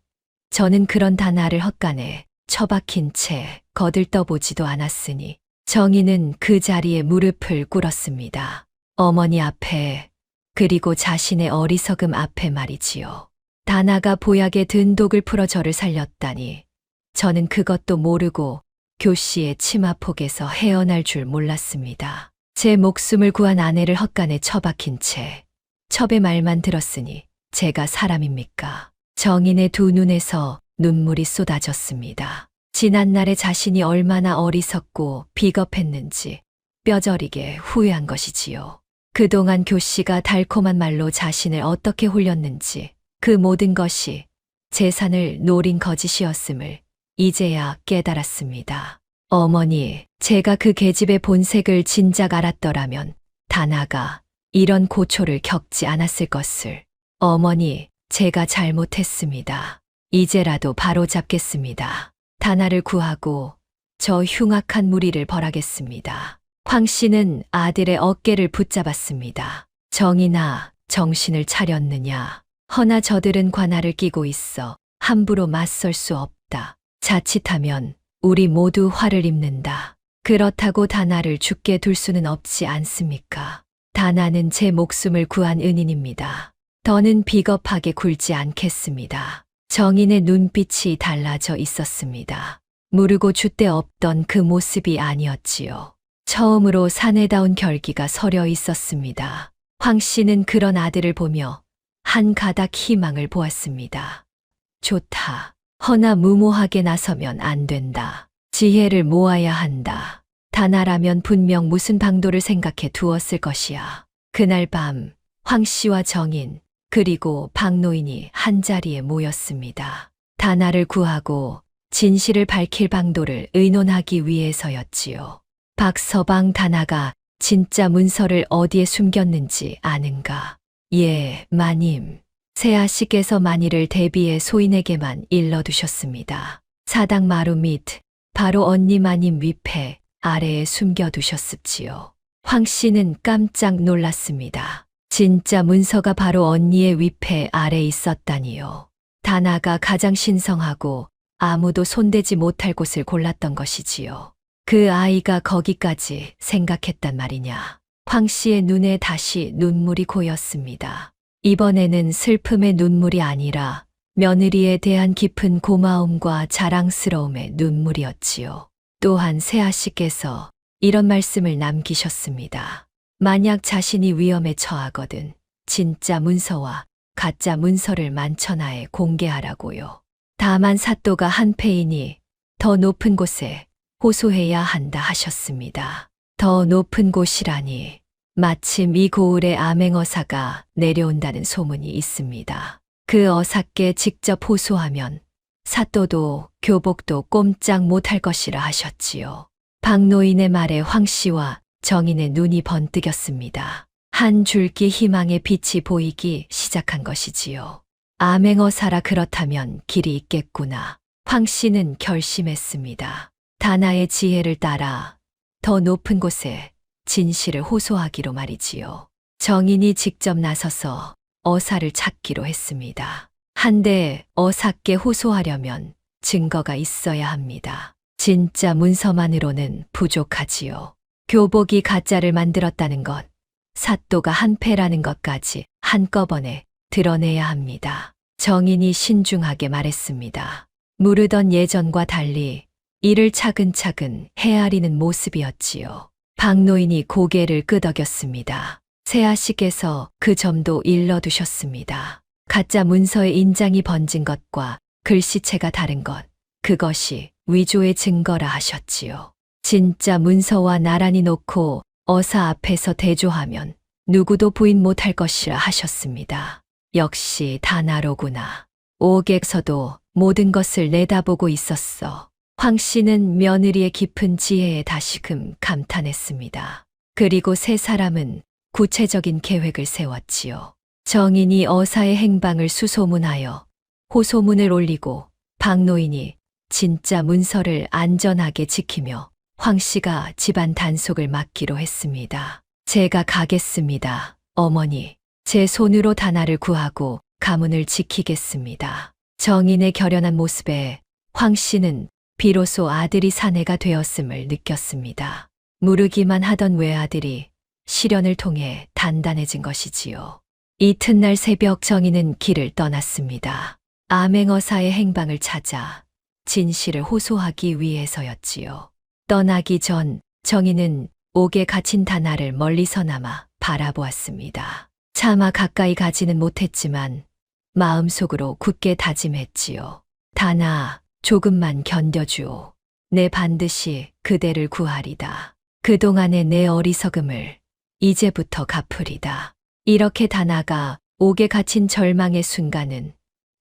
B: 저는 그런 다나를 헛간에 처박힌 채 거들떠보지도 않았으니 정인은 그 자리에 무릎을 꿇었습니다. 어머니 앞에, 그리고 자신의 어리석음 앞에 말이지요. 다나가 보약에 든 독을 풀어 저를 살렸다니 저는 그것도 모르고 교씨의 치마폭에서 헤어날 줄 몰랐습니다. 제 목숨을 구한 아내를 헛간에 처박힌 채 첩의 말만 들었으니 제가 사람입니까? 정인의 두 눈에서 눈물이 쏟아졌습니다. 지난날의 자신이 얼마나 어리석고 비겁했는지 뼈저리게 후회한 것이지요. 그동안 교씨가 달콤한 말로 자신을 어떻게 홀렸는지 그 모든 것이 재산을 노린 거짓이었음을 이제야 깨달았습니다. 어머니, 제가 그 계집의 본색을 진작 알았더라면 다나가 이런 고초를 겪지 않았을 것을. 어머니, 제가 잘못했습니다. 이제라도 바로잡겠습니다. 다나를 구하고 저 흉악한 무리를 벌하겠습니다. 황 씨는 아들의 어깨를 붙잡았습니다. 정인아, 정신을 차렸느냐? 허나 저들은 관할을 끼고 있어 함부로 맞설 수 없다. 자칫하면 우리 모두 화를 입는다. 그렇다고 다나를 죽게 둘 수는 없지 않습니까? 다나는 제 목숨을 구한 은인입니다. 더는 비겁하게 굴지 않겠습니다. 정인의 눈빛이 달라져 있었습니다. 무르고 줏대 없던 그 모습이 아니었지요. 처음으로 사내다운 결기가 서려 있었습니다. 황 씨는 그런 아들을 보며 한 가닥 희망을 보았습니다. 좋다. 허나 무모하게 나서면 안 된다. 지혜를 모아야 한다. 다나라면 분명 무슨 방도를 생각해 두었을 것이야. 그날 밤 황 씨와 정인 그리고 박노인이 한자리에 모였습니다. 다나를 구하고 진실을 밝힐 방도를 의논하기 위해서였지요. 박서방, 다나가 진짜 문서를 어디에 숨겼는지 아는가? 예, 마님. 새아씨께서 만일을 대비해 소인에게만 일러두셨습니다. 사당 마루 밑 바로 언니 마님 윗패 아래에 숨겨두셨습지요. 황 씨는 깜짝 놀랐습니다. 진짜 문서가 바로 언니의 윗패 아래에 있었다니요. 다나가 가장 신성하고 아무도 손대지 못할 곳을 골랐던 것이지요. 그 아이가 거기까지 생각했단 말이냐. 황 씨의 눈에 다시 눈물이 고였습니다. 이번에는 슬픔의 눈물이 아니라 며느리에 대한 깊은 고마움과 자랑스러움의 눈물이었지요. 또한 새아씨께서 이런 말씀을 남기셨습니다. 만약 자신이 위험에 처하거든 진짜 문서와 가짜 문서를 만천하에 공개하라고요. 다만 사또가 한패이니 더 높은 곳에 호소해야 한다 하셨습니다. 더 높은 곳이라니 마침 이 고을에 암행어사가 내려온다는 소문이 있습니다. 그 어사께 직접 호소하면 사또도 교복도 꼼짝 못할 것이라 하셨지요. 박노인의 말에 황 씨와 정인의 눈이 번뜩였습니다. 한 줄기 희망의 빛이 보이기 시작한 것이지요. 암행어사라 그렇다면 길이 있겠구나. 황 씨는 결심했습니다. 다나의 지혜를 따라 더 높은 곳에 진실을 호소하기로 말이지요. 정인이 직접 나서서 어사를 찾기로 했습니다. 한데 어사께 호소하려면 증거가 있어야 합니다. 진짜 문서만으로는 부족하지요. 교복이 가짜를 만들었다는 것, 사또가 한패라는 것까지 한꺼번에 드러내야 합니다. 정인이 신중하게 말했습니다. 무르던 예전과 달리 이를 차근차근 헤아리는 모습이었지요. 박노인이 고개를 끄덕였습니다. 새아씨께서 그 점도 일러두셨습니다. 가짜 문서의 인장이 번진 것과 글씨체가 다른 것, 그것이 위조의 증거라 하셨지요. 진짜 문서와 나란히 놓고 어사 앞에서 대조하면 누구도 부인 못할 것이라 하셨습니다. 역시 다나로구나. 오객서도 모든 것을 내다보고 있었어. 황 씨는 며느리의 깊은 지혜에 다시금 감탄했습니다. 그리고 세 사람은 구체적인 계획을 세웠지요. 정인이 어사의 행방을 수소문하여 호소문을 올리고 박노인이 진짜 문서를 안전하게 지키며 황 씨가 집안 단속을 맡기로 했습니다. 제가 가겠습니다, 어머니. 제 손으로 다나를 구하고 가문을 지키겠습니다. 정인의 결연한 모습에 황 씨는 비로소 아들이 사내가 되었음을 느꼈습니다. 무르기만 하던 외아들이 시련을 통해 단단해진 것이지요. 이튿날 새벽 정인은 길을 떠났습니다. 암행어사의 행방을 찾아 진실을 호소하기 위해서였지요. 떠나기 전 정인은 옥에 갇힌 다나를 멀리서나마 바라보았습니다. 차마 가까이 가지는 못했지만 마음속으로 굳게 다짐했지요. 다나, 조금만 견뎌주오. 내 반드시 그대를 구하리다. 그동안의 내 어리석음을 이제부터 갚으리다. 이렇게 다나가 옥에 갇힌 절망의 순간은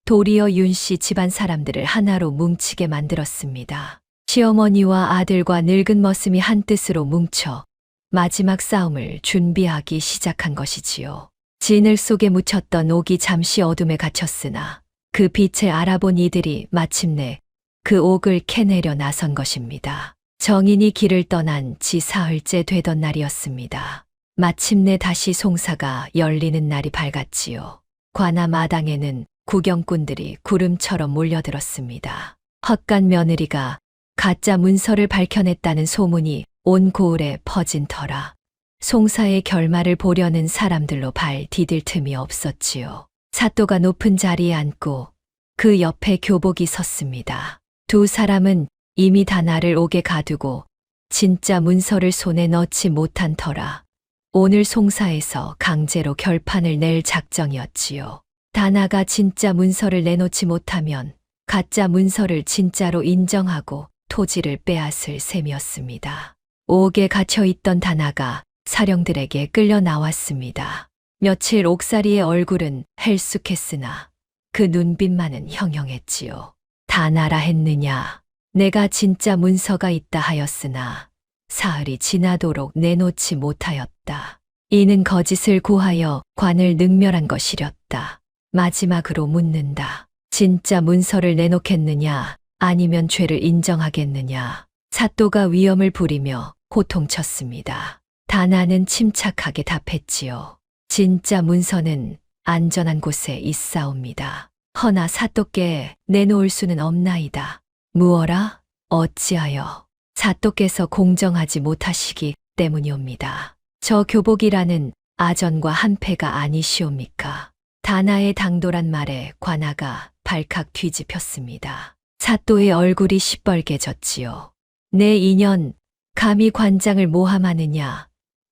B: 도리어 윤씨 집안 사람들을 하나로 뭉치게 만들었습니다. 시어머니와 아들과 늙은 머슴이 한뜻으로 뭉쳐 마지막 싸움을 준비하기 시작한 것이지요. 진을 속에 묻혔던 옥이 잠시 어둠에 갇혔으나 그 빛을 알아본 이들이 마침내 그 옥을 캐내려 나선 것입니다. 정인이 길을 떠난 지 사흘째 되던 날이었습니다. 마침내 다시 송사가 열리는 날이 밝았지요. 관아 마당에는 구경꾼들이 구름처럼 몰려들었습니다. 헛간 며느리가 가짜 문서를 밝혀냈다는 소문이 온 고을에 퍼진 터라 송사의 결말을 보려는 사람들로 발 디딜 틈이 없었지요. 사또가 높은 자리에 앉고 그 옆에 교복이 섰습니다. 두 사람은 이미 다나를 옥에 가두고 진짜 문서를 손에 넣지 못한 터라 오늘 송사에서 강제로 결판을 낼 작정이었지요. 다나가 진짜 문서를 내놓지 못하면 가짜 문서를 진짜로 인정하고 토지를 빼앗을 셈이었습니다. 옥에 갇혀있던 다나가 사령들에게 끌려 나왔습니다. 며칠 옥살이의 얼굴은 헬쑥했으나 그 눈빛만은 형형했지요. 다나라 했느냐. 내가 진짜 문서가 있다 하였으나 사흘이 지나도록 내놓지 못하였다. 이는 거짓을 고하여 관을 능멸한 것이렸다. 마지막으로 묻는다. 진짜 문서를 내놓겠느냐 아니면 죄를 인정하겠느냐. 사또가 위험을 부리며 호통쳤습니다. 다나는 침착하게 답했지요. 진짜 문서는 안전한 곳에 있사옵니다. 허나 사또께 내놓을 수는 없나이다. 무어라? 어찌하여? 사또께서 공정하지 못하시기 때문이옵니다. 저 교복이라는 아전과 한패가 아니시옵니까? 다나의 당돌한 말에 관아가 발칵 뒤집혔습니다. 사또의 얼굴이 시뻘개졌지요. 내 인연 감히 관장을 모함하느냐.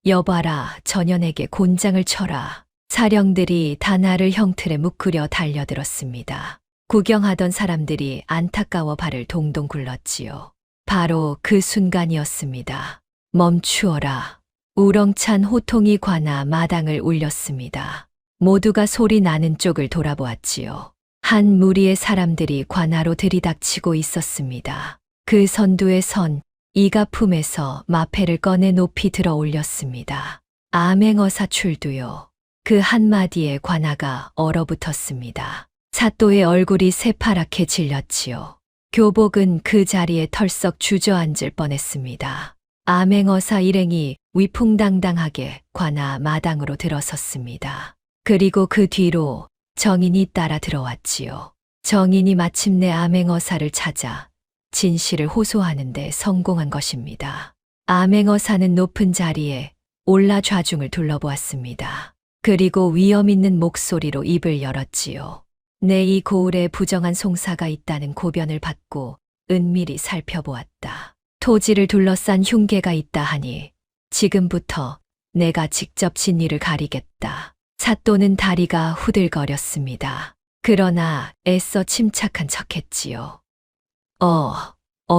B: 여봐라 전연에게 곤장을 쳐라. 사령들이 다나를 형틀에 묶으려 달려들었습니다. 구경하던 사람들이 안타까워 발을 동동 굴렀지요. 바로 그 순간이었습니다. 멈추어라. 우렁찬 호통이 관아 마당을 울렸습니다. 모두가 소리 나는 쪽을 돌아보았지요. 한 무리의 사람들이 관아로 들이닥치고 있었습니다. 그 선두에 선 이가 품에서 마패를 꺼내 높이 들어 올렸습니다. 암행어사 출두요. 그 한마디에 관아가 얼어붙었습니다. 사또의 얼굴이 새파랗게 질렸지요. 교복은 그 자리에 털썩 주저앉을 뻔했습니다. 암행어사 일행이 위풍당당하게 관아 마당으로 들어섰습니다. 그리고 그 뒤로 정인이 따라 들어왔지요. 정인이 마침내 암행어사를 찾아 진실을 호소하는 데 성공한 것입니다. 암행어사는 높은 자리에 올라 좌중을 둘러보았습니다. 그리고 위험 있는 목소리로 입을 열었지요. 내 이 고을에 부정한 송사가 있다는 고변을 받고 은밀히 살펴보았다. 토지를 둘러싼 흉계가 있다 하니 지금부터 내가 직접 진위를 가리겠다. 사또는 다리가 후들거렸습니다. 그러나 애써 침착한 척했지요.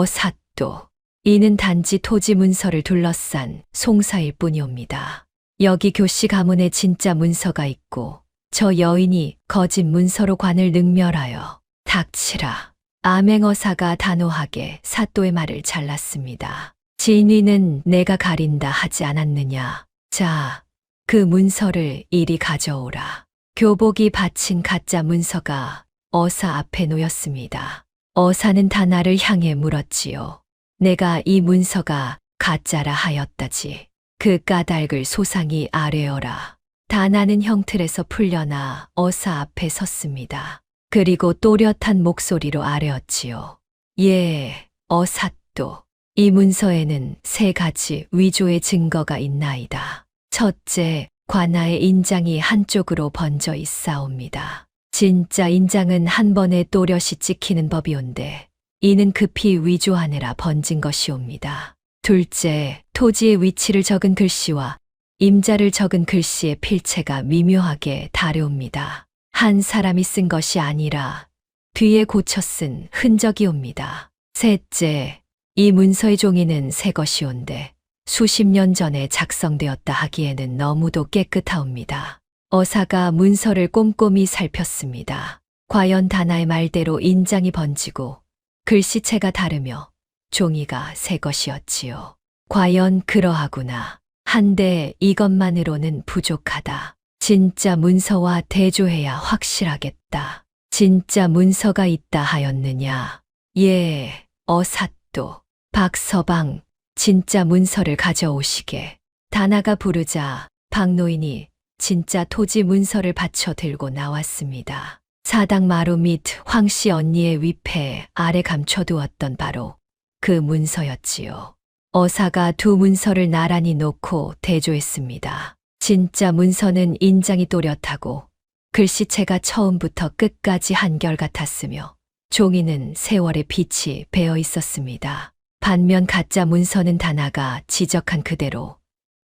B: 사또. 이는 단지 토지 문서를 둘러싼 송사일 뿐이옵니다. 여기 교씨 가문에 진짜 문서가 있고 저 여인이 거짓 문서로 관을 능멸하여 닥치라. 암행어사가 단호하게 사또의 말을 잘랐습니다. 진위는 내가 가린다 하지 않았느냐. 자, 그 문서를 이리 가져오라. 교복이 바친 가짜 문서가 어사 앞에 놓였습니다. 어사는 다나를 향해 물었지요. 내가 이 문서가 가짜라 하였다지. 그 까닭을 소상히 아뢰어라. 다나는 형틀에서 풀려나 어사 앞에 섰습니다. 그리고 또렷한 목소리로 아뢰었지요. 예, 어사또. 이 문서에는 3가지 위조의 증거가 있나이다. 첫째, 관아의 인장이 한쪽으로 번져 있사옵니다. 진짜 인장은 한 번에 또렷이 찍히는 법이온데 이는 급히 위조하느라 번진 것이옵니다. 둘째, 토지의 위치를 적은 글씨와 임자를 적은 글씨의 필체가 미묘하게 다르옵니다. 한 사람이 쓴 것이 아니라 뒤에 고쳐 쓴 흔적이 옵니다. 셋째, 이 문서의 종이는 새 것이온데 수십 년 전에 작성되었다 하기에는 너무도 깨끗하옵니다. 어사가 문서를 꼼꼼히 살폈습니다. 과연 다나의 말대로 인장이 번지고 글씨체가 다르며 종이가 새 것이었지요. 과연 그러하구나. 한데 이것만으로는 부족하다. 진짜 문서와 대조해야 확실하겠다. 진짜 문서가 있다 하였느냐? 예, 어사또. 박서방, 진짜 문서를 가져오시게. 다나가 부르자 박노인이 진짜 토지 문서를 받쳐 들고 나왔습니다. 사당 마루 및 황씨 언니의 위패 아래 감춰두었던 바로 그 문서였지요. 어사가 두 문서를 나란히 놓고 대조했습니다. 진짜 문서는 인장이 또렷하고 글씨체가 처음부터 끝까지 한결같았으며 종이는 세월의 빛이 배어 있었습니다. 반면 가짜 문서는 다나가 지적한 그대로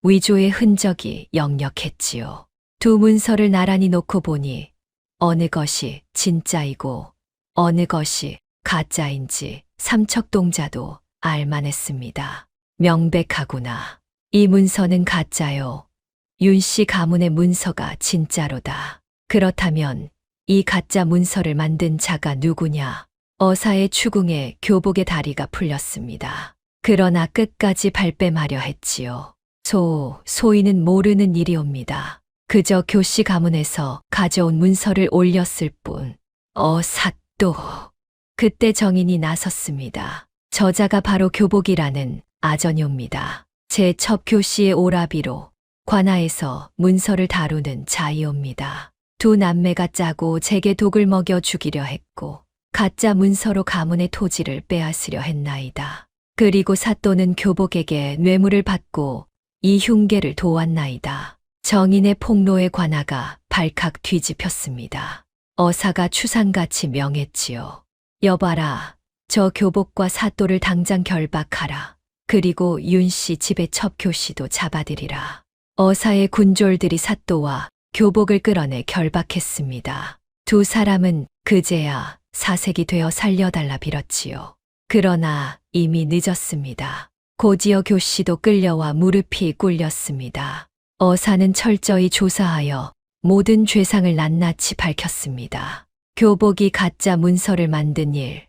B: 위조의 흔적이 역력했지요. 두 문서를 나란히 놓고 보니 어느 것이 진짜이고 어느 것이 가짜인지 삼척동자도 알만했습니다. 명백하구나. 이 문서는 가짜요. 윤씨 가문의 문서가 진짜로다. 그렇다면 이 가짜 문서를 만든 자가 누구냐? 어사의 추궁에 교복의 다리가 풀렸습니다. 그러나 끝까지 발뺌하려 했지요. 소인은 모르는 일이옵니다. 그저 교씨 가문에서 가져온 문서를 올렸을 뿐. 어사또. 그때 정인이 나섰습니다. 저자가 바로 교복이라는 아전이옵니다. 제 첩 교씨의 오라비로 관아에서 문서를 다루는 자이옵니다. 두 남매가 짜고 제게 독을 먹여 죽이려 했고 가짜 문서로 가문의 토지를 빼앗으려 했나이다. 그리고 사또는 교복에게 뇌물을 받고 이 흉계를 도왔나이다. 정인의 폭로에 관아가 발칵 뒤집혔습니다. 어사가 추상같이 명했지요. 여봐라, 저 교복과 사또를 당장 결박하라. 그리고 윤씨 집의 첩교씨도 잡아들이라. 어사의 군졸들이 사또와 교복을 끌어내 결박했습니다. 두 사람은 그제야 사색이 되어 살려달라 빌었지요. 그러나 이미 늦었습니다. 고지여 교씨도 끌려와 무릎이 꿇렸습니다. 어사는 철저히 조사하여 모든 죄상을 낱낱이 밝혔습니다. 교복이 가짜 문서를 만든 일,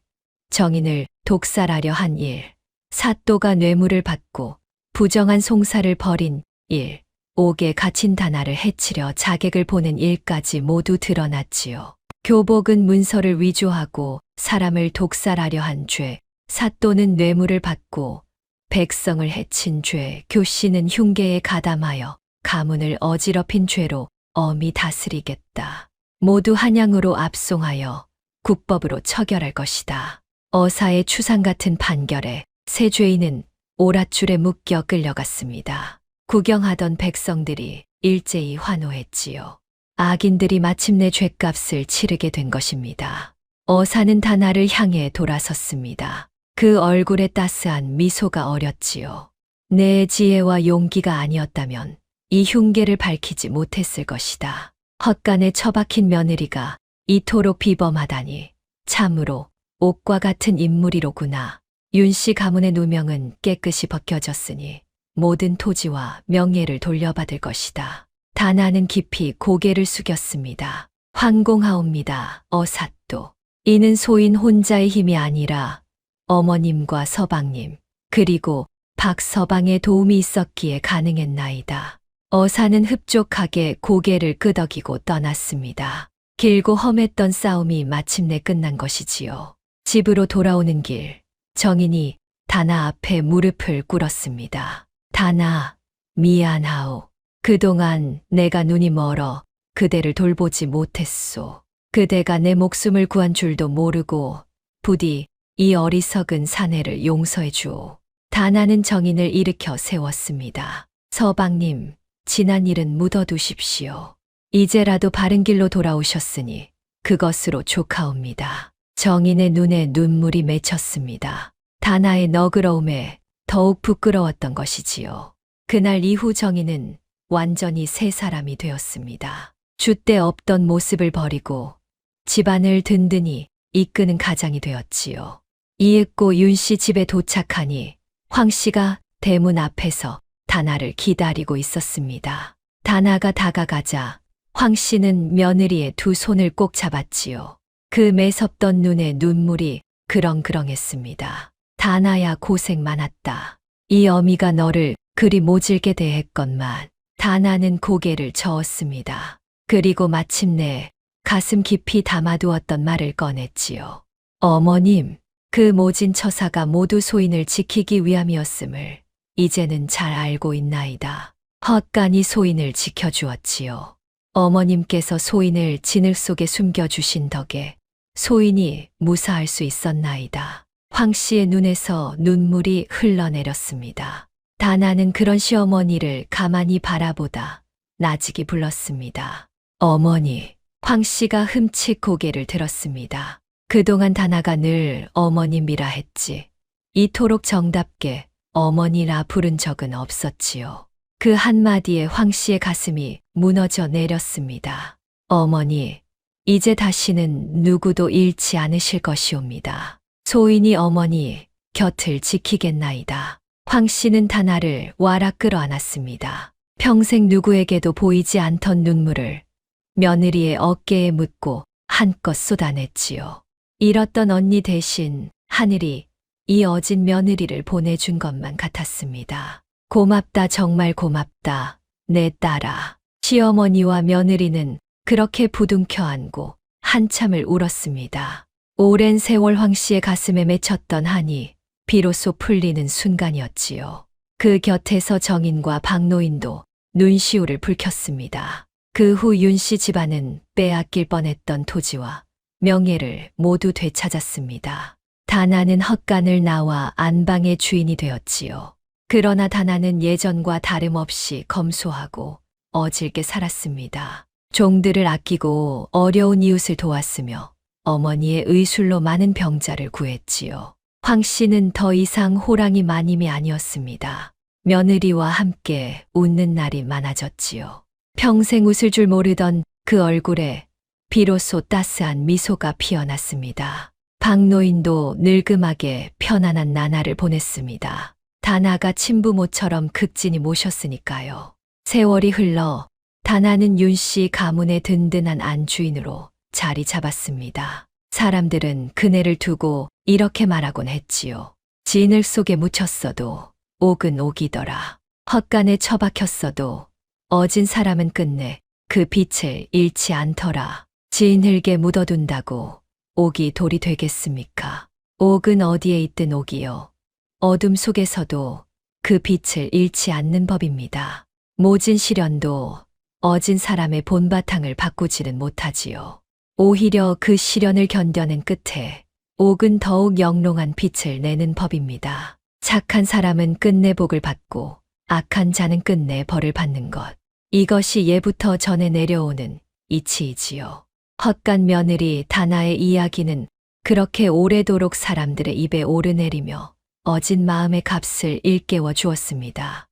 B: 정인을 독살하려 한 일, 사또가 뇌물을 받고 부정한 송사를 벌인 일, 옥에 갇힌 다나를 해치려 자객을 보낸 일까지 모두 드러났지요. 교복은 문서를 위조하고 사람을 독살하려 한 죄, 사또는 뇌물을 받고 백성을 해친 죄, 교씨는 흉계에 가담하여 가문을 어지럽힌 죄로 엄히 다스리겠다. 모두 한양으로 압송하여 국법으로 처결할 것이다. 어사의 추상 같은 판결에 세 죄인은 오랏줄에 묶여 끌려갔습니다. 구경하던 백성들이 일제히 환호했지요. 악인들이 마침내 죗값을 치르게 된 것입니다. 어사는 다나를 향해 돌아섰습니다. 그 얼굴에 따스한 미소가 어렸지요. 내 지혜와 용기가 아니었다면 이 흉계를 밝히지 못했을 것이다. 헛간에 처박힌 며느리가 이토록 비범하다니 참으로 옥과 같은 인물이로구나. 윤씨 가문의 누명은 깨끗이 벗겨졌으니 모든 토지와 명예를 돌려받을 것이다. 다나는 깊이 고개를 숙였습니다. 황공하옵니다. 어사또. 이는 소인 혼자의 힘이 아니라 어머님과 서방님, 그리고 박서방의 도움이 있었기에 가능했나이다. 어사는 흡족하게 고개를 끄덕이고 떠났습니다. 길고 험했던 싸움이 마침내 끝난 것이지요. 집으로 돌아오는 길, 정인이 다나 앞에 무릎을 꿇었습니다. 다나, 미안하오. 그동안 내가 눈이 멀어 그대를 돌보지 못했소. 그대가 내 목숨을 구한 줄도 모르고 부디 이 어리석은 사내를 용서해 주오. 다나는 정인을 일으켜 세웠습니다. 서방님, 지난 일은 묻어두십시오. 이제라도 바른 길로 돌아오셨으니 그것으로 족하옵니다. 정인의 눈에 눈물이 맺혔습니다. 다나의 너그러움에 더욱 부끄러웠던 것이지요. 그날 이후 정인은 완전히 새 사람이 되었습니다. 줏대 없던 모습을 버리고 집안을 든든히 이끄는 가장이 되었지요. 이윽고 윤 씨 집에 도착하니 황 씨가 대문 앞에서 다나를 기다리고 있었습니다. 다나가 다가가자 황 씨는 며느리의 두 손을 꼭 잡았지요. 그 매섭던 눈에 눈물이 그렁그렁했습니다. 다나야 고생 많았다. 이 어미가 너를 그리 모질게 대했건만. 다나는 고개를 저었습니다. 그리고 마침내 가슴 깊이 담아두었던 말을 꺼냈지요. 어머님, 그 모진 처사가 모두 소인을 지키기 위함이었음을 이제는 잘 알고 있나이다. 헛간이 소인을 지켜주었지요. 어머님께서 소인을 진흙 속에 숨겨주신 덕에 소인이 무사할 수 있었나이다. 황 씨의 눈에서 눈물이 흘러내렸습니다. 다나는 그런 시어머니를 가만히 바라보다 나직이 불렀습니다. 어머니, 황 씨가 흠칫 고개를 들었습니다. 그동안 다나가 늘 어머님이라 했지. 이토록 정답게 어머니라 부른 적은 없었지요. 그 한마디에 황 씨의 가슴이 무너져 내렸습니다. 어머니, 이제 다시는 누구도 잃지 않으실 것이옵니다. 소인이 어머니 곁을 지키겠나이다. 황 씨는 다나를 와락 끌어안았습니다. 평생 누구에게도 보이지 않던 눈물을 며느리의 어깨에 묻고 한껏 쏟아냈지요. 잃었던 언니 대신 하늘이 이 어진 며느리를 보내준 것만 같았습니다. 고맙다, 정말 고맙다, 내 딸아. 시어머니와 며느리는 그렇게 부둥켜 안고 한참을 울었습니다. 오랜 세월 황 씨의 가슴에 맺혔던 한이 비로소 풀리는 순간이었지요. 그 곁에서 정인과 박노인도 눈시울을 붉혔습니다. 그 후 윤 씨 집안은 빼앗길 뻔했던 토지와 명예를 모두 되찾았습니다. 다나는 헛간을 나와 안방의 주인이 되었지요. 그러나 다나는 예전과 다름없이 검소하고 어질게 살았습니다. 종들을 아끼고 어려운 이웃을 도왔으며 어머니의 의술로 많은 병자를 구했지요. 황 씨는 더 이상 호랑이 마님이 아니었습니다. 며느리와 함께 웃는 날이 많아졌지요. 평생 웃을 줄 모르던 그 얼굴에 비로소 따스한 미소가 피어났습니다. 박노인도 늙음하게 편안한 나날을 보냈습니다. 다나가 친부모처럼 극진히 모셨으니까요. 세월이 흘러 다나는 윤 씨 가문의 든든한 안주인으로 자리 잡았습니다. 사람들은 그네를 두고 이렇게 말하곤 했지요. 진흙 속에 묻혔어도 옥은 옥이더라. 헛간에 처박혔어도 어진 사람은 끝내 그 빛을 잃지 않더라. 진흙에 묻어둔다고 옥이 돌이 되겠습니까? 옥은 어디에 있든 옥이요. 어둠 속에서도 그 빛을 잃지 않는 법입니다. 모진 시련도 어진 사람의 본바탕을 바꾸지는 못하지요. 오히려 그 시련을 견뎌낸 끝에 옥은 더욱 영롱한 빛을 내는 법입니다. 착한 사람은 끝내 복을 받고 악한 자는 끝내 벌을 받는 것. 이것이 예부터 전해 내려오는 이치이지요. 헛간 며느리 다나의 이야기는 그렇게 오래도록 사람들의 입에 오르내리며 어진 마음의 값을 일깨워 주었습니다.